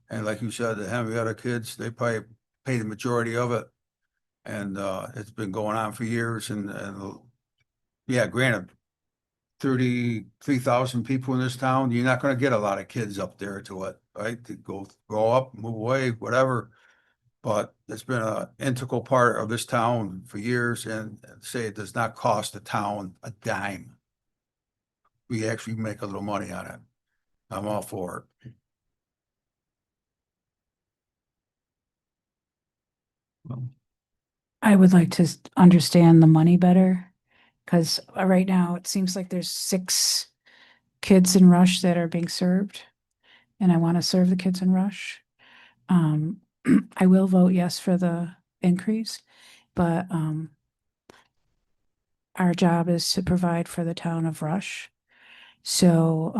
Speaker 20: And like you said, the Henrietta kids, they probably pay the majority of it. And it's been going on for years and yeah, granted, 33,000 people in this town, you're not gonna get a lot of kids up there to it, right? To go grow up, move away, whatever. But it's been an integral part of this town for years and say it does not cost the town a dime. We actually make a little money on it. I'm all for it.
Speaker 18: I would like to understand the money better, because right now it seems like there's 6 kids in Rush that are being served, and I want to serve the kids in Rush. I will vote yes for the increase, but our job is to provide for the town of Rush. So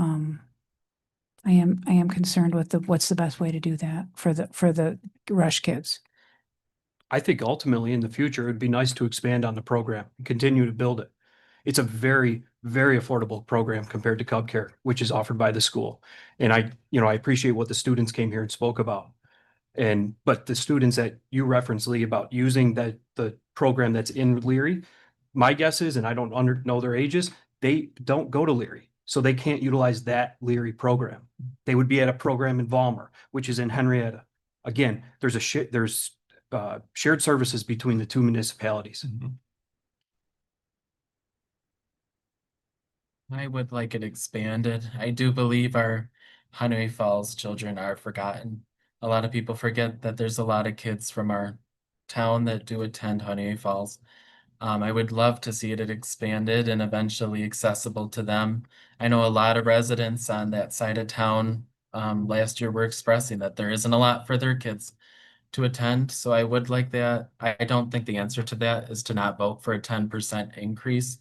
Speaker 18: I am concerned with what's the best way to do that for the Rush kids.
Speaker 19: I think ultimately in the future, it'd be nice to expand on the program and continue to build it. It's a very, very affordable program compared to Cub Care, which is offered by the school. And I appreciate what the students came here and spoke about. But the students that you referenced, Lee, about using the program that's in Leary, my guess is, and I don't know their ages, they don't go to Leary. So they can't utilize that Leary program. They would be at a program in Valmer, which is in Henrietta. Again, there's shared services between the 2 municipalities.
Speaker 6: I would like it expanded. I do believe our Honey Falls children are forgotten. A lot of people forget that there's a lot of kids from our town that do attend Honey Falls. I would love to see it expanded and eventually accessible to them. I know a lot of residents on that side of town, last year were expressing that there isn't a lot for their kids to attend, so I would like that. I don't think the answer to that is to not vote for a 10% increase.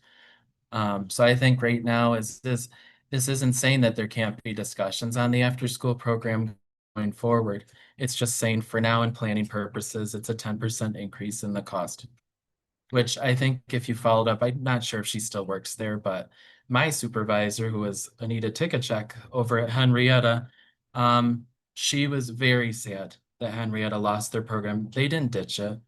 Speaker 6: So I think right now this isn't saying that there can't be discussions on the after-school program going forward. It's just saying for now, in planning purposes, it's a 10% increase in the cost. Which I think if you followed up, I'm not sure if she still works there, but my supervisor, who was Anita Tikachek over at Henrietta, she was very sad that Henrietta lost their program. They didn't ditch it.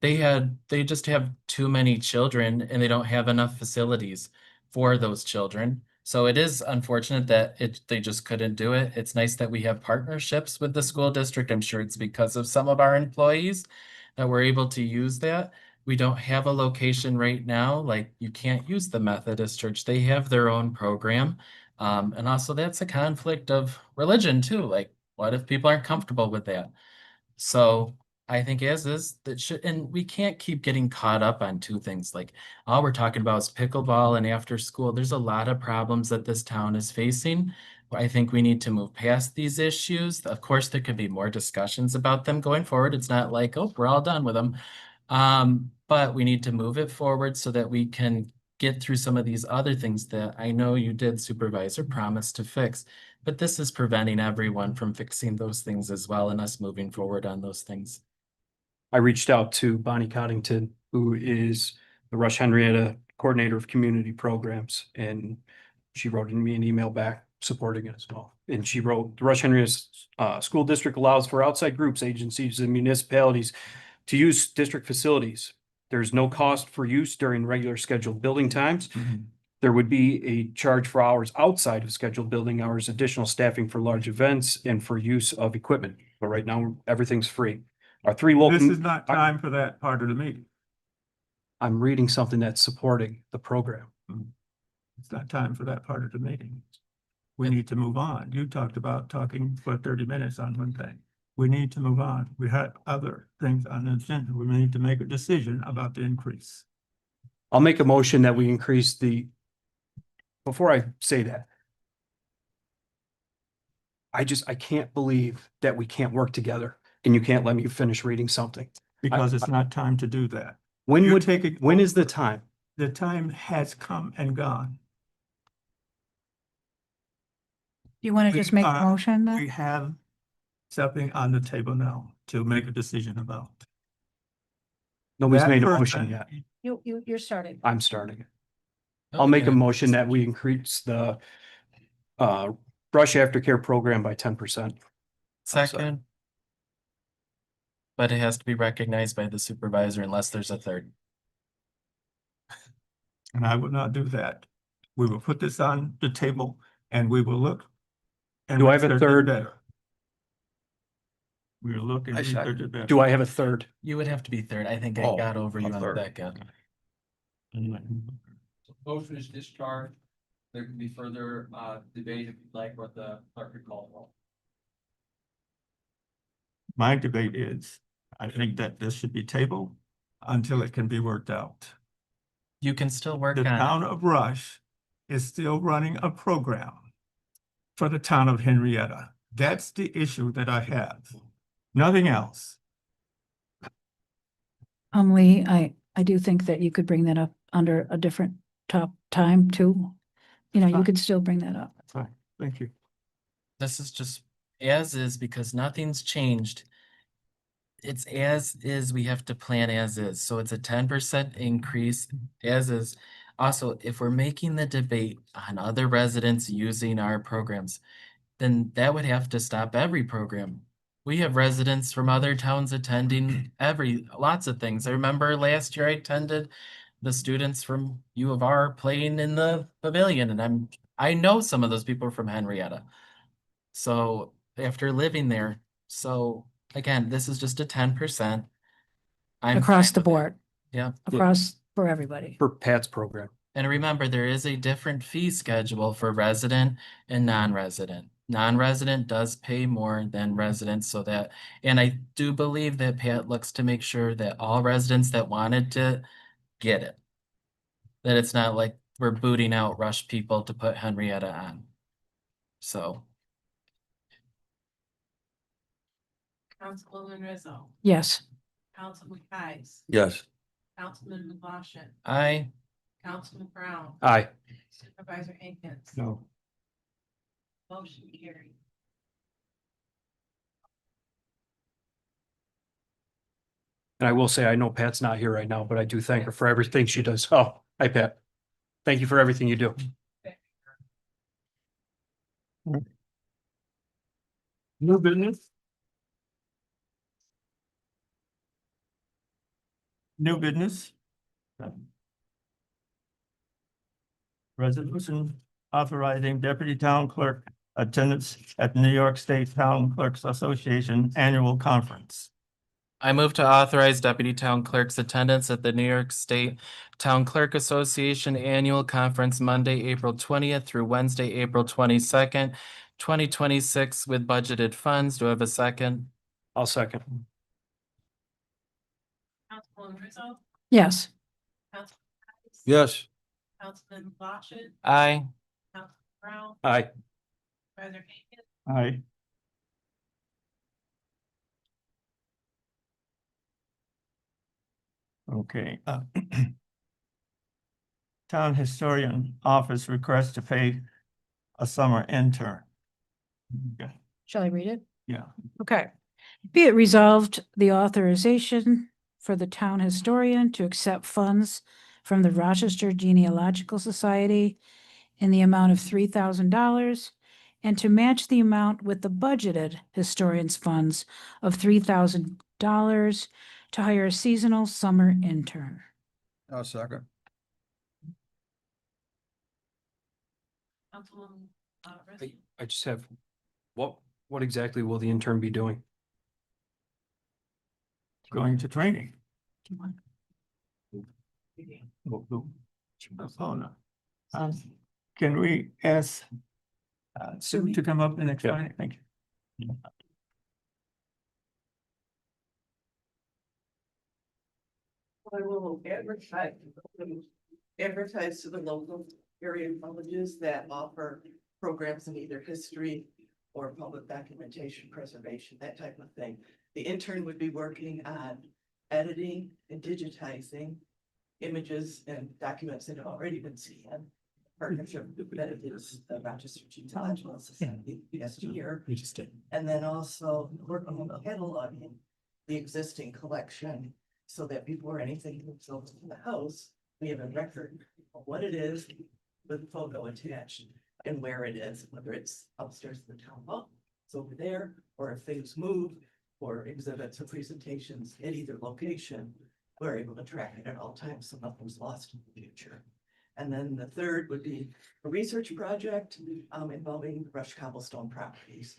Speaker 6: They just have too many children and they don't have enough facilities for those children. So it is unfortunate that they just couldn't do it. It's nice that we have partnerships with the school district. I'm sure it's because of some of our employees that we're able to use that. We don't have a location right now, like you can't use the Methodist Church. They have their own program. And also that's a conflict of religion too. Like, what if people aren't comfortable with that? So I think as is that should, and we can't keep getting caught up on two things. Like all we're talking about is pickleball and after school. There's a lot of problems that this town is facing. I think we need to move past these issues. Of course, there could be more discussions about them going forward. It's not like, oh, we're all done with them. But we need to move it forward so that we can get through some of these other things that I know you did, Supervisor, promise to fix. But this is preventing everyone from fixing those things as well and us moving forward on those things.
Speaker 19: I reached out to Bonnie Coddington, who is the Rush Henrietta Coordinator of Community Programs, and she wrote me an email back supporting it as well. And she wrote, the Rush Henrietta School District allows for outside groups, agencies, and municipalities to use district facilities. There's no cost for use during regular scheduled building times. There would be a charge for hours outside of scheduled building hours, additional staffing for large events, and for use of equipment. But right now, everything's free. Our three local.
Speaker 4: This is not time for that part of the meeting.
Speaker 19: I'm reading something that's supporting the program.
Speaker 4: It's not time for that part of the meeting. We need to move on. You talked about talking for 30 minutes on one thing. We need to move on. We had other things on the agenda. We need to make a decision about the increase.
Speaker 19: I'll make a motion that we increase the, before I say that, I can't believe that we can't work together and you can't let me finish reading something.
Speaker 4: Because it's not time to do that.
Speaker 19: When is the time?
Speaker 4: The time has come and gone.
Speaker 18: You want to just make a
Speaker 4: We
Speaker 18: motion then?
Speaker 4: We have something on the table now to make a decision about.
Speaker 19: Nobody's
Speaker 4: That
Speaker 19: made a
Speaker 4: person-
Speaker 19: motion yet.
Speaker 8: You're starting.
Speaker 19: I'm starting it.
Speaker 6: Oh,
Speaker 19: I'll make a
Speaker 6: yeah.
Speaker 19: motion that we increase the brush aftercare program by 10%.
Speaker 6: Second. But it has to be recognized by the supervisor unless there's a third.
Speaker 4: And I will not do that. We will put this on the table and we will look. and
Speaker 19: Do I have a
Speaker 4: research it
Speaker 19: third?
Speaker 4: better. We will look and
Speaker 20: I second.
Speaker 4: research it better.
Speaker 19: Do I have a third?
Speaker 6: You would have to be third. I think I
Speaker 20: Oh,
Speaker 6: got over you
Speaker 20: a
Speaker 6: on
Speaker 20: third.
Speaker 6: that end.
Speaker 10: Motion is discharged. There can be further debate if you'd like, what the clerk could call for.
Speaker 4: My debate is, I think that this should be tabled until it can be worked out.
Speaker 6: You can still work
Speaker 4: The
Speaker 6: on
Speaker 4: town
Speaker 6: it.
Speaker 4: of Rush is still running a program for the town of Henrietta. That's the issue that I have. Nothing else.
Speaker 18: Lee, I do think that you could bring that up under a different time too. You know, you could still bring that up.
Speaker 4: Fine, thank you.
Speaker 6: This is just as is because nothing's changed. It's as is, we have to plan as is. So it's a 10% increase as is. Also, if we're making the debate on other residents using our programs, then that would have to stop every program. We have residents from other towns attending lots of things. I remember last year I attended the students from U of R playing in the pavilion, and I know some of those people are from Henrietta. So after living there, so again, this is just a 10%. I'm
Speaker 18: Across
Speaker 6: fine
Speaker 18: the
Speaker 6: with it.
Speaker 18: board,
Speaker 6: Yeah.
Speaker 18: across for everybody.
Speaker 19: For Pat's program.
Speaker 6: And remember, there is a different fee schedule for resident and non-resident. Non-resident does pay more than residents so that, and I do believe that Pat looks to make sure that all residents that wanted to get it. That it's not like we're booting out Rush people to put Henrietta on. So,
Speaker 2: Councilwoman Rizzo,
Speaker 18: Yes.
Speaker 2: Councilman Kais,
Speaker 20: Yes.
Speaker 2: Councilman McLaughlin,
Speaker 6: I,
Speaker 2: Councilman Brown,
Speaker 19: Aye.
Speaker 2: Supervisor Hankins.
Speaker 4: No.
Speaker 2: Motion carried.
Speaker 19: And I will say, I know Pat's not here right now, but I do thank her for everything she does. Oh, hi, Pat. Thank you for everything you do.
Speaker 4: New business? New business? Resolution authorizing deputy town clerk attendance at the New York State Town Clerks Association Annual Conference.
Speaker 6: I move to authorize Deputy Town Clerk's attendance at the New York State Town Clerk Association Annual Conference Monday, April 20th through Wednesday, April 22nd, 2026 with budgeted funds. Do I have a second?
Speaker 19: I'll second.
Speaker 2: Councilwoman Rizzo,
Speaker 18: Yes.
Speaker 2: Councilman Kais,
Speaker 20: Yes.
Speaker 2: Councilman McLaughlin,
Speaker 6: Aye.
Speaker 2: Councilman Brown,
Speaker 19: Aye.
Speaker 2: Supervisor Hankins.
Speaker 4: Aye. Okay. Town Historian Office requests to pay a summer intern. Okay.
Speaker 14: Shall I read it?
Speaker 4: Yeah.
Speaker 18: Okay. Be it resolved, the authorization for the town historian to accept funds from the Rochester Genealogical Society in the amount of $3,000 and to match the amount with the budgeted historian's funds of $3,000 to hire a seasonal summer intern.
Speaker 20: I'll second.
Speaker 2: Councilwoman Rizzo,
Speaker 19: I just have, what exactly will the intern be doing?
Speaker 4: Going to training. Oh, no. Can we ask Sue to come up and explain it? Thank you.
Speaker 1: I will advertise to the local area colleges that offer programs in either history or public documentation preservation, that type of thing. The intern would be working on editing and digitizing images and documents that have already been seen. Partnership that is the Rochester Genealogical Society last year. And then also working on cataloging the existing collection so that before anything moves over to the house, we have a record of what it is with a photo attached and where it is, whether it's upstairs in the town hall, it's over there, or if things move or exhibits or presentations at either location, we're able to track it at all times so nothing's lost in the future. And then the third would be a research project involving Rush cobblestone properties.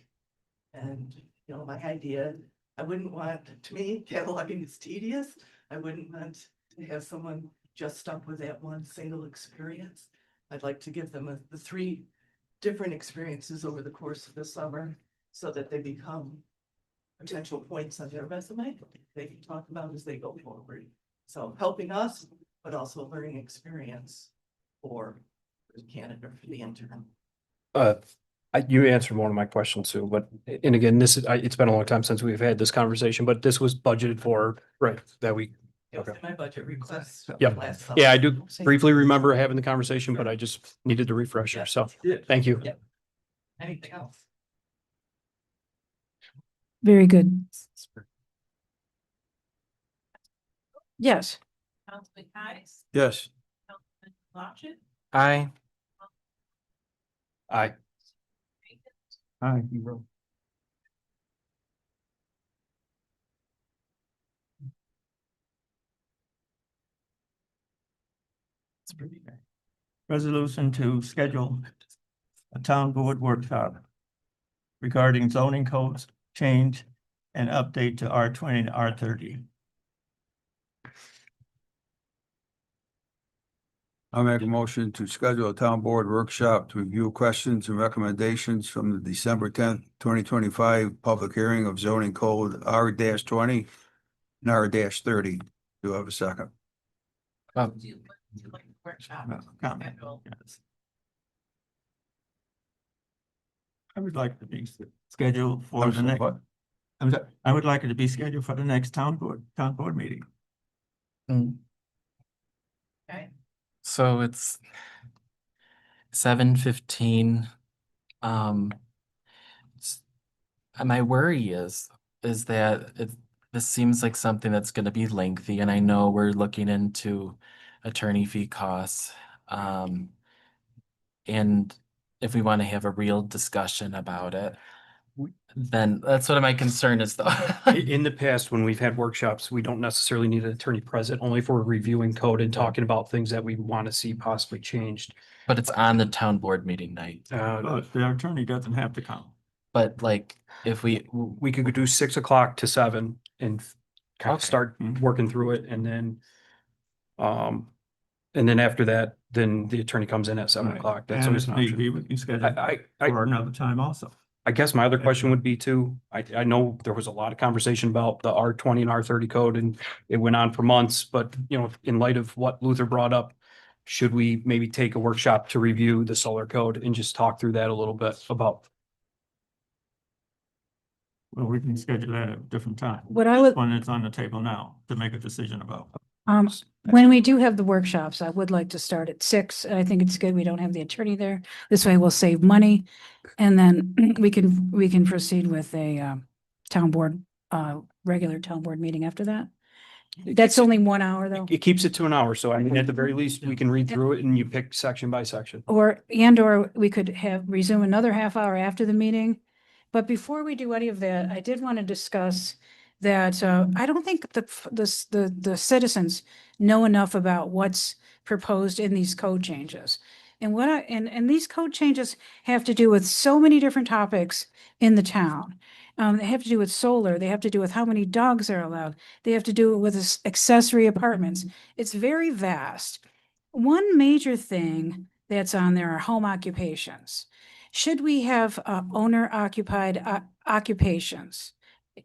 Speaker 1: And, you know, my idea, I wouldn't want, to me, cataloging is tedious. I wouldn't want to have someone just stuck with that one single experience. I'd like to give them the 3 different experiences over the course of the summer so that they become potential points on their resume they can talk about as they go forward. So helping us, but also learning experience for the candidate for the intern.
Speaker 19: You answered one of my questions, Sue, but, and again, this is, it's been a long time since we've had this conversation, but this was budgeted for, right, that week.
Speaker 1: It was
Speaker 19: Okay.
Speaker 1: in my budget request.
Speaker 19: Yep.
Speaker 1: Last summer.
Speaker 19: Yeah, I do briefly remember having the conversation, but I just needed the refresher, so, thank you.
Speaker 1: Yep. Anything else?
Speaker 18: Very good. Yes.
Speaker 2: Councilman Kais,
Speaker 20: Yes.
Speaker 2: Councilman McLaughlin,
Speaker 6: Aye.
Speaker 19: Aye.
Speaker 4: Aye. Resolution to schedule a town board workshop regarding zoning codes change and update to R20 and R30.
Speaker 20: I'll make a motion to schedule a town board workshop to review questions and recommendations from the December 10th, 2025 public hearing of zoning code R-20 and R-30. Do I have a second?
Speaker 2: Do you like the workshop?
Speaker 4: Comment,
Speaker 2: schedule?
Speaker 4: yes. I would like to be scheduled for the next. I would like it to be scheduled for the next town board meeting.
Speaker 2: Okay.
Speaker 6: So it's 7:15. Um, my worry is that this seems like something that's gonna be lengthy, and I know we're looking into attorney fee costs. And if we want to have a real discussion about it, then that's what my concern is though.
Speaker 19: In the past, when we've had workshops, we don't necessarily need an attorney present, only for reviewing code and talking about things that we want to see possibly changed.
Speaker 6: But it's on the town board meeting night.
Speaker 4: But the attorney doesn't have to come.
Speaker 6: But like, if we
Speaker 19: could do 6 o'clock to 7 and kind of
Speaker 6: Okay.
Speaker 19: start working through it, and then after that, then the attorney comes in at 7
Speaker 4: Right.
Speaker 19: o'clock. That's
Speaker 4: And
Speaker 19: always
Speaker 4: if
Speaker 19: an
Speaker 4: need
Speaker 19: option.
Speaker 4: be, we can schedule for another time also.
Speaker 19: I guess my other question would be too, I know there was a lot of conversation about the R20 and R30 code, and it went on for months, but in light of what Luther brought up, should we maybe take a workshop to review the solar code and just talk through that a little bit about?
Speaker 4: Well, we can schedule that at a different time.
Speaker 18: What I would-
Speaker 4: When it's on the table now to make a decision about.
Speaker 18: When we do have the workshops, I would like to start at 6. I think it's good we don't have the attorney there. This way we'll save money. And then we can proceed with a town board, regular town board meeting after that. That's only 1 hour though.
Speaker 19: It keeps it to an hour, so I mean, at the very least, we can read through it and you pick section by section.
Speaker 18: Or we could resume another half hour after the meeting. But before we do any of that, I did want to discuss that I don't think the citizens know enough about what's proposed in these code changes. And and these code changes have to do with so many different topics in the town. They have to do with solar, they have to do with how many dogs are allowed, they have to do with accessory apartments. It's very vast. One major thing that's on there are home occupations. Should we have owner occupied occupations?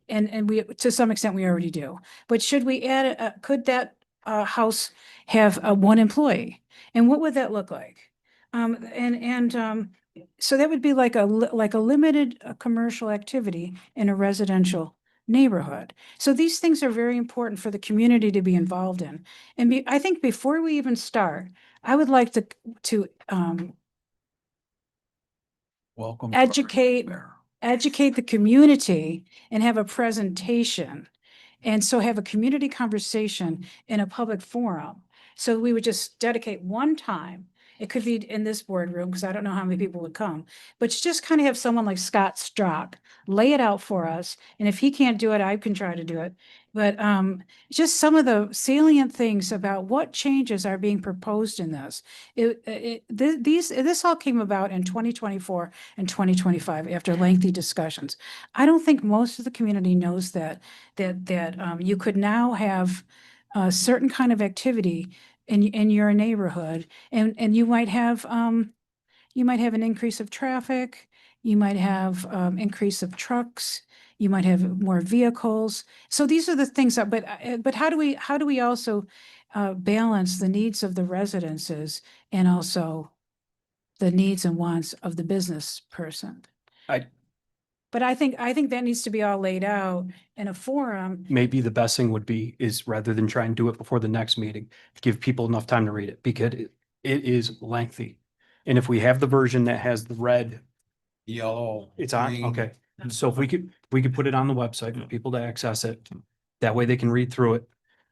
Speaker 18: And we, to some extent, we already do. But should we add, could that house have one employee? And what would that look like? So that would be like a limited commercial activity in a residential neighborhood. So these things are very important for the community to be involved in. And I think before we even start, I would like to
Speaker 20: Welcome.
Speaker 18: educate the community and have a presentation. And so have a community conversation in a public forum. So we would just dedicate one time. It could be in this boardroom, because I don't know how many people would come, but just kind of have someone like Scott Strock lay it out for us. And if he can't do it, I can try to do it. But just some of the salient things about what changes are being proposed in this. This all came about in 2024 and 2025 after lengthy discussions. I don't think most of the community knows that you could now have a certain kind of activity in your neighborhood, and you might have an increase of traffic, you might have increase of trucks, you might have more vehicles. So these are the things that, but how do we also balance the needs of the residences and also the needs and wants of the business person? But I think that needs to be all laid out in a forum.
Speaker 19: Maybe the best thing would be is rather than try and do it before the next meeting, give people enough time to read it, because it is lengthy. And if we have the version that has the red,
Speaker 20: Yellow.
Speaker 19: it's on,
Speaker 20: green.
Speaker 19: okay. So if we could put it on the website for people to access it, that way they can read through it.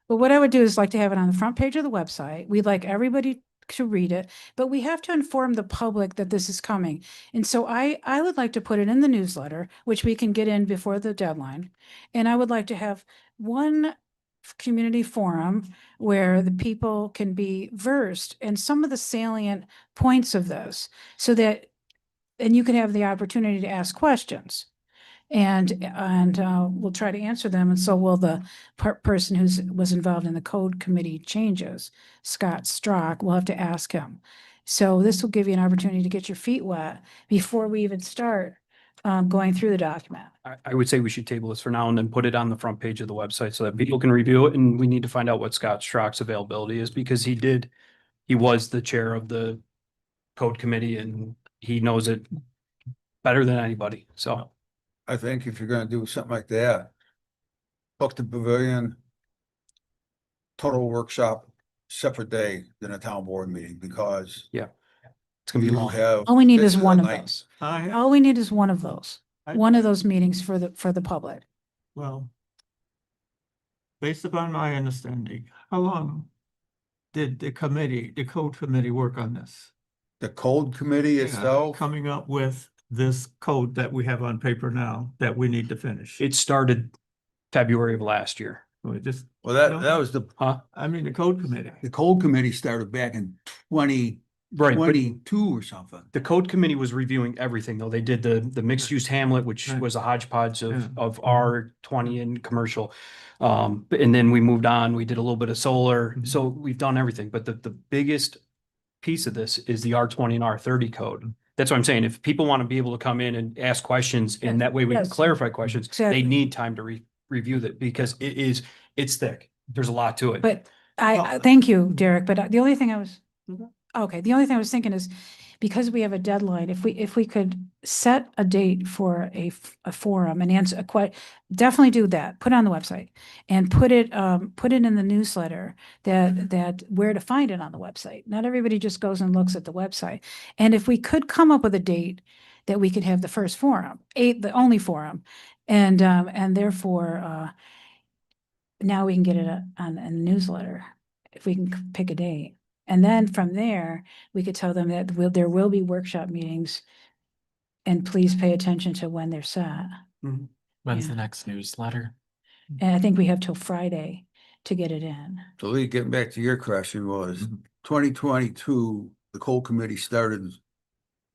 Speaker 18: But what I would do is like to have it on the front page of the website. We'd like everybody to read it, but we have to inform the public that this is coming. And so I would like to put it in the newsletter, which we can get in before the deadline. And I would like to have one community forum where the people can be versed in some of the salient points of this, so that, and you can have the opportunity to ask questions. And we'll try to answer them, and so will the person was involved in the code committee changes, Scott Strock. We'll have to ask him. So this will give you an opportunity to get your feet wet before we even start going through the document.
Speaker 19: I would say we should table this for now and then put it on the front page of the website so that people can review it. And we need to find out what Scott Strock's availability is because he was the chair of the code committee and he knows it better than anybody. So
Speaker 20: I think if you're gonna do something like that, book the pavilion, total workshop, separate day than a town board meeting, because
Speaker 19: yeah, it's gonna be
Speaker 20: you
Speaker 19: long.
Speaker 20: have.
Speaker 18: All we need
Speaker 20: this
Speaker 18: is one
Speaker 20: a
Speaker 18: of
Speaker 20: night-
Speaker 18: those.
Speaker 4: I,
Speaker 18: All we need is one of those.
Speaker 4: I-
Speaker 18: One of those meetings for the public.
Speaker 4: well, based upon my understanding, how long did the code committee work on this?
Speaker 20: The code committee
Speaker 4: Yeah,
Speaker 20: itself,
Speaker 4: coming up with this code that we have on paper now that we need to finish.
Speaker 19: It started February of last year.
Speaker 4: We just,
Speaker 20: well, that was the
Speaker 4: I mean, the code committee.
Speaker 20: code committee started back in twenty
Speaker 19: Right, but
Speaker 20: 22 or something.
Speaker 19: the code committee was reviewing everything though. They did the mixed use hamlet, which
Speaker 4: Right.
Speaker 19: was a hodgepodge
Speaker 4: Yeah.
Speaker 19: of R20 and commercial. And then we moved on, we did a little bit of solar. So we've done everything, but the biggest piece of this is the R20 and R30 code. That's what I'm saying. If people want to be able to come in and ask questions and that way we can
Speaker 18: Yes.
Speaker 19: clarify questions,
Speaker 18: Exactly.
Speaker 19: they need time to review that because it's thick. There's a lot to it.
Speaker 18: But
Speaker 4: Well,
Speaker 18: thank you, Derek, but the only thing I was,
Speaker 4: Mhm.
Speaker 18: okay, the only thing I was thinking is, because we have a deadline, if we could set a date for a forum and answer definitely do that, put it on the website and put it in the newsletter that where to find it on the website. Not everybody just goes and looks at the website. And if we could come up with a date that we could have the first forum, the only forum, and therefore, now we can get it on a newsletter, if we can pick a date. And then from there, we could tell them that there will be workshop meetings. And please pay attention to when they're set.
Speaker 6: When's
Speaker 18: Yeah.
Speaker 6: the next newsletter?
Speaker 18: And I think we have till Friday to get it in.
Speaker 20: So Lee, getting back to your question was 2022, the code committee started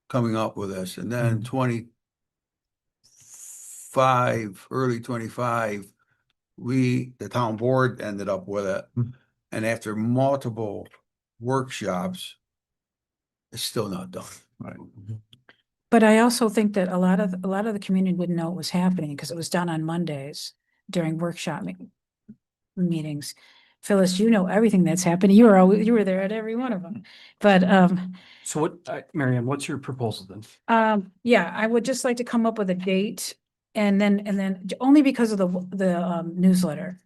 Speaker 20: coming up with this, and then 25, early 25, the town board ended up with it. And after multiple workshops, it's still not done.
Speaker 4: Right.
Speaker 18: But I also think that a lot of the community wouldn't know it was happening because it was done on Mondays during workshop meetings. Phyllis, you know everything that's happening. You were there at every one of them. But
Speaker 19: So what, Marianne, what's your proposal then?
Speaker 18: yeah, I would just like to come up with a date and then only because of the newsletter.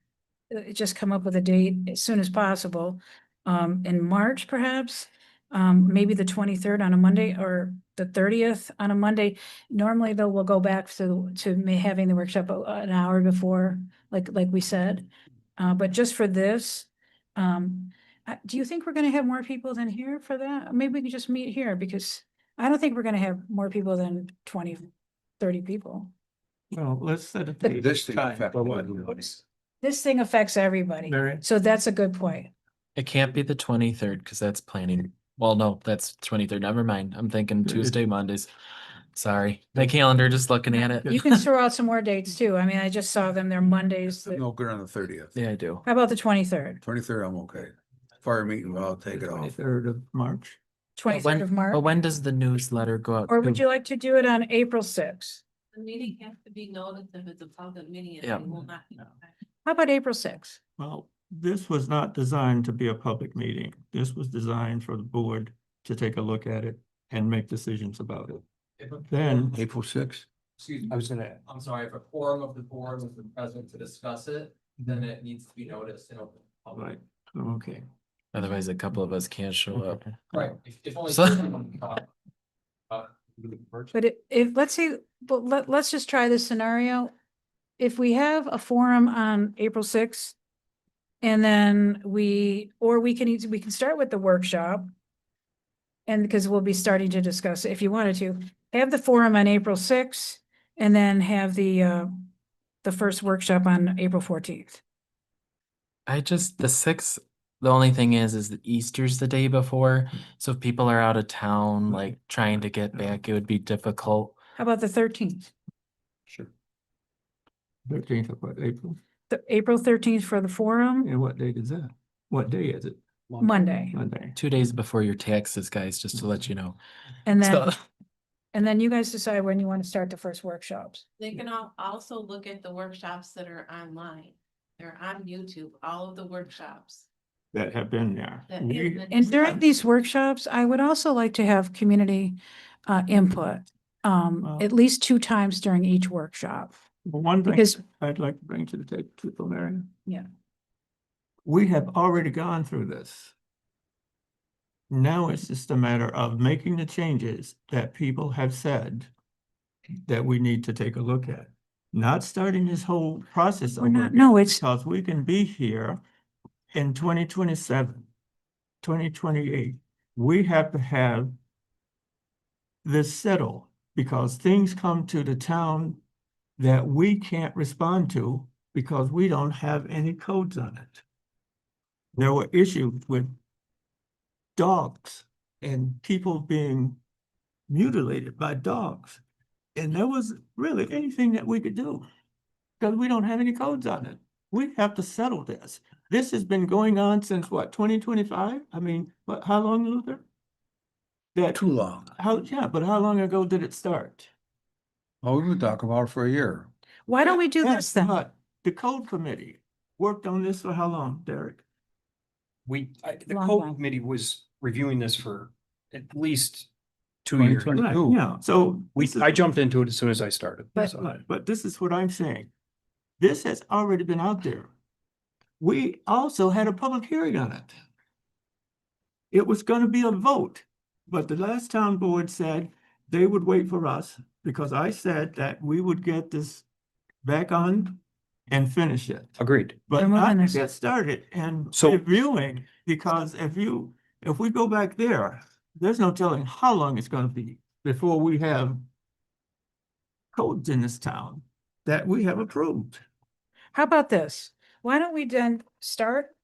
Speaker 18: Just come up with a date as soon as possible, in March perhaps, maybe the 23rd on a Monday or the 30th on a Monday. Normally though, we'll go back to having the workshop an hour before, like we said. But just for this, do you think we're gonna have more people than here for that? Maybe we can just meet here because I don't think we're gonna have more people than 20, 30 people.
Speaker 4: Well, let's set a date.
Speaker 20: This thing
Speaker 4: time
Speaker 20: affects
Speaker 4: for what-
Speaker 20: everybody.
Speaker 18: This thing affects everybody.
Speaker 4: Mary?
Speaker 18: So that's a good point.
Speaker 6: It can't be the 23rd because that's planning. Well, no, that's 23rd. Never mind. I'm thinking Tuesday, Mondays. Sorry. My calendar, just looking at it.
Speaker 18: You can throw out some more dates too. I mean, I just saw them. They're Mondays.
Speaker 20: No good on the 30th.
Speaker 6: Yeah, I do.
Speaker 18: How about the 23rd?
Speaker 20: 23rd, I'm okay. Fire meeting, well, I'll take it off.
Speaker 4: 23rd of March.
Speaker 18: 23rd of March?
Speaker 6: But when does the newsletter go out?
Speaker 18: Or would you like to do it on April 6th?
Speaker 2: The meeting has to be noticed if it's a public meeting. It
Speaker 6: Yeah.
Speaker 2: will not be.
Speaker 18: How about April 6th?
Speaker 4: Well, this was not designed to be a public meeting. This was designed for the board to take a look at it and make decisions about it. Then
Speaker 20: April 6th?
Speaker 10: Excuse me.
Speaker 19: I was gonna,
Speaker 10: I'm sorry, if a quorum of the board was present to discuss it, then it needs to be noticed in open. public.
Speaker 4: Right, okay.
Speaker 6: Otherwise, a couple of us can't show up.
Speaker 10: Right, if only.
Speaker 6: So-
Speaker 18: But if let's say, but let's just try this scenario. If we have a forum on April 6th, and then we can start with the workshop. And because we'll be starting to discuss, if you wanted to, have the forum on April 6th, and then have the first workshop on April 14th.
Speaker 6: The 6th, the only thing is that Easter's the day before. So if people are out of town, like trying to get back, it would be difficult.
Speaker 18: How about the 13th?
Speaker 4: Sure. 13th of what, April?
Speaker 18: The April 13th for the forum,
Speaker 4: And what date is that? What day is it?
Speaker 18: Monday.
Speaker 4: Monday.
Speaker 6: 2 days before your taxes, guys, just to let you know.
Speaker 18: And then,
Speaker 6: So-
Speaker 18: And then you guys decide when you want to start the first workshops.
Speaker 2: They can also look at the workshops that are online. They're on YouTube, all of the workshops.
Speaker 4: That have been there.
Speaker 2: That
Speaker 4: We-
Speaker 2: is the-
Speaker 18: And during these workshops, I would also like to have community input, at least 2 times during each workshop.
Speaker 4: But one thing
Speaker 18: Because-
Speaker 4: I'd like to bring to the table, Mary,
Speaker 18: Yeah.
Speaker 4: we have already gone through this. Now it's just a matter of making the changes that people have said that we need to take a look at. Not starting this whole process
Speaker 18: We're
Speaker 4: over
Speaker 18: not-
Speaker 4: again,
Speaker 18: no, it's-
Speaker 4: because we can be here in 2027, 2028. We have to have this settled because things come to the town that we can't respond to because we don't have any codes on it. There were issues with dogs and people being mutilated by dogs. And there was really anything that we could do because we don't have any codes on it. We have to settle this. This has been going on since what, 2025? I mean, what, how long, Luther? That,
Speaker 20: Too long.
Speaker 4: but how long ago did it start?
Speaker 20: Oh, we would talk about it for a year.
Speaker 18: Why don't we do
Speaker 4: Yes,
Speaker 18: this then?
Speaker 4: but the code committee worked on this for how long, Derek?
Speaker 19: The
Speaker 18: Long
Speaker 19: code
Speaker 18: time.
Speaker 19: committee was reviewing this for at least 2 years.
Speaker 20: 2022.
Speaker 4: Right, yeah, so.
Speaker 19: I jumped into it as soon as I started.
Speaker 18: But-
Speaker 19: so.
Speaker 4: But this is what I'm saying. This has already been out there. We also had a public hearing on it. It was gonna be a vote, but the last town board said they would wait for us because I said that we would get this back on and finish it.
Speaker 19: Agreed.
Speaker 4: But
Speaker 18: They're moving
Speaker 4: not
Speaker 18: this-
Speaker 4: get started and
Speaker 19: So-
Speaker 4: reviewing, because if we go back there, there's no telling how long it's gonna be before we have codes in this town that we have approved.
Speaker 18: How about this? Why don't we then start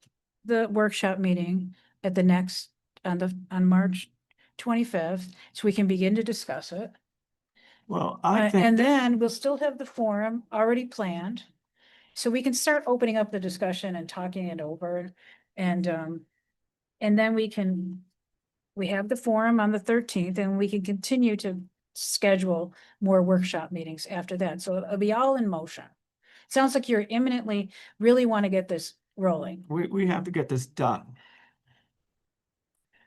Speaker 18: the workshop meeting at the next, on March 25th, so we can begin to discuss it.
Speaker 4: Well, I think.
Speaker 18: And then we'll still have the forum already planned. So we can start opening up the discussion and talking it over. And then we have the forum on the 13th and we can continue to schedule more workshop meetings after that. So it'll be all in motion. Sounds like you're imminently really want to get this rolling.
Speaker 4: We have to get this done.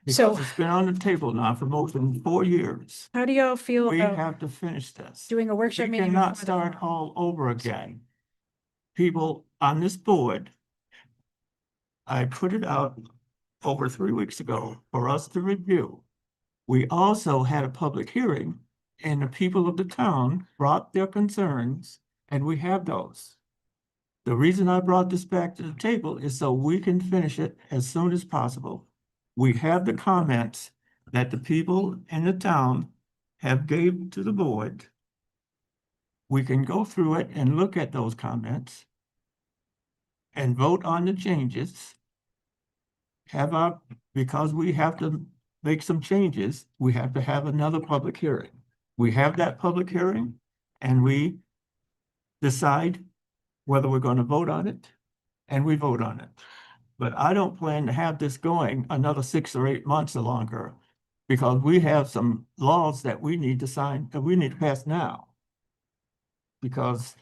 Speaker 18: So-
Speaker 4: Because it's been on the table now for more than 4 years.
Speaker 18: How do y'all feel
Speaker 4: We
Speaker 18: about
Speaker 4: have to finish this.
Speaker 18: doing a workshop
Speaker 4: We
Speaker 18: meeting?
Speaker 4: cannot
Speaker 18: before the
Speaker 4: start
Speaker 18: forum?
Speaker 4: all over again. People on this board, I put it out over 3 weeks ago for us to review. We also had a public hearing and the people of the town brought their concerns and we have those. The reason I brought this back to the table is so we can finish it as soon as possible. We have the comments that the people in the town have gave to the board. We can go through it and look at those comments and vote on the changes. Because we have to make some changes, we have to have another public hearing. We have that public hearing and we decide whether we're gonna vote on it, and we vote on it. But I don't plan to have this going another 6 or 8 months or longer, because we have some laws that we need to sign, that we need to pass now. Because,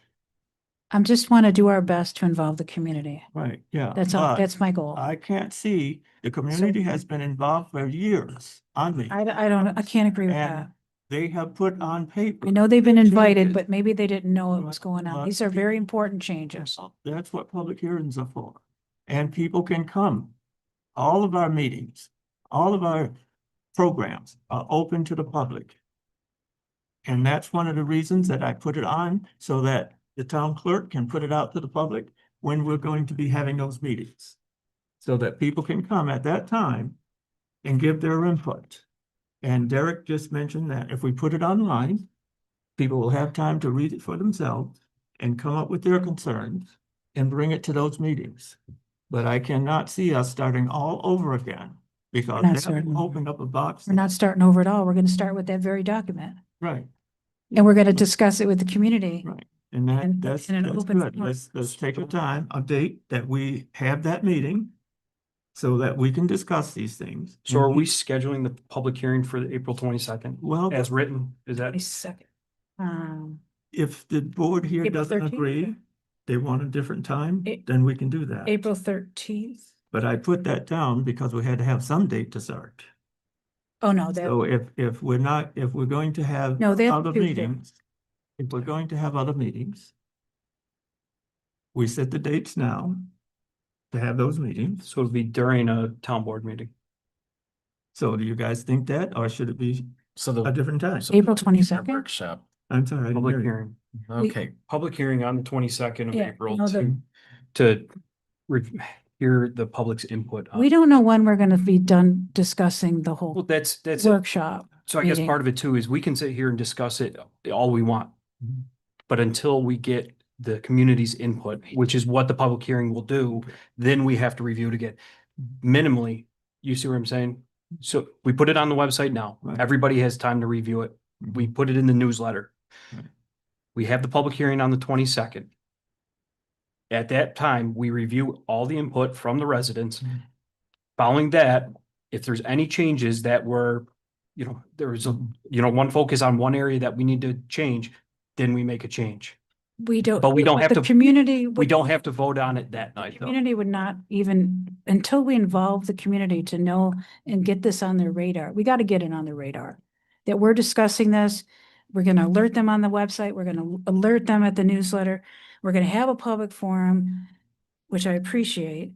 Speaker 18: I just want to do our best to involve the community.
Speaker 4: right, yeah.
Speaker 18: That's all,
Speaker 4: but
Speaker 18: that's my goal.
Speaker 4: I can't see, the community has been involved for years on me.
Speaker 18: I can't agree with that.
Speaker 4: And they have put on paper.
Speaker 18: I know they've been invited,
Speaker 4: changes.
Speaker 18: but maybe they didn't know what was going on.
Speaker 4: But
Speaker 18: These are very important changes.
Speaker 4: That's what public hearings are for. And people can come. All of our meetings, all of our programs are open to the public. And that's one of the reasons that I put it on, so that the town clerk can put it out to the public when we're going to be having those meetings. So that people can come at that time and give their input. And Derek just mentioned that if we put it online, people will have time to read it for themselves and come up with their concerns and bring it to those meetings. But I cannot see us starting all over again because
Speaker 18: We're not
Speaker 4: that
Speaker 18: starting
Speaker 4: will
Speaker 18: over.
Speaker 4: open up a box.
Speaker 18: We're not starting over at all. We're going to start with that very document.
Speaker 4: Right,
Speaker 18: And we're going to discuss it with the community.
Speaker 4: right. And
Speaker 18: And-
Speaker 4: that's
Speaker 18: in an
Speaker 4: that's
Speaker 18: open
Speaker 4: good.
Speaker 18: forum.
Speaker 4: Let's take a time, a date that we have that meeting. so that we can discuss these things.
Speaker 19: So are we scheduling the public hearing for the April 22nd
Speaker 4: Well,
Speaker 19: as written? Is that?
Speaker 18: 22nd.
Speaker 4: if the board here
Speaker 18: April
Speaker 4: doesn't
Speaker 18: 13th?
Speaker 4: agree, they want a different time,
Speaker 18: A-
Speaker 4: then we can do that.
Speaker 18: April 13th.
Speaker 4: But I put that down because we had to have some date to start.
Speaker 18: Oh, no, that,
Speaker 4: So if we're going to have
Speaker 18: no, that's
Speaker 4: other
Speaker 18: Tuesday.
Speaker 4: meetings, if we're going to have other meetings, we set the dates now to have those meetings.
Speaker 19: So it'll be during a town board meeting.
Speaker 4: So do you guys think that, or should it be
Speaker 6: So
Speaker 4: a different time?
Speaker 18: April 22nd?
Speaker 6: Workshop.
Speaker 4: I'm sorry, I didn't
Speaker 19: Public
Speaker 4: hear you.
Speaker 19: hearing.
Speaker 6: Okay.
Speaker 19: Public hearing on the 22nd of
Speaker 18: Yeah,
Speaker 19: April
Speaker 18: no,
Speaker 19: to hear the public's input. on-
Speaker 18: We don't know when we're gonna be done discussing the
Speaker 19: Well,
Speaker 18: whole
Speaker 19: that's it.
Speaker 18: workshop.
Speaker 19: So I guess
Speaker 18: meeting.
Speaker 19: part of it too is we can sit here and discuss it all we want. But until we get the community's input, which is what the public hearing will do, then we have to review it again. Minimally, you see what I'm saying? So we put it on the website now.
Speaker 4: Right.
Speaker 19: Everybody has time to review it. We put it in the newsletter.
Speaker 4: Right.
Speaker 19: We have the public hearing on the 22nd. At that time, we review all the input from the residents. Following that, if there's any changes that were, there's one focus on one area that we need to change, then we make a change.
Speaker 18: We don't.
Speaker 19: But we don't have
Speaker 18: the
Speaker 19: to-
Speaker 18: Community.
Speaker 19: We don't have to vote on it that night, though.
Speaker 18: Community would not even, until we involve the community to know and get this on their radar. We got to get it on their radar. That we're discussing this. We're going to alert them on the website. We're going to alert them at the newsletter. We're going to have a public forum, which I appreciate.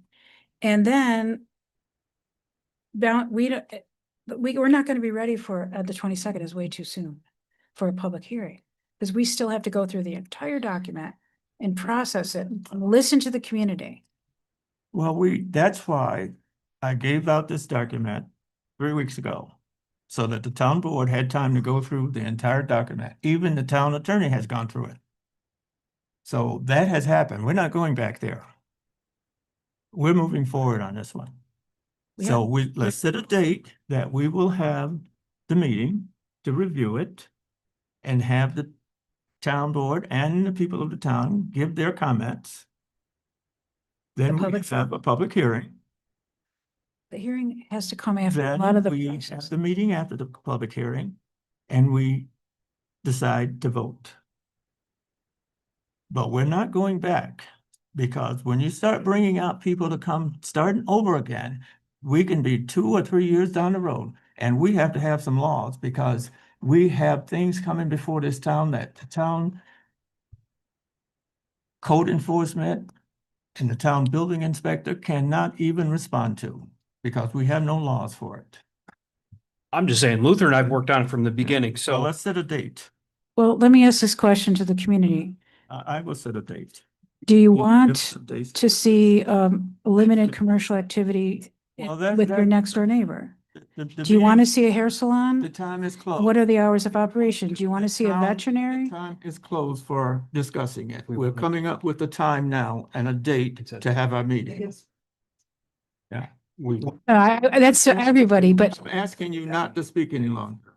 Speaker 18: And then we're not going to be ready for the 22nd is way too soon for a public hearing. Because we still have to go through the entire document and process it, and listen to the community.
Speaker 4: Well, that's why I gave out this document 3 weeks ago. So that the town board had time to go through the entire document. Even the town attorney has gone through it. So that has happened. We're not going back there. We're moving forward on this one. So let's set a date that we will have the meeting to review it and have the town board and the people of the town give their comments. Then we have a public hearing.
Speaker 18: The hearing has to come after a lot
Speaker 4: Then
Speaker 18: of the
Speaker 4: we have
Speaker 18: process.
Speaker 4: the meeting after the public hearing and we decide to vote. But we're not going back because when you start bringing out people to come starting over again, we can be 2 or 3 years down the road and we have to have some laws because we have things coming before this town that the town code enforcement and the town building inspector cannot even respond to because we have no laws for it.
Speaker 19: I'm just saying, Luther and I've worked on it from the beginning,
Speaker 4: So
Speaker 19: so
Speaker 4: let's set a date.
Speaker 18: Well, let me ask this question to the community.
Speaker 4: I will set a date.
Speaker 18: Do you
Speaker 4: We'll give
Speaker 18: want
Speaker 4: some dates.
Speaker 18: to see limited commercial activity
Speaker 4: Well,
Speaker 18: with your next door neighbor?
Speaker 4: The
Speaker 18: Do you want to
Speaker 4: meeting-
Speaker 18: see a hair
Speaker 4: The
Speaker 18: salon?
Speaker 4: time is closed.
Speaker 18: What are the hours of operation? Do you want to see a
Speaker 4: Town-
Speaker 18: veterinary?
Speaker 4: The time is closed for discussing it. We're coming up with a time now and a date to have our meeting. Yeah,
Speaker 18: That's to everybody, but
Speaker 4: I'm asking you not to speak any longer.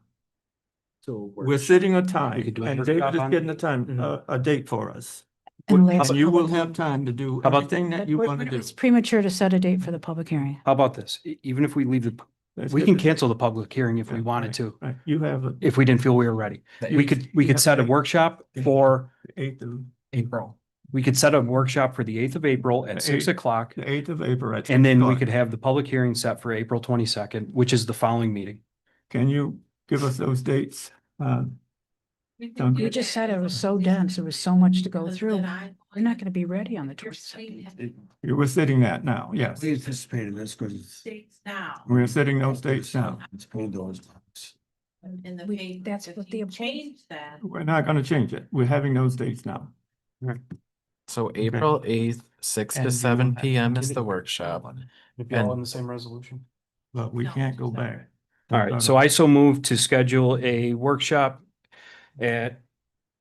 Speaker 19: So
Speaker 4: We're setting a time
Speaker 19: could do a
Speaker 4: and
Speaker 19: workshop
Speaker 4: David is
Speaker 19: on-
Speaker 4: getting a time, a date for us.
Speaker 18: And let's-
Speaker 4: And you will have time to do
Speaker 19: How about-
Speaker 4: everything that you want to do.
Speaker 18: it's premature to set a date for the public hearing.
Speaker 19: how about this? Even if we leave
Speaker 4: Let's
Speaker 19: we
Speaker 4: get
Speaker 19: can
Speaker 4: the-
Speaker 19: cancel the public hearing if we wanted to,
Speaker 4: Right, you have a.
Speaker 19: if we didn't feel we were ready. We could set a workshop for
Speaker 4: 8th of
Speaker 19: April. We could set a workshop for the 8th of April at
Speaker 4: The
Speaker 19: 6
Speaker 4: eighth.
Speaker 19: o'clock.
Speaker 4: The 8th of April. at
Speaker 19: And
Speaker 4: 6
Speaker 19: then we
Speaker 4: o'clock.
Speaker 19: could have the public hearing set for April 22nd, which is the following meeting.
Speaker 4: Can you give us those dates?
Speaker 18: You just said it was so dense. There was so much to go through. We're not going to be ready on the 22nd.
Speaker 4: You were sitting that now, yes.
Speaker 20: We anticipated this because
Speaker 2: States now.
Speaker 4: We're setting those dates now.
Speaker 20: it's indoors.
Speaker 2: In the
Speaker 18: We-
Speaker 2: paper,
Speaker 18: that's
Speaker 2: if
Speaker 18: what
Speaker 2: you
Speaker 18: the-
Speaker 2: change that.
Speaker 4: We're not gonna change it. We're having those dates now.
Speaker 6: So April 8th, 6
Speaker 19: And
Speaker 6: to
Speaker 19: you
Speaker 6: 7
Speaker 19: will have
Speaker 6: PM is the
Speaker 19: community
Speaker 6: workshop.
Speaker 19: It'd be all
Speaker 6: And-
Speaker 19: in the same resolution.
Speaker 4: But we
Speaker 2: No,
Speaker 4: can't go back.
Speaker 19: All right, so I so move to schedule a workshop at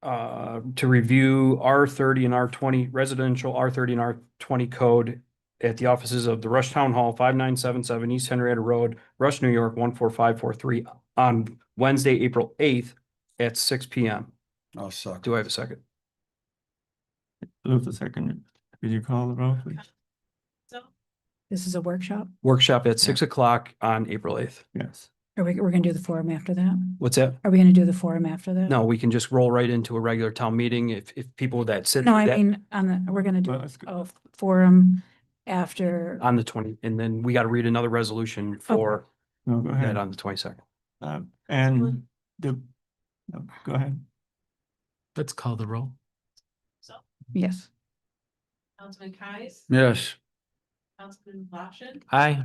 Speaker 19: to review R30 and R20 residential R30 and R20 code at the offices of the Rush Town Hall, 5977 East Henrietta Road, Rush, New York, 14543 on Wednesday, April 8th at 6 PM.
Speaker 20: Oh, suck.
Speaker 19: Do I have a second?
Speaker 4: Luther second. Could you call the roll, please?
Speaker 2: So
Speaker 18: This is a workshop?
Speaker 19: Workshop at 6 o'clock on April 8th.
Speaker 4: Yes.
Speaker 18: We're gonna do the forum after that?
Speaker 19: What's that?
Speaker 18: Are we gonna do the forum after that?
Speaker 19: No, we can just roll right into a regular town meeting if people that sit.
Speaker 18: No, I
Speaker 19: that-
Speaker 18: mean, we're gonna do
Speaker 4: Well, that's good.
Speaker 18: a forum after,
Speaker 19: On the 20, and then we got to read another resolution for
Speaker 4: No, go
Speaker 19: that
Speaker 4: ahead.
Speaker 19: on the 22nd.
Speaker 4: And the, no, go ahead.
Speaker 6: Let's call the roll.
Speaker 18: yes.
Speaker 2: Councilman Kais,
Speaker 20: Yes.
Speaker 2: Councilman Lapchin,
Speaker 6: Aye.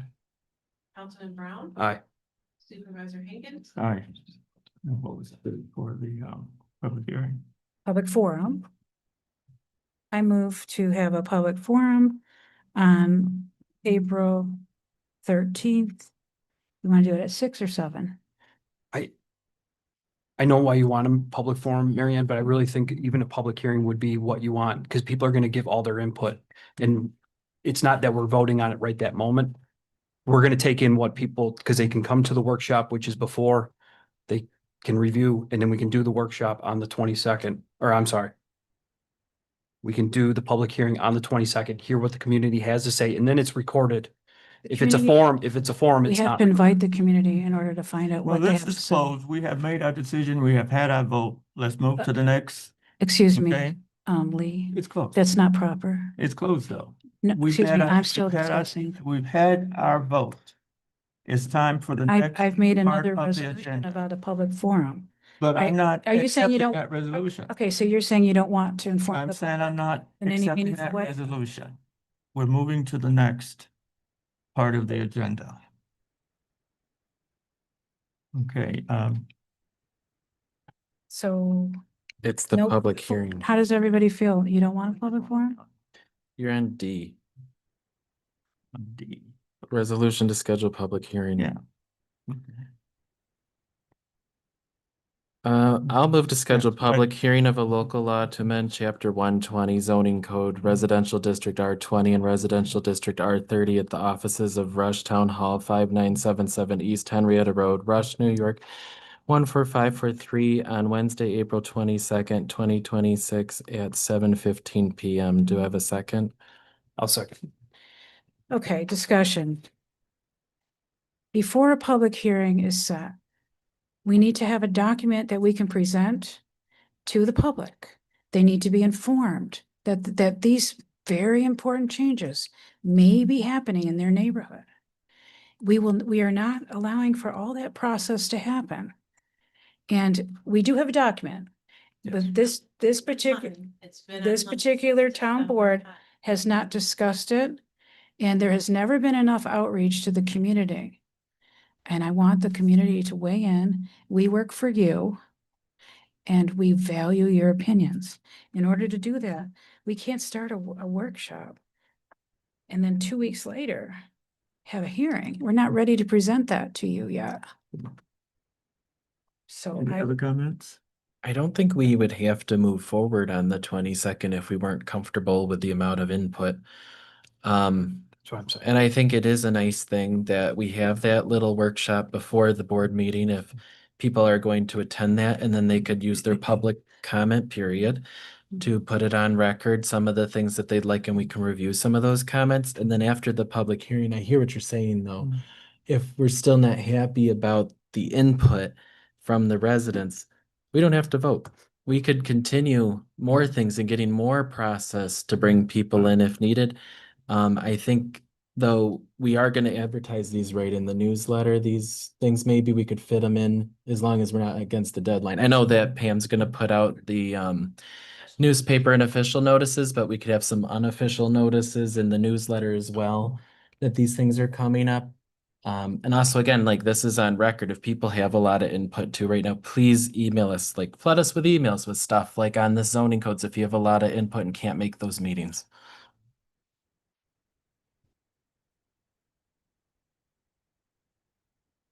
Speaker 2: Councilman Brown,
Speaker 19: Aye.
Speaker 2: Supervisor Hankins.
Speaker 4: Aye. And what was it for the, public hearing?
Speaker 18: Public forum. I move to have a public forum on April 13th. You want to do it at 6 or 7?
Speaker 19: I know why you want a public forum, Marianne, but I really think even a public hearing would be what you want, because people are going to give all their input. And it's not that we're voting on it right that moment. We're going to take in what people, because they can come to the workshop, which is before they can review, and then we can do the workshop on the 22nd, or I'm sorry. We can do the public hearing on the 22nd, hear what the community has to say, and then it's recorded. If it's a forum,
Speaker 18: We
Speaker 19: it's
Speaker 18: have
Speaker 19: not.
Speaker 18: to invite the community in order to find out
Speaker 4: Well,
Speaker 18: what they
Speaker 4: this
Speaker 18: have to
Speaker 4: is
Speaker 18: say.
Speaker 4: closed. We have made our decision. We have had our vote. Let's move to the next.
Speaker 18: Excuse
Speaker 4: Okay.
Speaker 18: me, Lee,
Speaker 4: It's closed.
Speaker 18: that's not proper.
Speaker 4: It's closed though.
Speaker 18: No,
Speaker 4: We've
Speaker 18: excuse
Speaker 4: had
Speaker 18: me,
Speaker 4: our-
Speaker 18: I'm still
Speaker 4: we've had our-
Speaker 18: discussing.
Speaker 4: We've had our vote. It's time for the next.
Speaker 18: I've made
Speaker 4: part
Speaker 18: another
Speaker 4: of the
Speaker 18: resolution
Speaker 4: agenda.
Speaker 18: about a public forum.
Speaker 4: But I'm not
Speaker 18: Are you saying you
Speaker 4: accepting
Speaker 18: don't?
Speaker 4: that resolution.
Speaker 18: Okay, so you're saying you don't want to inform
Speaker 4: I'm
Speaker 18: the
Speaker 4: saying I'm not
Speaker 18: in any
Speaker 4: accepting
Speaker 18: meaningful
Speaker 4: that
Speaker 18: way?
Speaker 4: resolution. We're moving to the next part of the agenda. Okay,
Speaker 18: So.
Speaker 6: It's the
Speaker 18: no-
Speaker 6: public hearing.
Speaker 18: How does everybody feel? You don't want a public forum?
Speaker 6: You're on D.
Speaker 4: D.
Speaker 6: Resolution to schedule public hearing.
Speaker 4: Yeah.
Speaker 6: I'll move to schedule public hearing of a local law to amend chapter 120 zoning code, residential district R20 and residential district R30 at the offices of Rush Town Hall, 5977 East Henrietta Road, Rush, New York, 14543 on Wednesday, April 22nd, 2026 at 7:15 PM. Do I have a second?
Speaker 19: I'll second.
Speaker 18: Okay, discussion. Before a public hearing is set, we need to have a document that we can present to the public. They need to be informed that these very important changes may be happening in their neighborhood. We are not allowing for all that process to happen. And we do have a document, but this particular
Speaker 2: It's been.
Speaker 18: this
Speaker 2: on-
Speaker 18: particular town board has not discussed it, and there has never been enough outreach to the community. And I want the community to weigh in. We work for you, and we value your opinions. In order to do that, we can't start a workshop and then 2 weeks later have a hearing. We're not ready to present that to you yet. So
Speaker 4: Any other comments?
Speaker 6: I don't think we would have to move forward on the 22nd if we weren't comfortable with the amount of input.
Speaker 19: That's what I'm saying.
Speaker 6: And I think it is a nice thing that we have that little workshop before the board meeting if people are going to attend that, and then they could use their public comment period to put it on record, some of the things that they'd like, and we can review some of those comments. And then after the public hearing, I hear what you're saying though. If we're still not happy about the input from the residents, we don't have to vote. We could continue more things and getting more process to bring people in if needed. I think though we are going to advertise these right in the newsletter, these things, maybe we could fit them in as long as we're not against the deadline. I know that Pam's going to put out the newspaper and official notices, but we could have some unofficial notices in the newsletter as well that these things are coming up. And also again, like this is on record. If people have a lot of input too right now, please email us, like flood us with emails with stuff like on the zoning codes if you have a lot of input and can't make those meetings.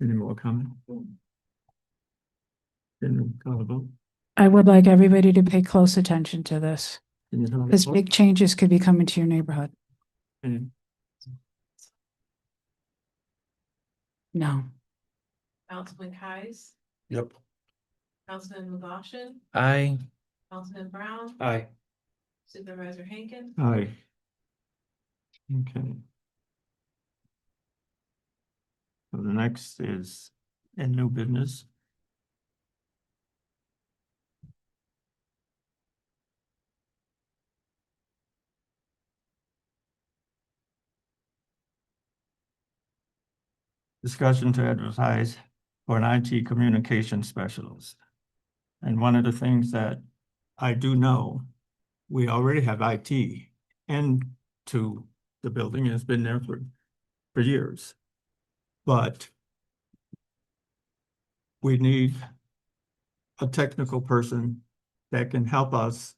Speaker 4: Any more comment? Can we call a vote?
Speaker 18: I would like everybody to pay close attention to this,
Speaker 4: Can you call a
Speaker 18: because
Speaker 4: vote?
Speaker 18: big changes could be coming to your neighborhood.
Speaker 4: Okay.
Speaker 18: No.
Speaker 2: Councilman Kais,
Speaker 19: Yep.
Speaker 2: Councilman McLaughlin,
Speaker 6: Aye.
Speaker 2: Councilman Brown,
Speaker 19: Aye.
Speaker 2: Supervisor Hankins.
Speaker 4: Aye. Okay. So the next is in new business. Discussion to advertise for an IT communication specialist. And one of the things that I do know, we already have IT into the building, it's been there for years. But we need a technical person that can help us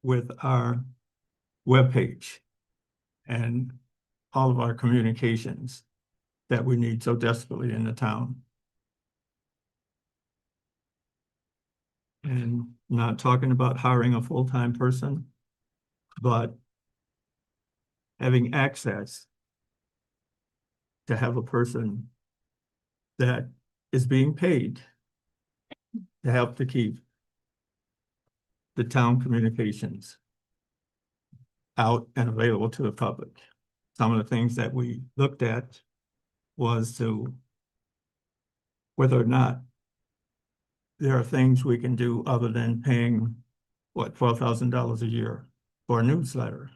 Speaker 4: with our webpage and all of our communications that we need so desperately in the town. And not talking about hiring a full-time person, but having access to have a person that is being paid to help to keep the town communications out and available to the public. Some of the things that we looked at was to whether or not there are things we can do other than paying, what, $12,000 a year for a newsletter.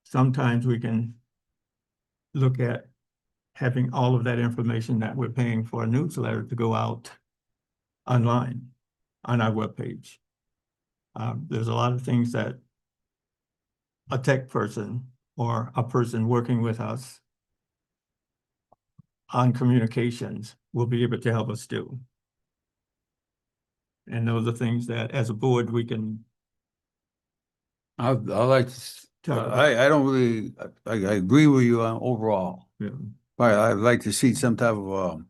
Speaker 4: Sometimes we can look at having all of that information that we're paying for a newsletter to go out online on our webpage. There's a lot of things that a tech person or a person working with us on communications will be able to help us do. And those are things that as a board, we can.
Speaker 20: I like, I don't really, I agree with you on overall.
Speaker 4: Yeah.
Speaker 20: But I'd like to see some type of a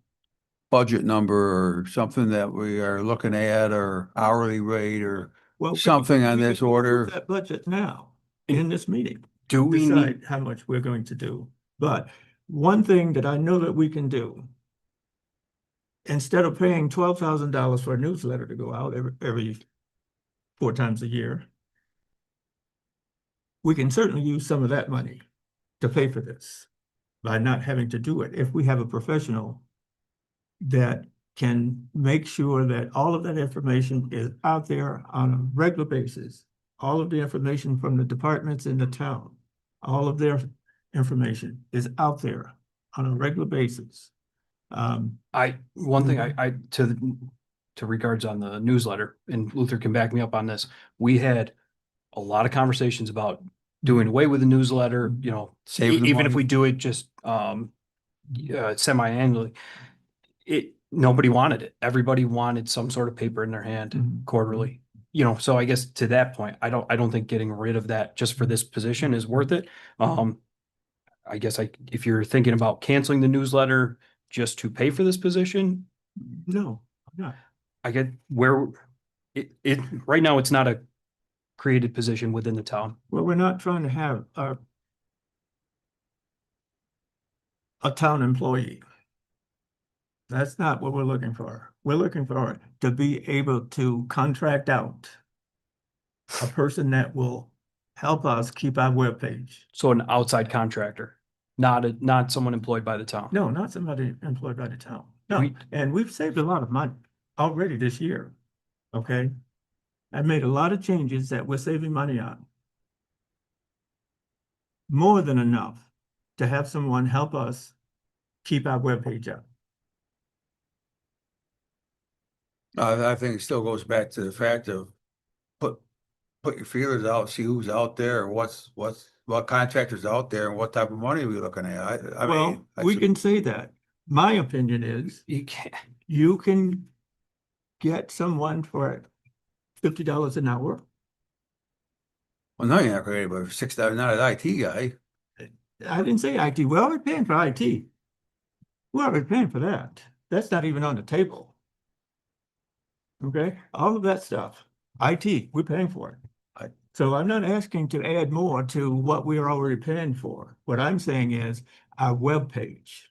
Speaker 20: budget number or something that we are looking at, or hourly rate, or something on this order.
Speaker 4: That budget now in this meeting.
Speaker 19: Do we
Speaker 4: decide how much we're going to do? But one thing that I know that we can do, instead of paying $12,000 for a newsletter to go out every 4 times a year, we can certainly use some of that money to pay for this by not having to do it. If we have a professional that can make sure that all of that information is out there on a regular basis, all of the information from the departments in the town, all of their information is out there on a regular basis.
Speaker 19: One thing I to regards on the newsletter, and Luther can back me up on this, we had a lot of conversations about doing away with the newsletter, you know,
Speaker 20: Saving the
Speaker 19: even if
Speaker 20: money.
Speaker 19: we do it just semi-annually. Nobody wanted it. Everybody wanted some sort of paper in their hand quarterly. You know, so I guess to that point, I don't think getting rid of that just for this position is worth it. I guess if you're thinking about canceling the newsletter just to pay for this position,
Speaker 4: No, yeah.
Speaker 19: I get where it right now it's not a created position within the town.
Speaker 4: Well, we're not trying to have a town employee. That's not what we're looking for. We're looking for to be able to contract out a person that will help us keep our webpage.
Speaker 19: So an outside contractor, not someone employed by the town.
Speaker 4: No, not somebody employed by the town. No, and we've saved a lot of money already this year. Okay. I made a lot of changes that we're saving money on. More than enough to have someone help us keep our webpage up.
Speaker 20: I think it still goes back to the fact of put your feelers out, see who's out there, what contractors out there, and what type of money we're looking at. I
Speaker 4: Well,
Speaker 20: mean,
Speaker 4: we can say that. My opinion is you can get someone for $50 an hour.
Speaker 20: well, no, you're not creating, but $6, not an IT guy.
Speaker 4: I didn't say IT. We're already paying for IT. We're already paying for that. That's not even on the table. Okay, all of that stuff, IT, we're paying for it. So I'm not asking to add more to what we are already paying for. What I'm saying is our webpage.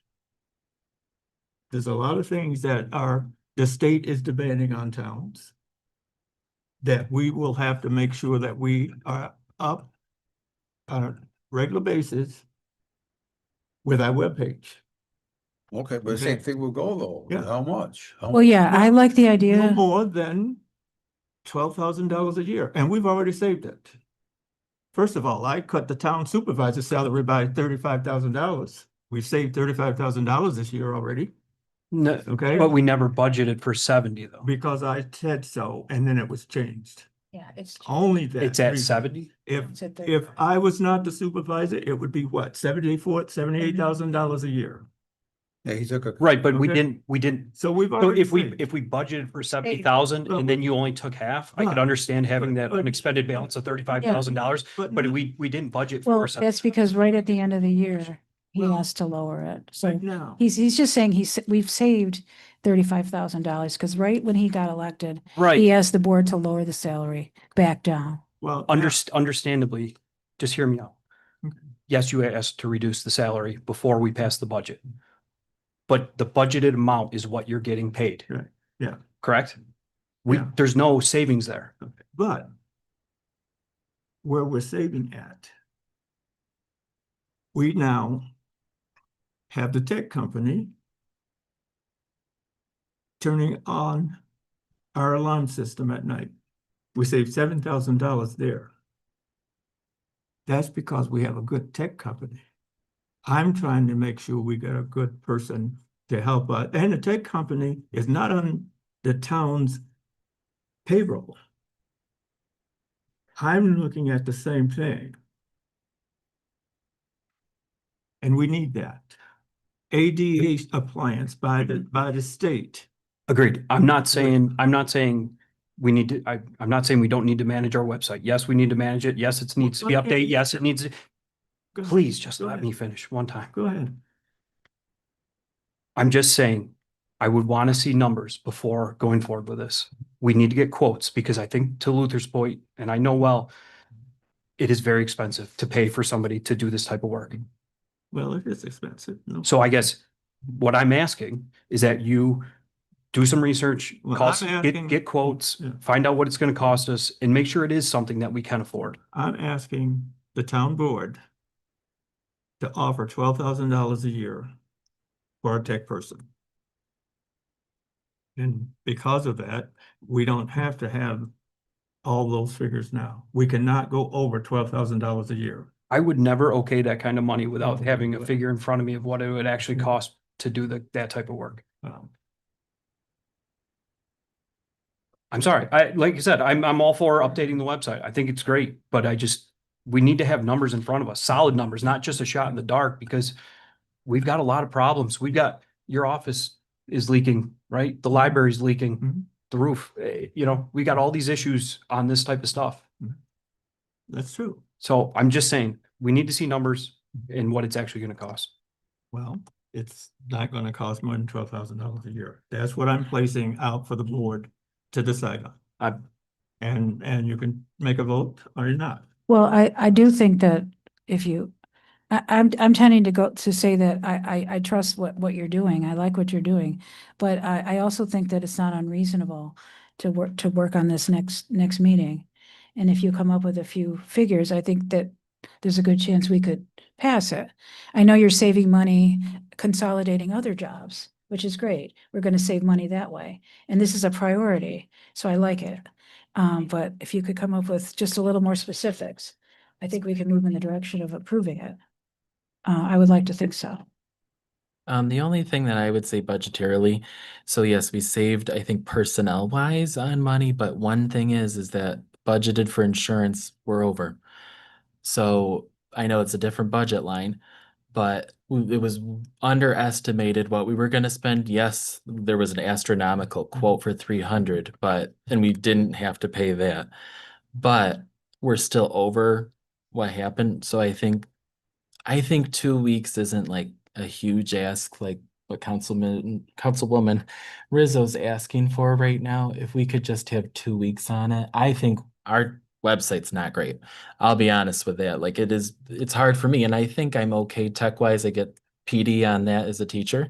Speaker 4: There's a lot of things that the state is demanding on towns that we will have to make sure that we are up on a regular basis with our webpage.
Speaker 20: Okay, but the same thing will go though.
Speaker 4: Yeah.
Speaker 20: How much?
Speaker 18: Well, yeah, I like the
Speaker 4: No
Speaker 18: idea.
Speaker 4: more than $12,000 a year, and we've already saved it. First of all, I cut the town supervisor's salary by $35,000. We've saved $35,000 this year already.
Speaker 19: No,
Speaker 4: Okay.
Speaker 19: but we never budgeted for 70 though.
Speaker 4: Because I said so, and then it was changed.
Speaker 8: Yeah, it's.
Speaker 4: Only that.
Speaker 19: It's at
Speaker 4: reason.
Speaker 19: 70?
Speaker 8: It's at
Speaker 4: If I was not the supervisor, it would be what, $78,000 a year.
Speaker 20: Yeah, he took a.
Speaker 19: Right, but we
Speaker 4: Okay.
Speaker 19: didn't.
Speaker 4: So we've
Speaker 19: So
Speaker 4: already
Speaker 19: if we,
Speaker 4: saved.
Speaker 19: if we budgeted for 70,000 and then you only took half, I could
Speaker 4: But-
Speaker 19: understand having that
Speaker 4: but-
Speaker 19: unexpended balance of $35,000.
Speaker 4: But
Speaker 19: But
Speaker 4: not-
Speaker 19: we didn't budget
Speaker 18: Well,
Speaker 19: for something.
Speaker 18: that's because right at the end of the year, he
Speaker 4: Well,
Speaker 18: has to lower it. So
Speaker 4: right now.
Speaker 18: he's just saying we've saved $35,000 because right when he got elected,
Speaker 19: Right.
Speaker 18: he asked the board to lower the salary back down.
Speaker 4: Well,
Speaker 19: Understandably, just hear me out. Yes, you asked to reduce the salary before we passed the budget. But the budgeted amount is what you're getting paid.
Speaker 4: Right. Yeah.
Speaker 19: Correct?
Speaker 4: Yeah.
Speaker 19: There's no savings there.
Speaker 4: But where we're saving at, we now have the tech company turning on our alarm system at night. We saved $7,000 there. That's because we have a good tech company. I'm trying to make sure we get a good person to help us. And the tech company is not on the town's payroll. I'm looking at the same thing. And we need that. ADA appliance by the state.
Speaker 19: Agreed. I'm not saying we need to, I'm not saying we don't need to manage our website. Yes, we need to manage it. Yes, it needs to be updated. Yes, it needs,
Speaker 4: Go ahead.
Speaker 19: please just
Speaker 4: Go
Speaker 19: let
Speaker 4: ahead.
Speaker 19: me finish one time.
Speaker 4: Go ahead.
Speaker 19: I'm just saying, I would want to see numbers before going forward with this. We need to get quotes because I think to Luther's point, and I know well, it is very expensive to pay for somebody to do this type of work.
Speaker 4: Well, it is expensive. No.
Speaker 19: So I guess what I'm asking is that you do some research,
Speaker 4: Well,
Speaker 19: call,
Speaker 4: I'm asking-
Speaker 19: get quotes,
Speaker 4: Yeah.
Speaker 19: find out what it's going to cost us and make sure it is something that we can afford.
Speaker 4: I'm asking the town board to offer $12,000 a year for a tech person. And because of that, we don't have to have all those figures now. We cannot go over $12,000 a year.
Speaker 19: I would never okay that kind of money without having a figure in front of me of what it would actually cost to do that type of work. I'm sorry. Like I said, I'm all for updating the website. I think it's great, but we need to have numbers in front of us, solid numbers, not just a shot in the dark, because we've got a lot of problems. Your office is leaking, right? The library's leaking,
Speaker 4: Mhm.
Speaker 19: the roof, we got all these issues on this type of stuff.
Speaker 4: That's true.
Speaker 19: So I'm just saying, we need to see numbers and what it's actually gonna cost.
Speaker 4: Well, it's not gonna cost more than $12,000 a year. That's what I'm placing out for the board to decide on. And you can make a vote or not.
Speaker 18: Well, I do think that if you, I'm tending to go to say that I trust what you're doing. I like what you're doing. But I also think that it's not unreasonable to work on this next meeting. And if you come up with a few figures, I think that there's a good chance we could pass it. I know you're saving money consolidating other jobs, which is great. We're going to save money that way. And this is a priority, so I like it. But if you could come up with just a little more specifics, I think we can move in the direction of approving it. I would like to think so.
Speaker 6: The only thing that I would say budgetarily, so yes, we saved, I think personnel wise on money, but one thing is that budgeted for insurance, we're over. So I know it's a different budget line, but it was underestimated what we were going to spend. Yes, there was an astronomical quote for 300, and we didn't have to pay that, but we're still over what happened. So I think 2 weeks isn't like a huge ask, like what Councilwoman Rizzo's asking for right now. If we could just have 2 weeks on it, I think our website's not great. I'll be honest with that. Like it's hard for me, and I think I'm okay tech-wise. I get PD on that as a teacher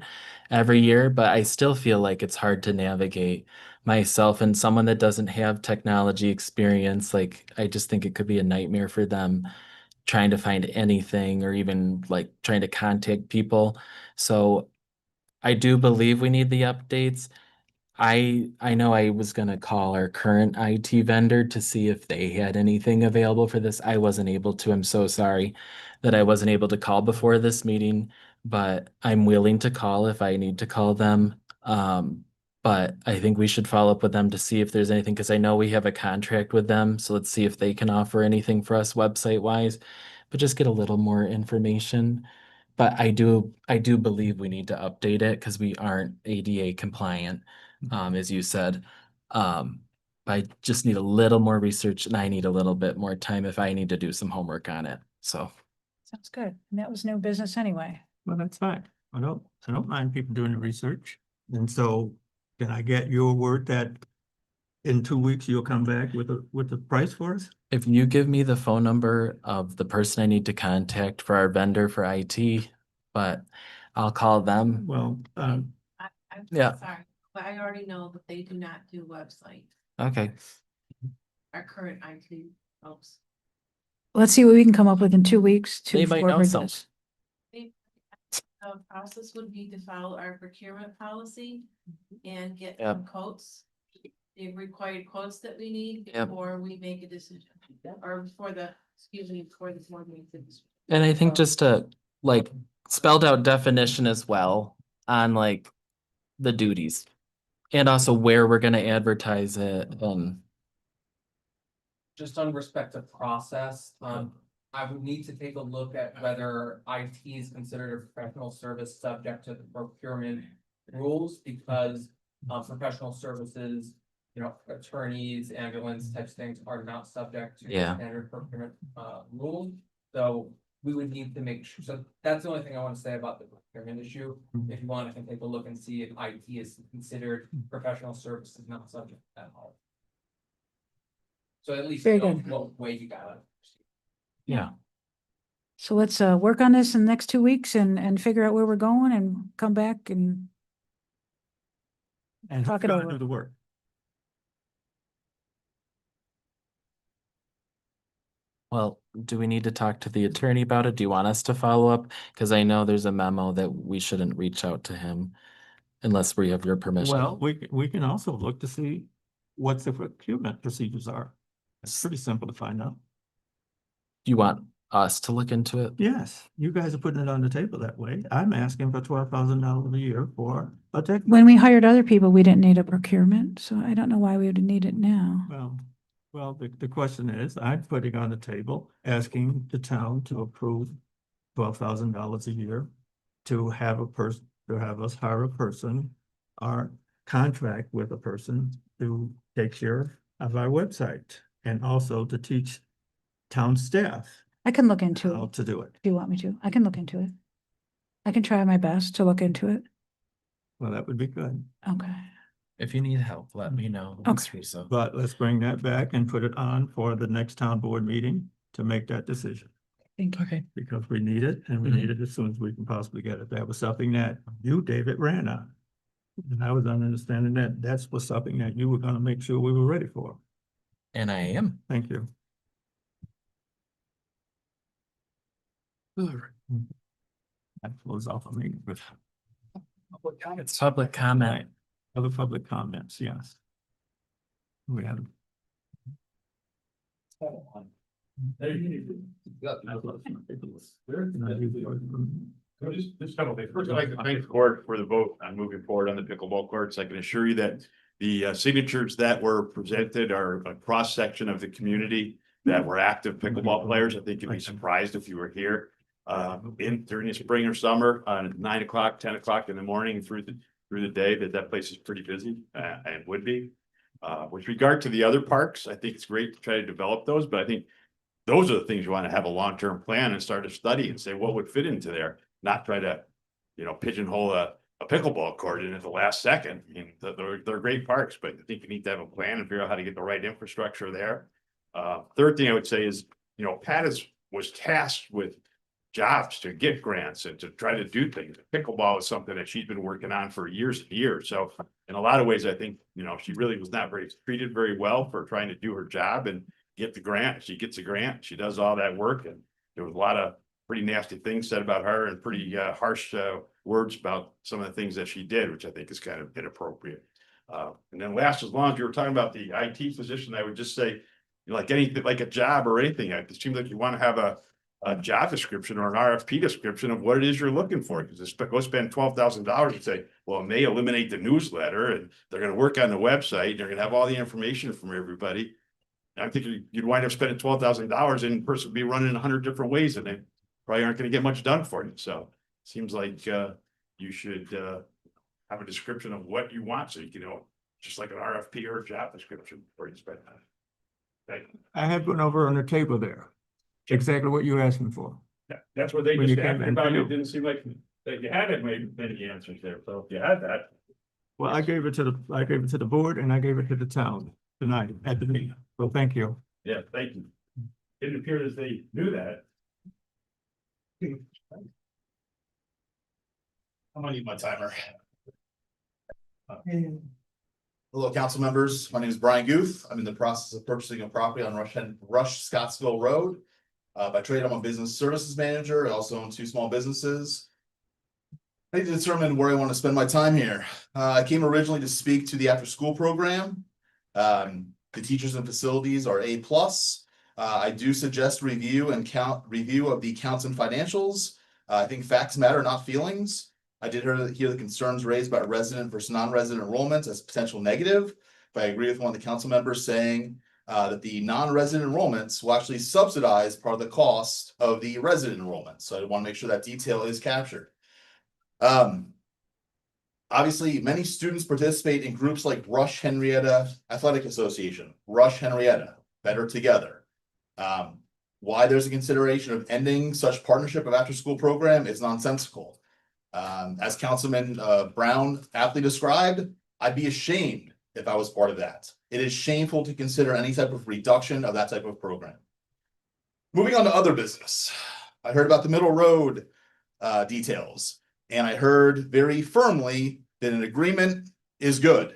Speaker 6: every year, but I still feel like it's hard to navigate myself and someone that doesn't have technology experience. Like I just think it could be a nightmare for them trying to find anything or even like trying to contact people. So I do believe we need the updates. I know I was gonna call our current IT vendor to see if they had anything available for this. I wasn't able to. I'm so sorry that I wasn't able to call before this meeting, but I'm willing to call if I need to call them. But I think we should follow up with them to see if there's anything, because I know we have a contract with them. So let's see if they can offer anything for us website wise, but just get a little more information. But I do believe we need to update it because we aren't ADA compliant, as you said. I just need a little more research and I need a little bit more time if I need to do some homework on it. So
Speaker 18: Sounds good. And that was no business anyway.
Speaker 4: Well, that's fine. I don't mind people doing the research. And so can I get your word that in 2 weeks you'll come back with the price for us?
Speaker 6: if you give me the phone number of the person I need to contact for our vendor for IT, but I'll call them.
Speaker 4: Well,
Speaker 2: I'm
Speaker 6: Yeah.
Speaker 2: sorry, but I already know that they do not do websites,
Speaker 6: Okay.
Speaker 2: our current IT folks.
Speaker 18: Let's see what we can come up with in 2 weeks to
Speaker 6: They might know
Speaker 18: forward
Speaker 6: some.
Speaker 18: this.
Speaker 2: The process would be to follow our procurement policy and get
Speaker 6: Yep.
Speaker 2: some quotes. The required quotes that we need
Speaker 6: Yep.
Speaker 2: before we make a decision, or before the, excuse me, before the board makes a decision.
Speaker 6: And I think just a like spelled out definition as well on like the duties. And also where we're gonna advertise it.
Speaker 10: Just on respect to process, I would need to take a look at whether IT is considered a professional service subject to the procurement rules, because professional services, attorneys, ambulance types of things are not subject to
Speaker 6: Yeah.
Speaker 10: standard procurement rules. So we would need to make sure, so that's the only thing I want to say about the procurement issue. If you want, I can take a look and see if IT is considered professional services, not subject to that policy. So at least
Speaker 18: Very
Speaker 10: know
Speaker 18: good.
Speaker 10: what way you got it.
Speaker 6: Yeah.
Speaker 18: So let's work on this in the next 2 weeks and figure out where we're going and come back and talk it
Speaker 4: who's gonna
Speaker 18: over.
Speaker 4: do the work.
Speaker 6: Well, do we need to talk to the attorney about it? Do you want us to follow up? Because I know there's a memo that we shouldn't reach out to him unless we have your permission.
Speaker 4: Well, we can also look to see what the procurement procedures are. It's pretty simple to find out.
Speaker 6: You want us to look into it?
Speaker 4: Yes, you guys are putting it on the table that way. I'm asking for $12,000 a year for a tech.
Speaker 18: When we hired other people, we didn't need a procurement, so I don't know why we would need it now.
Speaker 4: Well, the question is, I'm putting on the table, asking the town to approve $12,000 a year to have us hire a person, or contract with a person to take care of our website, and also to teach town staff
Speaker 18: I can look into
Speaker 4: how
Speaker 18: it
Speaker 4: to do it.
Speaker 18: if you want me to. I can look into it. I can try my best to look into it.
Speaker 4: Well, that would be good.
Speaker 18: Okay.
Speaker 6: If you need help, let me know.
Speaker 18: Okay.
Speaker 6: Teresa.
Speaker 4: But let's bring that back and put it on for the next town board meeting to make that decision.
Speaker 18: Thank you.
Speaker 6: Okay.
Speaker 4: Because we need it, and we need it as soon as we can possibly get it. That was something that you, David, ran on. And I was understanding that was something that you were gonna make sure we were ready for.
Speaker 6: And I am.
Speaker 4: Thank you. That flows off of me with.
Speaker 6: It's public comment.
Speaker 4: Other public comments, yes. We have.
Speaker 9: Just first, I'd like to thank the court for the vote on moving forward on the pickleball courts. I can assure you that the signatures that were presented are a cross-section of the community that were active pickleball players. I think you'd be surprised if you were here during the spring or summer on 9 o'clock, 10 o'clock in the morning through the day, that place is pretty busy and would be. With regard to the other parks, I think it's great to try to develop those, but I think those are the things you want to have a long-term plan and start to study and say what would fit into there, not try to, pigeonhole a pickleball court in at the last second. I mean, they're great parks, but I think you need to have a plan and figure out how to get the right infrastructure there. Third thing I would say is, Pat was tasked with jobs to get grants and to try to do things. Pickleball is something that she's been working on for years and years. So in a lot of ways, I think, she really was not treated very well for trying to do her job and get the grant. She gets a grant, she does all that work, and there was a lot of pretty nasty things said about her and pretty harsh words about some of the things that she did, which I think is kind of inappropriate. And then last, as long as you were talking about the IT position, I would just say, like anything, like a job or anything, it seems like you want to have a job description or an RFP description of what it is you're looking for. Because go spend $12,000 and say, well, it may eliminate the newsletter and they're going to work on the website. And they're going to have all the information from everybody. I think you'd wind up spending $12,000 and the person would be running 100 different ways and they probably aren't going to get much done for you. So it seems like you should have a description of what you want. So you can, just like an RFP or a job description before you spend that. Thank you.
Speaker 4: I had one over on the table there. Exactly what you're asking for.
Speaker 9: Yeah, that's what they
Speaker 4: When
Speaker 9: just
Speaker 4: you came
Speaker 9: asked
Speaker 4: in.
Speaker 9: about. It didn't seem like that you had many answers there. So if you had that.
Speaker 4: Well, I gave it to the board and I gave it to the town tonight at the meeting. So thank you.
Speaker 9: Yeah, thank you. It didn't appear as they knew that.
Speaker 21: I'm gonna need my timer. Hello, council members. My name is Brian Guth. I'm in the process of purchasing a property on Rush Scottsville Road. By trade, I'm a business services manager. I also own 2 small businesses. I need to determine where I want to spend my time here. I came originally to speak to the after-school program. The teachers and facilities are A+. I do suggest review of the accounts and financials. I think facts matter, not feelings. I did hear the concerns raised about resident versus non-resident enrollments as potential negative, but I agree with one of the council members saying that the non-resident enrollments will actually subsidize part of the cost of the resident enrollment. So I want to make sure that detail is captured. Obviously, many students participate in groups like Rush Henrietta Athletic Association, Rush Henrietta, Better Together. Why there's a consideration of ending such partnership of after-school program is nonsensical. As Councilman Brown aptly described, I'd be ashamed if I was part of that. It is shameful to consider any type of reduction of that type of program. Moving on to other business. I heard about the Middle Road details, and I heard very firmly that an agreement is good,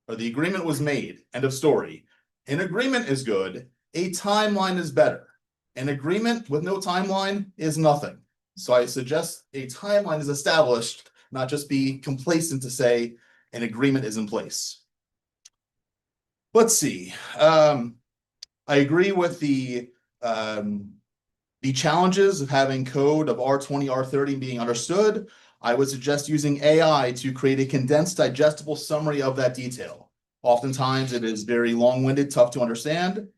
Speaker 21: or the agreement was made, end of story. An agreement is good, a timeline is better. An agreement with no timeline is nothing. So I suggest a timeline is established, not just be complacent to say an agreement is in place. Let's see. I agree with the challenges of having code of R20, R30 being understood. I would suggest using AI to create a condensed, digestible summary of that detail. Oftentimes it is very long-winded, tough to understand.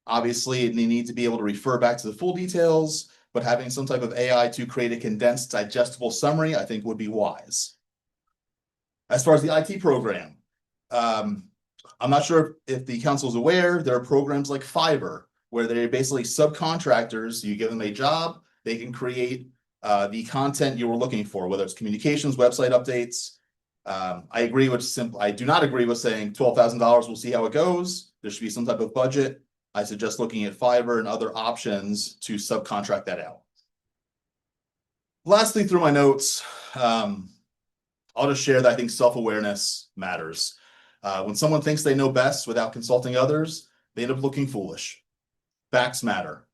Speaker 21: Obviously, they need to be able to refer back to the full details, but having some type of AI to create a condensed, digestible summary, I think would be wise. As far as the IT program, I'm not sure if the council is aware, there are programs like Fiverr, where they're basically subcontractors. You give them a job, they can create the content you were looking for, whether it's communications, website updates. I do not agree with saying $12,000, we'll see how it goes. There should be some type of budget. I suggest looking at Fiverr and other options to subcontract that out. Lastly, through my notes, I'll just share that I think self-awareness matters. When someone thinks they know best without consulting others, they end up looking foolish. Facts matter.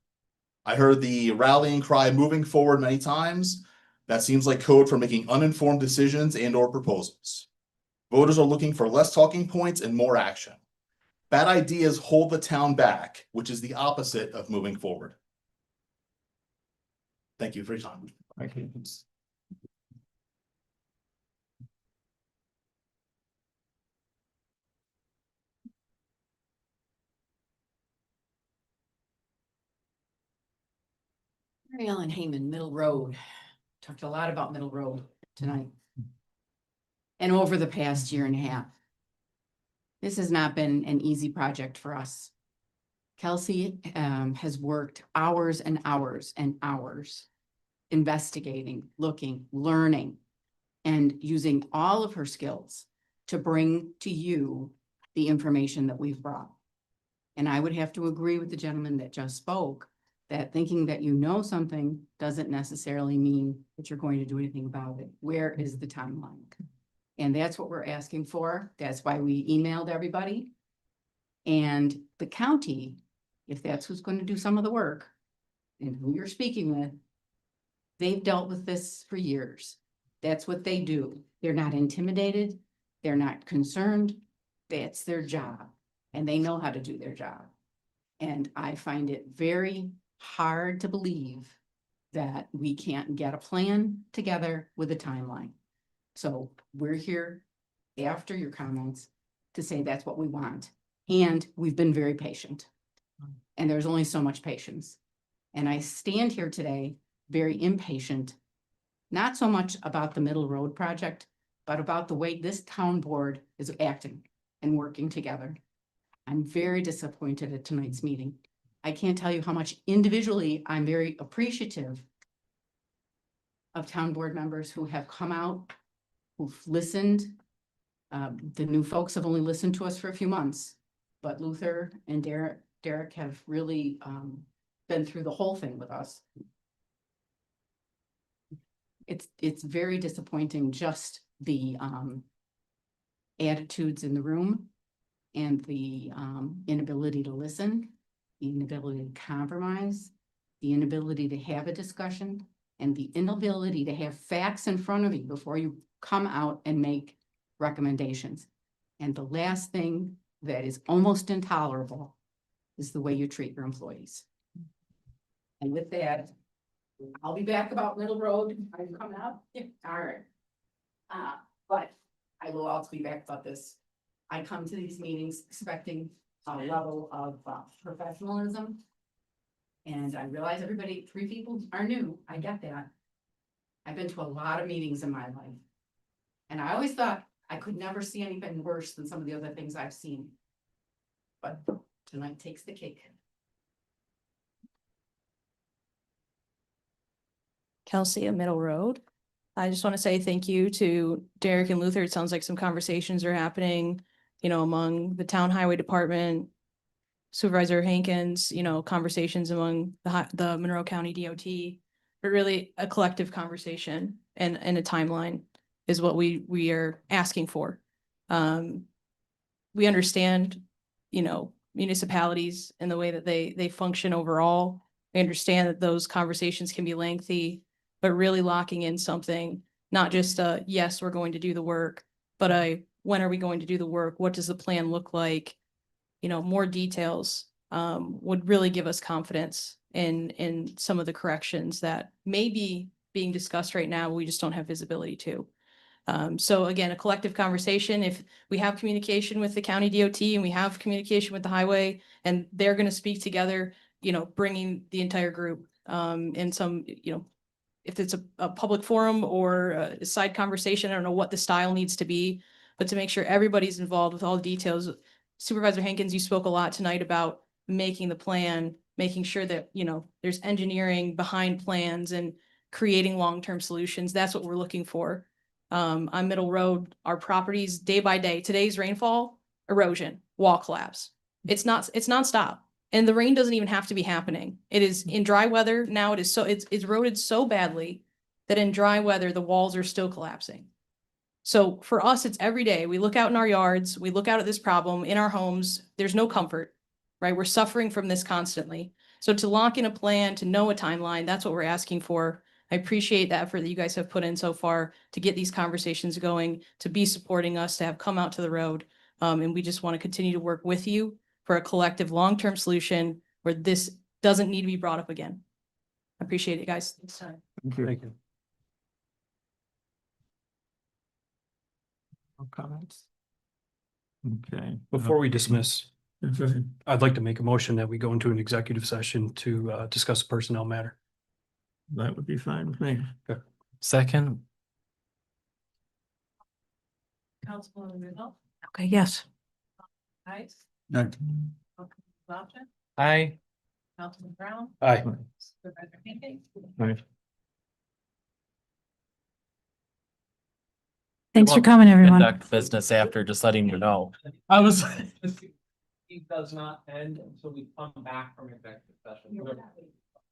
Speaker 21: I heard the rallying cry moving forward many times. That seems like code for making uninformed decisions and/or proposals. Voters are looking for less talking points and more action. Bad ideas hold the town back, which is the opposite of moving forward. Thank you for your time.
Speaker 4: Thank you.
Speaker 22: Mary Ellen Heyman, Middle Road. Talked a lot about Middle Road tonight. And over the past year and a half. This has not been an easy project for us. Kelsey has worked hours and hours and hours investigating, looking, learning, and using all of her skills to bring to you the information that we've brought. And I would have to agree with the gentleman that just spoke, that thinking that you know something doesn't necessarily mean that you're going to do anything about it. Where is the timeline? And that's what we're asking for. That's why we emailed everybody. And the county, if that's who's going to do some of the work and who you're speaking with, they've dealt with this for years. That's what they do. They're not intimidated. They're not concerned. That's their job and they know how to do their job. And I find it very hard to believe that we can't get a plan together with a timeline. So we're here after your comments to say that's what we want. And we've been very patient. And there's only so much patience. And I stand here today very impatient, not so much about the Middle Road project, but about the way this town board is acting and working together. I'm very disappointed at tonight's meeting. I can't tell you how much individually I'm very appreciative of town board members who have come out, who've listened. The new folks have only listened to us for a few months, but Luther and Derek have really been through the whole thing with us. It's very disappointing, just the attitudes in the room and the inability to listen, the inability to compromise, the inability to have a discussion, and the inability to have facts in front of you before you come out and make recommendations. And the last thing that is almost intolerable is the way you treat your employees. And with that, I'll be back about Middle Road. Are you coming up? Yeah. All right. But I will also be back about this. I come to these meetings expecting a level of professionalism. And I realize everybody, 3 people are new. I get that. I've been to a lot of meetings in my life. And I always thought I could never see anything worse than some of the other things I've seen. But tonight takes the cake.
Speaker 14: Kelsey at Middle Road. I just want to say thank you to Derek and Luther. It sounds like some conversations are happening, among the town highway department, Supervisor Hankins, conversations among the Monroe County DOT, but really a collective conversation and a timeline is what we are asking for. We understand, municipalities and the way that they function overall. We understand that those conversations can be lengthy, but really locking in something, not just yes, we're going to do the work, but when are we going to do the work? What does the plan look like? More details would really give us confidence in some of the corrections that may be being discussed right now, we just don't have visibility to. So again, a collective conversation. If we have communication with the county DOT and we have communication with the highway and they're going to speak together, bringing the entire group in some, if it's a public forum or a side conversation, I don't know what the style needs to be, but to make sure everybody's involved with all the details. Supervisor Hankins, you spoke a lot tonight about making the plan, making sure that, there's engineering behind plans and creating long-term solutions. That's what we're looking for. On Middle Road, our properties day by day, today's rainfall, erosion, wall collapse. It's nonstop. And the rain doesn't even have to be happening. It is in dry weather. Now it's eroded so badly that in dry weather, the walls are still collapsing. So for us, it's every day. We look out in our yards, we look out at this problem in our homes. There's no comfort, right? We're suffering from this constantly. So to lock in a plan, to know a timeline, that's what we're asking for. I appreciate the effort that you guys have put in so far to get these conversations going, to be supporting us, to have come out to the road. And we just want to continue to work with you for a collective long-term solution where this doesn't need to be brought up again. I appreciate it, guys.
Speaker 4: Thank you. No comments? Okay.
Speaker 19: Before we dismiss,
Speaker 4: Go ahead.
Speaker 19: I'd like to make a motion that we go into an executive session to discuss a personnel matter.
Speaker 4: That would be fine with me.
Speaker 6: Second.
Speaker 2: Councilwoman Riddle,
Speaker 18: Okay, yes.
Speaker 2: Ice,
Speaker 20: No.
Speaker 2: Lopton,
Speaker 6: Aye.
Speaker 2: Councilman Brown,
Speaker 19: Aye.
Speaker 2: Supervisor Hankins.
Speaker 4: Right.
Speaker 18: Thanks for coming, everyone.
Speaker 6: Conduct business after, just letting you know.
Speaker 10: I was. It does not end until we come back from executive session.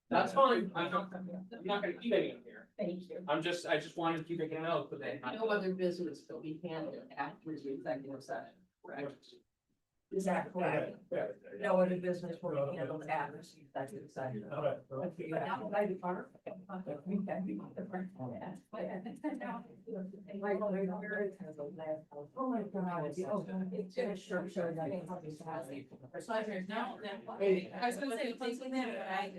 Speaker 10: That's fine. I'm not gonna keep any of here.
Speaker 22: Thank you.
Speaker 10: I just wanted to keep it out, but then.
Speaker 22: No other business will be handled after the executive session, correct?
Speaker 1: Is that correct? No other business will be handled after that's exciting. Oh my God. It's gonna show that.
Speaker 2: Pleasure. No, then. I was gonna say, please, but I.